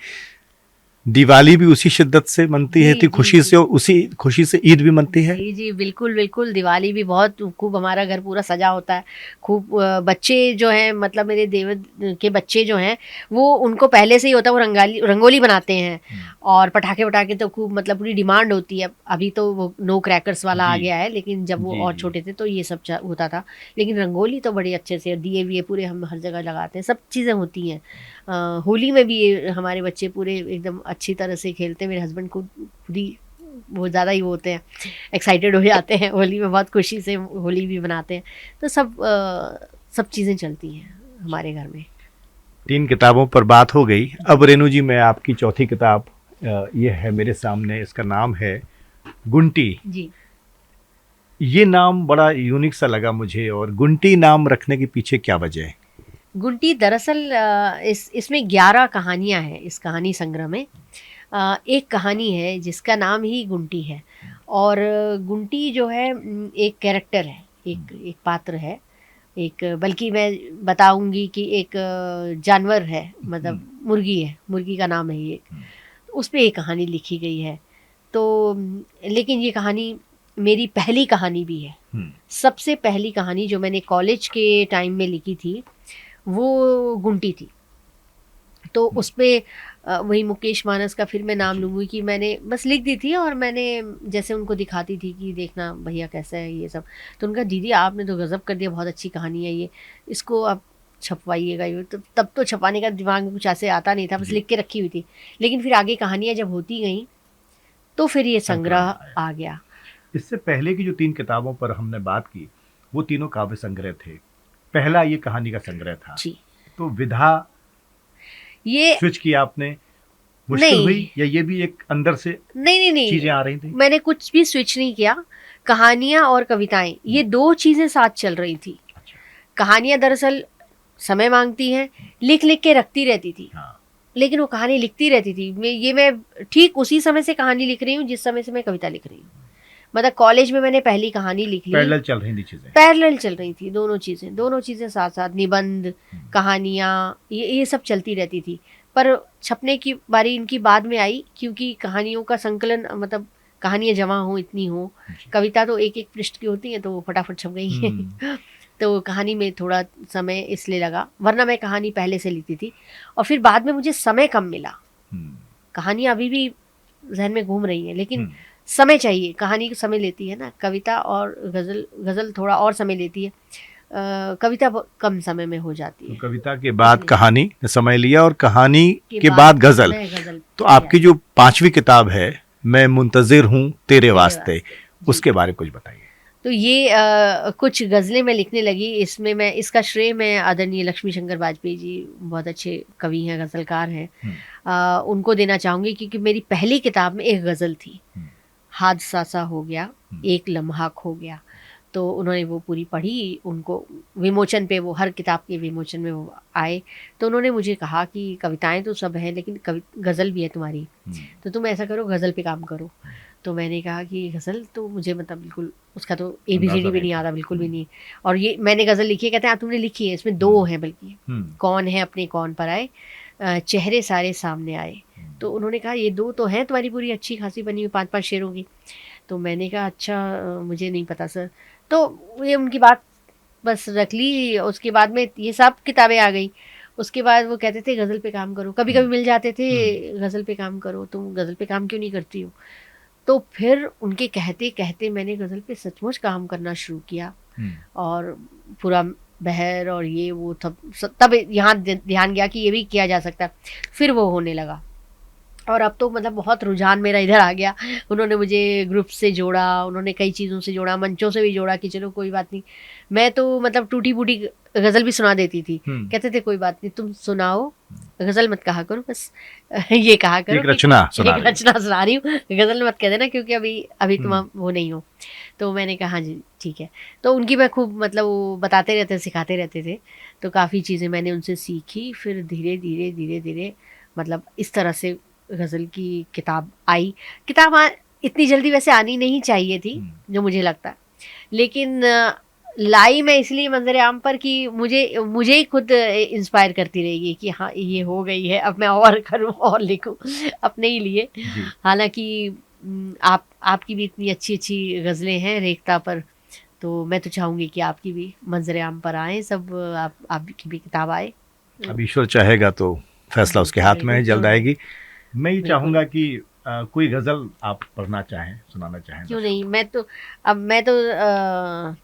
दिवाली भी उसी शिद्दत से मनती है, जी, इतनी जी, खुशी जी। से, उसी खुशी से ईद भी मनती है। जी जी बिल्कुल बिल्कुल, दिवाली भी बहुत खूब, हमारा घर पूरा सजा होता है खूब। बच्चे जो हैं, मतलब मेरे देवर के बच्चे जो हैं, वो उनको पहले से ही होता है, वो रंगोली बनाते हैं और पटाखे वटाखे तो खूब, मतलब पूरी डिमांड होती है। अभी तो वो नो क्रैकर्स वाला आ जी। गया है, लेकिन जब वो जी, और जी। छोटे थे तो ये सब होता था। लेकिन रंगोली तो बड़ी अच्छे से, दिए विए पूरे हम हर जगह लगाते हैं, सब चीज़ें होती हैं। होली में भी हमारे बच्चे पूरे एकदम अच्छी तरह से खेलते हैं। मेरे हस्बैंड को खुद ही वो ज़्यादा ही वो होते हैं, एक्साइटेड हो जाते हैं होली में, बहुत खुशी से होली भी मनाते हैं। तो सब चीज़ें चलती हैं हमारे घर में। 3 किताबों पर बात हो गई। अब रेणु जी, मैं आपकी चौथी किताब, ये है मेरे सामने, इसका नाम है गुंटी। जी। ये नाम बड़ा यूनिक सा लगा मुझे, और गुंटी नाम रखने के पीछे क्या वजह है? गुंटी दरअसल इसमें 11 कहानियाँ हैं इस कहानी संग्रह में। एक कहानी है जिसका नाम ही गुंटी है, और गुंटी जो है एक कैरेक्टर है, एक पात्र है, एक, बल्कि मैं बताऊंगी कि एक जानवर है, मतलब मुर्गी है, मुर्गी का नाम है ये। उस पे एक कहानी लिखी गई है। तो लेकिन ये कहानी मेरी पहली कहानी भी है। सबसे पहली कहानी जो मैंने कॉलेज के टाइम में लिखी थी वो गुंटी थी। तो उस पे वही मुकेश मानस का फिर मैं नाम लूँगी कि मैंने बस लिख दी थी, और मैंने जैसे उनको दिखाती थी कि देखना भैया कैसा है ये सब, तो उनका दीदी आपने तो गज़ब कर दिया, बहुत अच्छी कहानी है ये, इसको आप छपवाइएगा। ये तो तब तो छपाने का दिमाग में कुछ ऐसे आता नहीं था, बस लिख के रखी हुई थी। लेकिन फिर आगे कहानियाँ जब होती गई तो फिर ये संग्रह आ गया। इससे पहले की जो 3 किताबों पर हमने बात की, वो तीनों काव्य संग्रह थे। पहला ये कहानी का संग्रह था जी। तो विधा ये स्विच किया आपने, मुश्किल हुई, या ये भी एक अंदर से नहीं चीजें आ रही थी? मैंने कुछ भी स्विच नहीं किया। कहानियां और कविताएं, ये दो चीजें साथ चल रही थी। अच्छा। कहानियां दरअसल समय मांगती हैं, लिख लिख के रखती रहती थी। हाँ। लेकिन वो कहानी लिखती रहती थी। मैं ठीक उसी समय से कहानी लिख रही हूँ जिस समय से मैं कविता लिख रही हूँ। मतलब कॉलेज में मैंने पहली कहानी लिख ली, पैरेलल चल रही थी चीजें, पैरेलल चल रही थी, दोनों चीजें साथ साथ, निबंध, कहानियाँ, ये सब चलती रहती थी। पर छपने की बारी इनकी बाद में आई, क्योंकि कहानियों का संकलन, मतलब कहानियाँ जमा हो, इतनी हो, कविता तो एक एक पृष्ठ की होती है तो फटाफट छप गई है। तो कहानी में थोड़ा समय इसलिए लगा, वरना मैं कहानी पहले से लिखती थी। और फिर बाद में मुझे समय कम मिला। कहानियाँ अभी भी जहन में घूम रही हैं, लेकिन समय चाहिए, कहानी समय लेती है ना। कविता और गज़ल थोड़ा और समय लेती है, कविता कम समय में हो जाती है। तो कविता के बाद कहानी ने समय लिया, और कहानी के बाद गजल। तो आपकी जो 5वीं किताब है, मैं मुंतजिर हूँ तेरे वास्ते, उसके बारे में कुछ बताइए। तो ये कुछ गज़लें मैं लिखने लगी। इसमें इसका श्रेय मैं आदरणीय लक्ष्मी शंकर वाजपेयी जी, बहुत अच्छे कवि हैं, गज़लकार हैं, उनको देना चाहूँगी, क्योंकि मेरी पहली किताब में एक गज़ल थी, हादसा सा हो गया, एक लम्हा खो गया। तो उन्होंने वो पूरी पढ़ी, उनको विमोचन पे, वो हर किताब के विमोचन में वो आए, तो उन्होंने मुझे कहा कि कविताएं तो सब हैं, लेकिन गज़ल भी है तुम्हारी, तो तुम ऐसा करो, गज़ल पे काम करो। तो मैंने कहा कि गज़ल तो मुझे, मतलब बिल्कुल उसका तो ABCD भी नहीं आता, बिल्कुल भी नहीं। और ये मैंने गज़ल लिखी है, कहते हैं तुमने लिखी है, इसमें 2 हैं बल्कि, कौन है अपने कौन पर आए, चेहरे सारे सामने आए। तो उन्होंने कहा ये 2 तो हैं तुम्हारी पूरी अच्छी खासी बनी हुई 5-5 शेरों की। तो मैंने कहा अच्छा, मुझे नहीं पता सर। तो ये उनकी बात बस रख ली। उसके बाद में ये सब किताबें आ गई। उसके बाद वो कहते थे गज़ल पे काम करो, कभी कभी मिल जाते थे, गज़ल पे काम करो, तुम गज़ल पे काम क्यों नहीं करती हो। तो फिर उनके कहते कहते मैंने गज़ल पे सचमुच काम करना शुरू किया, और पूरा बहर और ये वो तब यहाँ ध्यान गया कि ये भी किया जा सकता है। फिर वो होने लगा, और अब तो मतलब बहुत रुझान मेरा इधर आ गया। उन्होंने मुझे ग्रुप से जोड़ा, उन्होंने कई चीज़ों से जोड़ा, मंचों से भी जोड़ा कि चलो कोई बात नहीं। मैं तो मतलब टूटी फूटी गज़ल भी सुना देती थी, कहते थे कोई बात नहीं तुम सुनाओ, गजल मत कहा करो, बस ये कहा करो एक रचना सुना एक रहे हैं। रचना सुना रही हूँ, गजल मत कह देना, क्योंकि अभी तुम हम्म। वो नहीं हो। तो मैंने कहा हाँ जी ठीक है। तो उनकी मैं खूब मतलब वो बताते रहते सिखाते रहते थे, तो काफ़ी चीज़ें मैंने उनसे सीखी। फिर धीरे धीरे धीरे धीरे मतलब इस तरह से गज़ल की किताब आई। किताब इतनी जल्दी वैसे आनी नहीं चाहिए थी, जो मुझे लगता है, लेकिन लाई मैं इसलिए मंजर आम पर कि मुझे ही खुद इंस्पायर करती रहेगी कि हाँ ये हो गई है, अब मैं और करूँ और लिखूँ अपने ही लिए। जी। हालांकि आपकी भी इतनी अच्छी अच्छी गज़लें हैं रेखता पर, तो मैं तो चाहूँगी कि आपकी भी मंजर आम पर आए सब, आपकी भी किताब आए। अब ईश्वर चाहेगा तो फैसला उसके बिल्कुल हाथ में बिल्कुल, है, क्यों जल्द नहीं, आएगी। मैं ये बिल्कुल चाहूंगा कि कोई गजल आप पढ़ना चाहें, सुनाना चाहें क्यों दर्शकों नहीं। मैं तो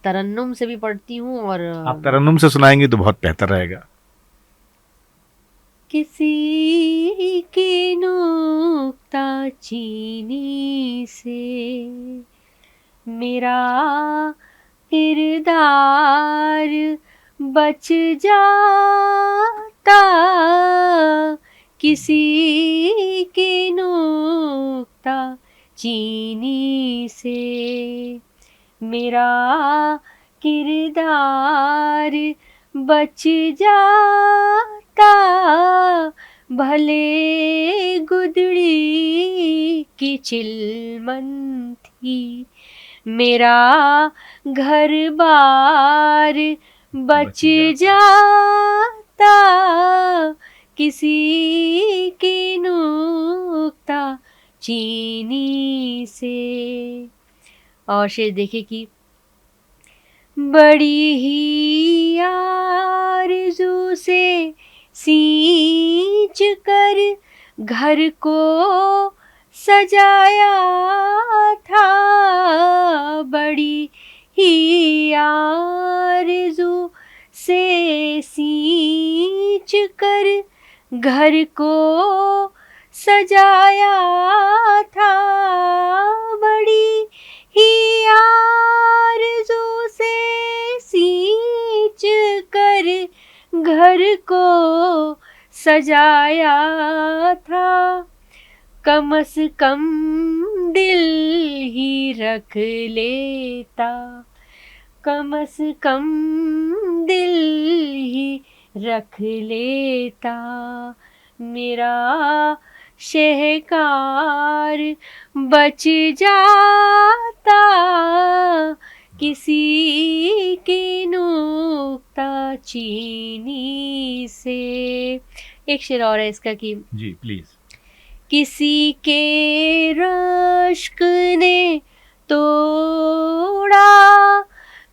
तरन्नुम से भी पढ़ती हूँ और को। आप तरन्नुम से सुनाएंगे तो बहुत बेहतर रहेगा। किसी की नुक्ता चीनी से मेरा किरदार बच जाता, किसी की नुक्ता चीनी से मेरा किरदार बच जाता, भले गुदड़ी की चिलमन थी मेरा घर बार बच जाता, किसी की नुक्ता चीनी से। और शेर देखे कि बड़ी ही आरज़ू से सींच कर घर को सजाया था, बड़ी ही आरज़ू से सींच कर घर को सजाया था, बड़ी ही आरज़ू से सींच कर घर को सजाया था, कम से कम दिल ही रख लेता, कम से कम दिल ही रख लेता, मेरा शहकार बच जाता, किसी की नुक्ता चीनी से। एक शेर और है इसका कि जी प्लीज। किसी के रश्क ने तोड़ा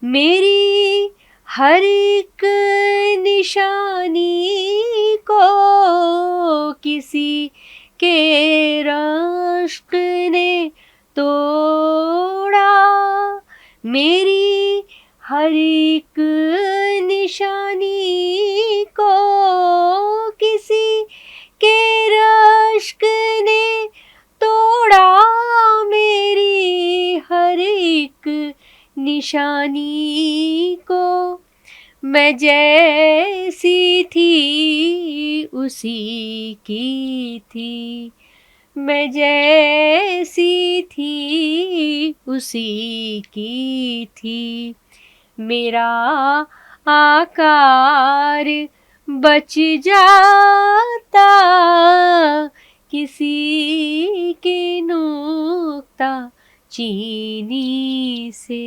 मेरी हर एक निशानी को, किसी के रश्क ने तोड़ा मेरी हर एक निशानी को, किसी के रश्क ने तोड़ा मेरी हर एक निशानी को, मैं जैसी थी उसी की थी, मैं जैसी थी उसी की थी, मेरा आकार बच जाता, किसी की नुक्ता चीनी से।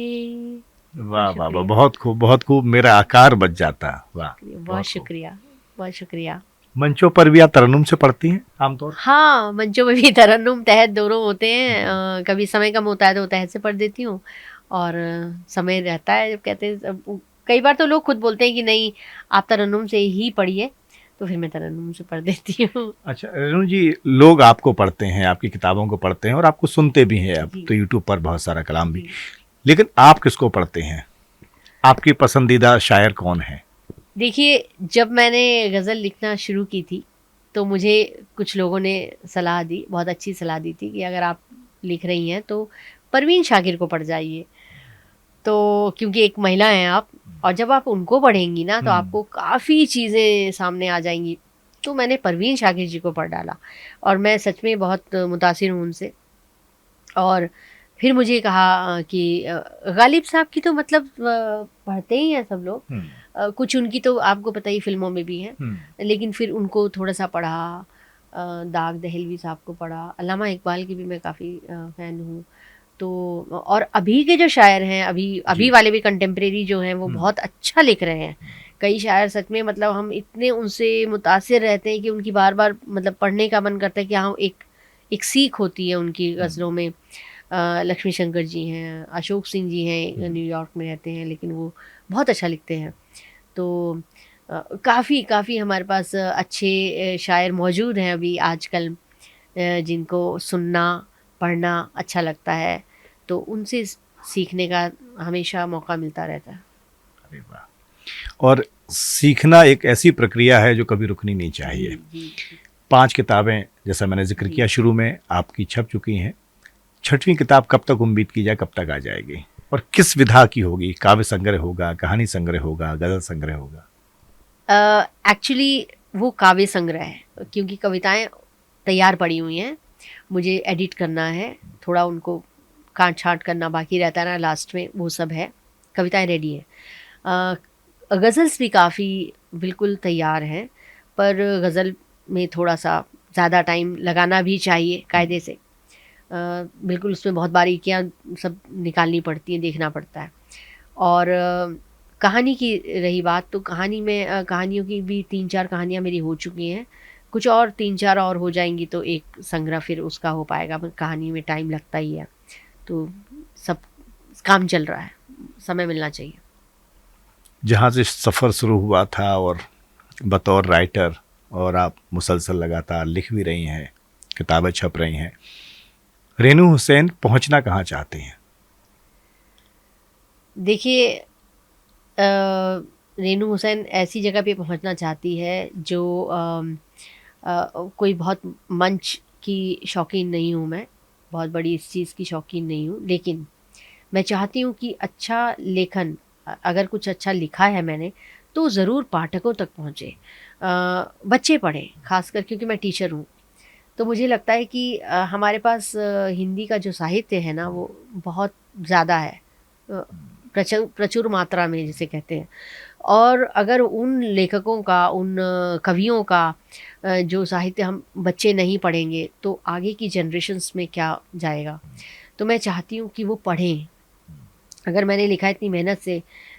वाह वाह वाह, बहुत खूब बहुत खूब, मेरा आकार बच जाता। वाह, बहुत शुक्रिया, बहुत शुक्रिया। मंचों पर भी आप तरन्नुम से पढ़ती हैं आमतौर? हाँ, मंचों में भी तरन्नुम तहत दोनों होते हैं। कभी समय कम होता है तो तहत से पढ़ देती हूँ, और समय रहता है जब कहते हैं, कई बार तो लोग खुद बोलते हैं कि नहीं आप तरन्नुम से ही पढ़िए, तो फिर मैं तरन्नुम से पढ़ देती हूँ। अच्छा रेणु जी, लोग आपको पढ़ते हैं, आपकी किताबों को पढ़ते हैं और आपको सुनते भी हैं। अब जी। तो यूट्यूब पर बहुत सारा कलाम भी, जी। लेकिन आप किसको पढ़ते हैं? आपकी पसंदीदा शायर कौन है? देखिए, जब मैंने गज़ल लिखना शुरू की थी तो मुझे कुछ लोगों ने सलाह दी, बहुत अच्छी सलाह दी थी कि अगर आप लिख रही हैं तो परवीन शाकिर को पढ़ जाइए। तो क्योंकि एक महिला हैं आप, और जब आप उनको पढ़ेंगी ना तो आपको काफ़ी चीज़ें सामने आ जाएंगी तो मैंने परवीन शाकिर जी को पढ़ डाला और मैं सच में बहुत मुतासिर हूँ उनसे। और फिर मुझे कहा कि गालिब साहब की तो मतलब पढ़ते ही हैं सब लोग, कुछ उनकी तो आपको पता ही फिल्मों में भी हैं, लेकिन फिर उनको थोड़ा सा पढ़ा, दाग दहलवी साहब को पढ़ा, अल्लामा इकबाल की भी मैं काफ़ी फ़ैन हूँ। तो और अभी के जो शायर हैं, अभी वाले भी कंटेम्प्रेरी जो हैं वो बहुत अच्छा लिख रहे हैं। कई शायर सच में मतलब हम इतने उनसे मुतासिर रहते हैं कि उनकी बार बार मतलब पढ़ने का मन करता है कि हाँ एक सीख होती है उनकी गज़लों में। लक्ष्मी शंकर जी हैं, अशोक सिंह जी हैं, न्यूयॉर्क में रहते हैं लेकिन वो बहुत अच्छा लिखते हैं। तो काफ़ी हमारे पास अच्छे शायर मौजूद हैं अभी आजकल, जिनको सुनना पढ़ना अच्छा लगता है, तो उनसे सीखने का हमेशा मौका मिलता रहता है। अरे वाह! और सीखना एक ऐसी प्रक्रिया है जो कभी रुकनी नहीं चाहिए। जी। 5 किताबें जैसा मैंने जिक्र किया शुरू में आपकी छप चुकी हैं। 6वीं किताब कब तक उम्मीद की जाए, कब तक आ जाएगी और किस विधा की होगी? काव्य संग्रह होगा, कहानी संग्रह होगा, गज़ल संग्रह होगा? एक्चुअली वो काव्य संग्रह है, क्योंकि कविताएं तैयार पड़ी हुई हैं, मुझे एडिट करना है, थोड़ा उनको काट छाँट करना बाकी रहता है ना लास्ट में, वो सब है। कविताएं रेडी हैं। गज़ल्स भी काफ़ी बिल्कुल तैयार हैं, पर गज़ल में थोड़ा सा ज़्यादा टाइम लगाना भी चाहिए कायदे से। बिल्कुल उसमें बहुत बारीकियाँ सब निकालनी पड़ती हैं, देखना पड़ता है। और कहानी की रही बात, तो कहानी में कहानियों की भी 3-4 कहानियाँ मेरी हो चुकी हैं, कुछ और 3-4 और हो जाएंगी तो एक संग्रह फिर उसका हो पाएगा। पर कहानी में टाइम लगता ही है, तो सब काम चल रहा है, समय मिलना चाहिए। जहाँ से सफ़र शुरू हुआ था और बतौर राइटर और आप मुसलसल लगातार लिख भी रही हैं, किताबें छप रही हैं, रेनू हुसैन पहुँचना कहाँ चाहते हैं? देखिए, रेनू हुसैन ऐसी जगह पे पहुंचना चाहती है जो कोई बहुत मंच की शौकीन नहीं हूँ मैं, बहुत बड़ी इस चीज़ की शौकीन नहीं हूँ, लेकिन मैं चाहती हूँ कि अच्छा लेखन, अगर कुछ अच्छा लिखा है मैंने, तो ज़रूर पाठकों तक पहुँचे, बच्चे पढ़ें खासकर, क्योंकि मैं टीचर हूँ। तो मुझे लगता है कि हमारे पास हिंदी का जो साहित्य है ना वो बहुत ज़्यादा है, प्रचुर मात्रा में जिसे कहते हैं। और अगर उन लेखकों का, उन कवियों का जो साहित्य हम बच्चे नहीं पढ़ेंगे तो आगे की जनरेशन्स में क्या जाएगा। तो मैं चाहती हूँ कि वो पढ़ें। अगर मैंने लिखा है इतनी मेहनत से,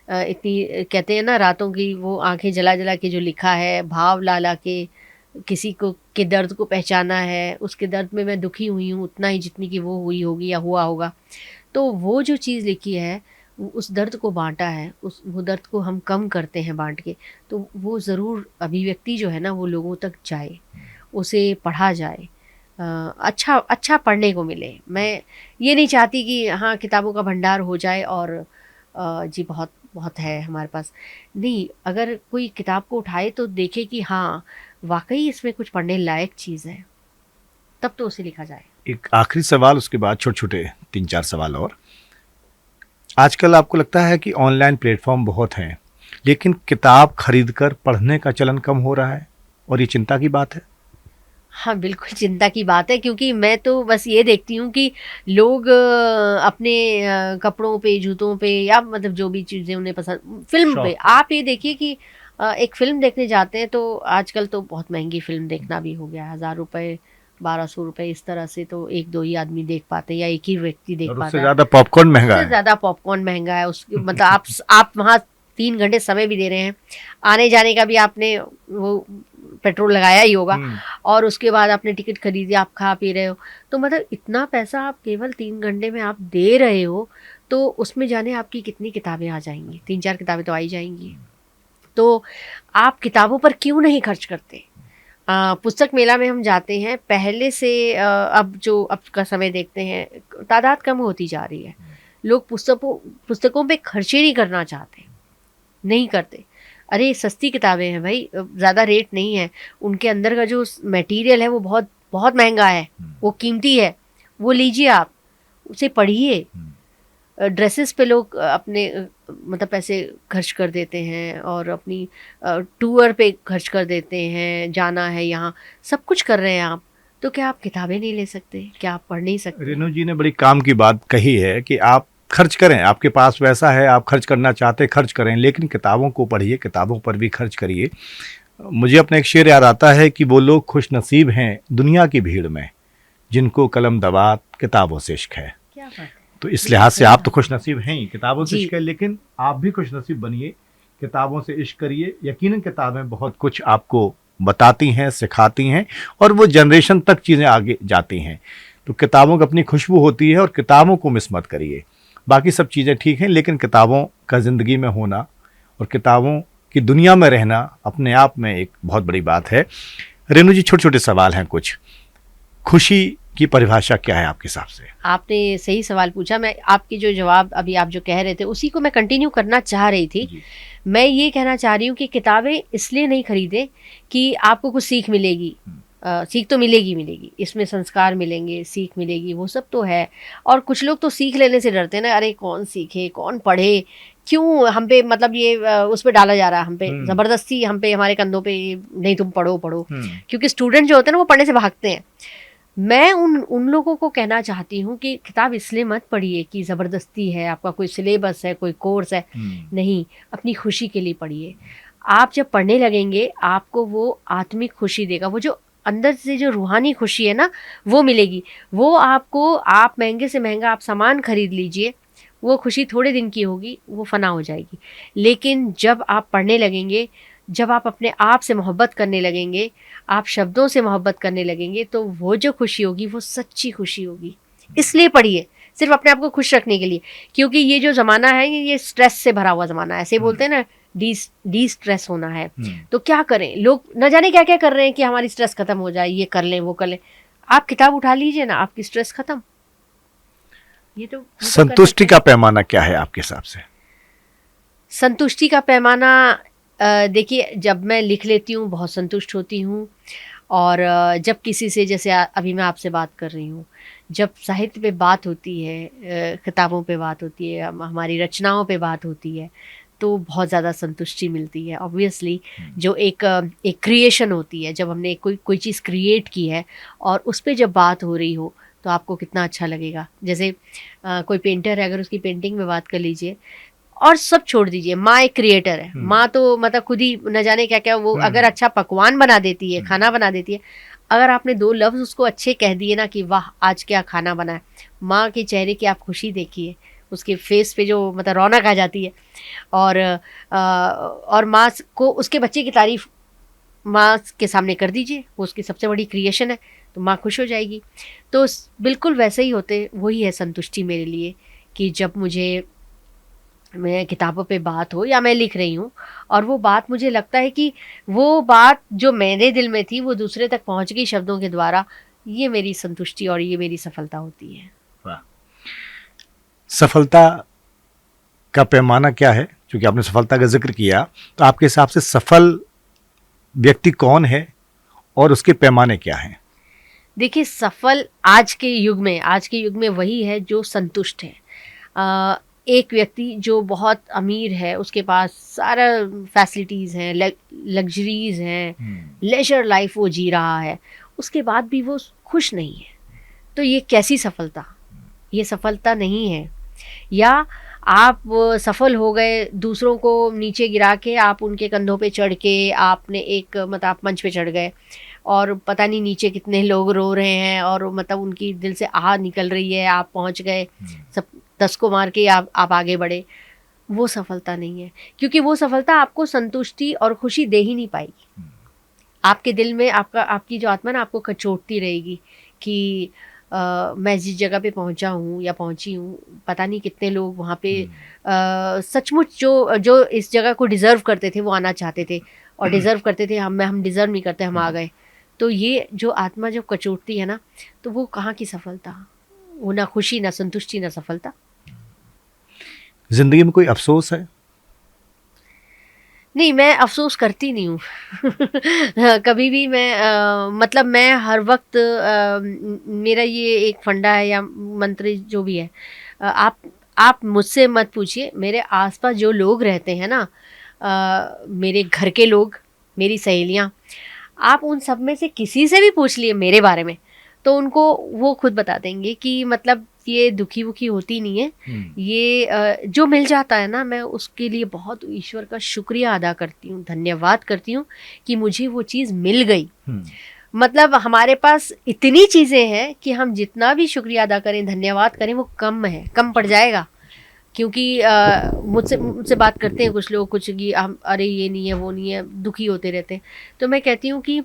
इतनी कहते हैं ना रातों की वो आंखें जला जला के जो लिखा है, भाव ला ला के किसी को के दर्द को पहचाना है, उसके दर्द में मैं दुखी हुई हूँ उतना ही जितनी कि वो हुई होगी या हुआ होगा। तो वो जो चीज़ लिखी है, उस दर्द को बाँटा है, वो दर्द को हम कम करते हैं बाँट के, तो वो ज़रूर अभिव्यक्ति जो है ना वो लोगों तक जाए, उसे पढ़ा जाए, अच्छा पढ़ने को मिले। मैं ये नहीं चाहती कि हाँ किताबों का भंडार हो जाए और जी बहुत बहुत है हमारे पास। नहीं, अगर कोई किताब को उठाए तो देखे कि हाँ वाक़ई इसमें कुछ पढ़ने लायक चीज़ है, तब तो उसे लिखा जाए। एक आखिरी सवाल, उसके बाद छोटे-छोटे 3-4 सवाल और। आजकल आपको लगता है कि ऑनलाइन प्लेटफ़ॉर्म बहुत हैं, लेकिन किताब खरीदकर पढ़ने का चलन कम हो रहा है और ये चिंता की बात है? हाँ, बिल्कुल चिंता की बात है, क्योंकि मैं तो बस ये देखती हूँ कि लोग अपने कपड़ों पे, जूतों पे या मतलब जो भी चीज़ें उन्हें पसंद, फ़िल्म पे, आप ये देखिए कि एक फ़िल्म देखने जाते हैं तो आजकल तो बहुत महँगी फ़िल्म देखना भी हो गया है। ₹1000 ₹1200 इस तरह से तो 1-2 ही आदमी देख पाते हैं या एक ही व्यक्ति देख और पाता उससे है। ज़्यादा पॉपकॉर्न महँगा उससे है। ज़्यादा पॉपकॉर्न महँगा है, उस मतलब आप वहाँ 3 घंटे समय भी दे रहे हैं, आने-जाने का भी आपने वो पेट्रोल लगाया ही होगा, और उसके बाद आपने टिकट खरीदी, आप खा पी रहे हो, तो मतलब इतना पैसा आप केवल 3 घंटे में आप दे रहे हो, तो उसमें जाने आपकी कितनी किताबें आ जाएँगी, 3-4 किताबें तो आ ही जाएँगी। तो आप किताबों पर क्यों नहीं खर्च करते? पुस्तक मेला में हम जाते हैं, पहले से अब का समय देखते हैं, तादाद कम होती जा रही है। लोग पुस्तकों पे खर्च ही नहीं करना चाहते, नहीं करते। अरे सस्ती किताबें हैं भाई, ज़्यादा रेट नहीं है, उनके अंदर का जो मटेरियल है वो बहुत बहुत महँगा है, वो कीमती है, वो लीजिए आप, उसे पढ़िए। ड्रेसेस पे लोग अपने मतलब पैसे खर्च कर देते हैं और अपनी टूर पे खर्च कर देते हैं, जाना है यहाँ, सब कुछ कर रहे हैं आप, तो क्या आप किताबें नहीं ले सकते? क्या आप पढ़ नहीं सकते? रेणु जी ने बड़ी काम की बात कही है कि आप खर्च करें, आपके पास वैसा है, आप खर्च करना चाहते खर्च करें, लेकिन किताबों को पढ़िए, किताबों पर भी खर्च करिए। मुझे अपना एक शेर याद आता है कि वो लोग खुश नसीब हैं दुनिया की भीड़ में, जिनको कलम दवात किताबों से इश्क है। क्या बात है। तो इस लिहाज से आप तो खुश नसीब हैं ही, किताबों से जी। इश्क है, लेकिन आप भी खुश नसीब बनिए, किताबों से इश्क करिए। यकीनन किताबें बहुत कुछ आपको बताती हैं, सिखाती हैं, और वो जनरेशन तक चीज़ें आगे जाती हैं। तो किताबों की अपनी खुशबू होती है, और किताबों को मिस मत करिए। बाकी सब चीज़ें ठीक हैं, लेकिन किताबों का ज़िंदगी में होना और किताबों की दुनिया में रहना अपने आप में एक बहुत बड़ी बात है। रेणु जी, छोटे छोटे सवाल हैं कुछ। खुशी की परिभाषा क्या है आपके हिसाब से? आपने सही सवाल पूछा। मैं आपकी जो जवाब अभी आप जो कह रहे थे उसी को मैं कंटिन्यू करना चाह रही थी। जी। मैं ये कहना चाह रही हूँ कि किताबें इसलिए नहीं खरीदें कि आपको कुछ सीख मिलेगी। सीख तो मिलेगी, इसमें संस्कार मिलेंगे, सीख मिलेगी, वो सब तो है। और कुछ लोग तो सीख लेने से डरते हैं ना, अरे कौन सीखे, कौन पढ़े, क्यों हम पे मतलब ये उस पे डाला जा रहा है, हम पे ज़बरदस्ती, हम पे, हमारे कंधों पे, नहीं तुम पढ़ो। क्योंकि स्टूडेंट जो होते हैं ना वो पढ़ने से भागते हैं। मैं उन लोगों को कहना चाहती हूँ कि किताब इसलिए मत पढ़िए कि ज़बरदस्ती है, आपका कोई सिलेबस है, कोई कोर्स है। नहीं, अपनी खुशी के लिए पढ़िए। आप जब पढ़ने लगेंगे आपको वो आत्मिक खुशी देगा, वो जो अंदर से जो रूहानी खुशी है ना वो मिलेगी। वो आपको, आप महंगे से महंगा आप सामान खरीद लीजिए, वो खुशी थोड़े दिन की होगी, वो फना हो जाएगी। लेकिन जब आप पढ़ने लगेंगे, जब आप अपने आप से मोहब्बत करने लगेंगे, आप शब्दों से मोहब्बत करने लगेंगे, तो वो जो खुशी होगी वो सच्ची खुशी होगी। इसलिए पढ़िए, सिर्फ अपने आप को खुश रखने के लिए। क्योंकि ये जो ज़माना है ये स्ट्रेस से भरा हुआ ज़माना है। ऐसे बोलते हैं ना, डी स्ट्रेस होना है। तो क्या करें, लोग न जाने क्या क्या कर रहे हैं कि हमारी स्ट्रेस खत्म हो जाए, ये कर लें, वो कर लें। आप किताब उठा लीजिए ना, आपकी स्ट्रेस खत्म। ये तो संतुष्टि का पैमाना क्या है आपके हिसाब से? संतुष्टि का पैमाना, देखिए, जब मैं लिख लेती हूँ बहुत संतुष्ट होती हूँ। और जब किसी से, जैसे अभी मैं आपसे बात कर रही हूँ, जब साहित्य पे बात होती है, किताबों पे बात होती है, हमारी रचनाओं पे बात होती है, तो बहुत ज़्यादा संतुष्टि मिलती है। ऑब्वियसली जो एक क्रिएशन होती है, जब हमने कोई चीज़ क्रिएट की है और उस पर जब बात हो रही हो तो आपको कितना अच्छा लगेगा। जैसे कोई पेंटर है, अगर उसकी पेंटिंग में बात कर लीजिए, और सब छोड़ दीजिए, माँ एक क्रिएटर है। माँ तो मतलब खुद ही न जाने क्या क्या वो अगर अच्छा पकवान बना देती है, खाना बना देती है। अगर आपने 2 लफ्ज़ उसको अच्छे कह दिए ना कि वाह आज क्या खाना बना है, माँ के चेहरे की आप खुशी देखिए, उसके फेस पे जो मतलब रौनक आ जाती है। और माँ को उसके बच्चे की तारीफ माँ के सामने कर दीजिए, वो उसकी सबसे बड़ी क्रिएशन है, तो माँ खुश हो जाएगी। तो बिल्कुल वैसे ही होते, वही है संतुष्टि मेरे लिए, कि जब मैं किताबों पे बात हो या मैं लिख रही हूँ और वो बात मुझे लगता है कि वो बात जो मेरे दिल में थी वो दूसरे तक पहुँच गई शब्दों के द्वारा, ये मेरी संतुष्टि और ये मेरी सफलता होती है। वाह। सफलता का पैमाना क्या है? क्योंकि आपने सफलता का जिक्र किया, तो आपके हिसाब से सफल व्यक्ति कौन है और उसके पैमाने क्या हैं? देखिए, सफल आज के युग में वही है जो संतुष्ट है। एक व्यक्ति जो बहुत अमीर है, उसके पास सारा फैसिलिटीज़ हैं, लग्जरीज़ हैं, लेजर लाइफ वो जी रहा है, उसके बाद भी वो खुश नहीं है, तो ये कैसी सफलता? ये सफलता नहीं है। या आप सफल हो गए, दूसरों को नीचे गिरा के आप उनके कंधों पे चढ़ के आपने एक मतलब आप मंच पे चढ़ गए और पता नहीं नीचे कितने लोग रो रहे हैं और मतलब उनकी दिल से आह निकल रही है, आप पहुंच गए, सब 10 को मार के आप आगे बढ़े। वो सफलता नहीं है, क्योंकि वो सफलता आपको संतुष्टि और खुशी दे ही नहीं पाएगी। आपके दिल में आपकी जो आत्मा ना आपको कचोटती रहेगी कि मैं जिस जगह पे पहुंचा हूँ या पहुंची हूँ, पता नहीं कितने लोग वहाँ पे सचमुच जो इस जगह को डिज़र्व करते थे वो आना चाहते थे और डिज़र्व करते थे, हम डिज़र्व नहीं करते, हम आ गए। तो ये जो आत्मा जब कचोटती है ना, तो वो कहाँ की सफलता? वो ना खुशी, ना संतुष्टि, ना सफलता। जिंदगी में कोई अफसोस है? नहीं, मैं अफसोस करती नहीं हूँ। कभी भी मैं मतलब मैं हर वक्त मेरा ये एक फंडा है या मंत्र जो भी है, आप आप मुझसे मत पूछिए, मेरे आसपास जो लोग रहते हैं ना, मेरे घर के लोग, मेरी सहेलियाँ, आप उन सब में से किसी से भी पूछ लिए मेरे बारे में, तो उनको वो खुद बता देंगे कि मतलब ये दुखी वुखी होती नहीं है। ये जो मिल जाता है ना, मैं उसके लिए बहुत ईश्वर का शुक्रिया अदा करती हूँ, धन्यवाद करती हूँ कि मुझे वो चीज़ मिल गई। मतलब हमारे पास इतनी चीज़ें हैं कि हम जितना भी शुक्रिया अदा करें, धन्यवाद करें, वो कम है, कम पड़ जाएगा। क्योंकि मुझसे बात करते हैं कुछ लोग, कुछ कि हम अरे ये नहीं है वो नहीं है, दुखी होते रहते हैं। तो मैं कहती हूँ कि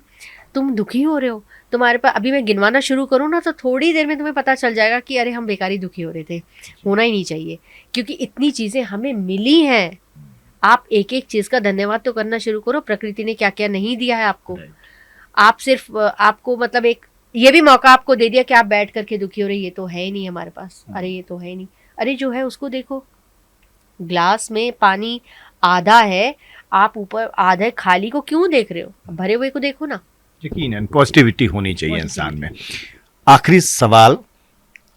तुम दुखी हो रहे हो, तुम्हारे पास अभी मैं गिनवाना शुरू करूँ ना, तो थोड़ी देर में तुम्हें पता चल जाएगा कि अरे हम बेकारी दुखी हो रहे थे, होना ही नहीं चाहिए, क्योंकि इतनी चीज़ें हमें मिली हैं। आप एक एक चीज़ का धन्यवाद तो करना शुरू करो, प्रकृति ने क्या क्या नहीं दिया है आपको। आप सिर्फ आपको मतलब एक ये भी मौका आपको दे दिया कि आप बैठ करके दुखी हो रहे, ये तो है ही नहीं हमारे पास, अरे ये तो है ही नहीं, अरे जो है उसको देखो, ग्लास में पानी आधा है, आप ऊपर आधे खाली को क्यों देख रहे हो, भरे हुए को देखो ना। यकीनन पॉजिटिविटी होनी चाहिए इंसान में। आखिरी सवाल,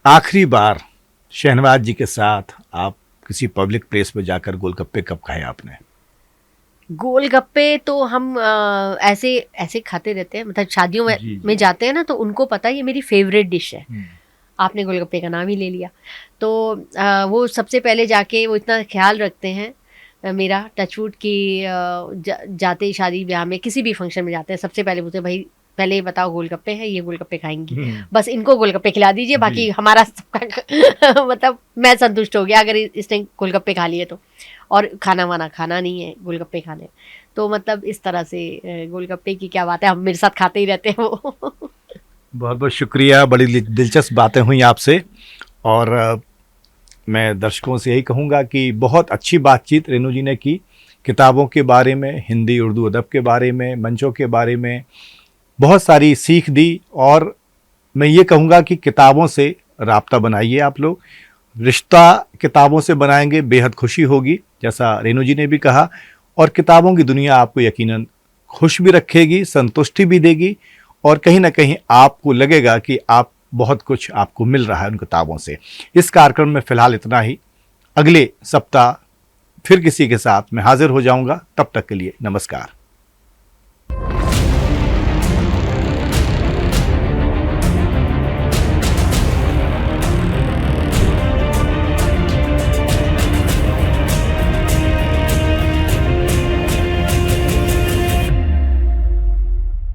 आखिरी बार शहनवाज जी के साथ आप किसी पब्लिक प्लेस पे जाकर गोलगप्पे कब खाए आपने? गोलगप्पे तो हम ऐसे ऐसे खाते रहते हैं, मतलब शादियों में जाते हैं ना, तो उनको पता है ये मेरी फेवरेट डिश है। आपने गोलगप्पे का नाम ही ले लिया, तो वो सबसे पहले जाके वो इतना ख्याल रखते हैं मेरा, टचवुड की जाते शादी ब्याह में किसी भी फंक्शन में जाते हैं, सबसे पहले बोलते हैं भाई पहले ये बताओ गोलगप्पे हैं, ये गोलगप्पे खाएंगी, बस इनको गोलगप्पे खिला दीजिए, बाकी हमारा सबका मतलब मैं संतुष्ट हो गया अगर इसने गोलगप्पे खा लिए तो, और खाना वाना खाना नहीं है, गोलगप्पे खाने। तो मतलब इस तरह से गोलगप्पे की क्या बात है, हम मेरे साथ खाते ही रहते हैं वो। बहुत बहुत शुक्रिया, बड़ी दिलचस्प बातें हुई आपसे, और मैं दर्शकों से यही कहूँगा कि बहुत अच्छी बातचीत रेणु जी ने की, किताबों के बारे में, हिंदी उर्दू अदब के बारे में, मंचों के बारे में बहुत सारी सीख दी। और मैं ये कहूँगा कि किताबों से राब्ता बनाइए आप लोग, रिश्ता किताबों से बनाएंगे बेहद खुशी होगी, जैसा रेणु जी ने भी कहा, और किताबों की दुनिया आपको यकीनन खुश भी रखेगी, संतुष्टि भी देगी, और कहीं ना कहीं आपको लगेगा कि आप बहुत कुछ आपको मिल रहा है उन किताबों से। इस कार्यक्रम में फ़िलहाल इतना ही, अगले सप्ताह फिर किसी के साथ मैं हाजिर हो जाऊंगा, तब तक के लिए नमस्कार।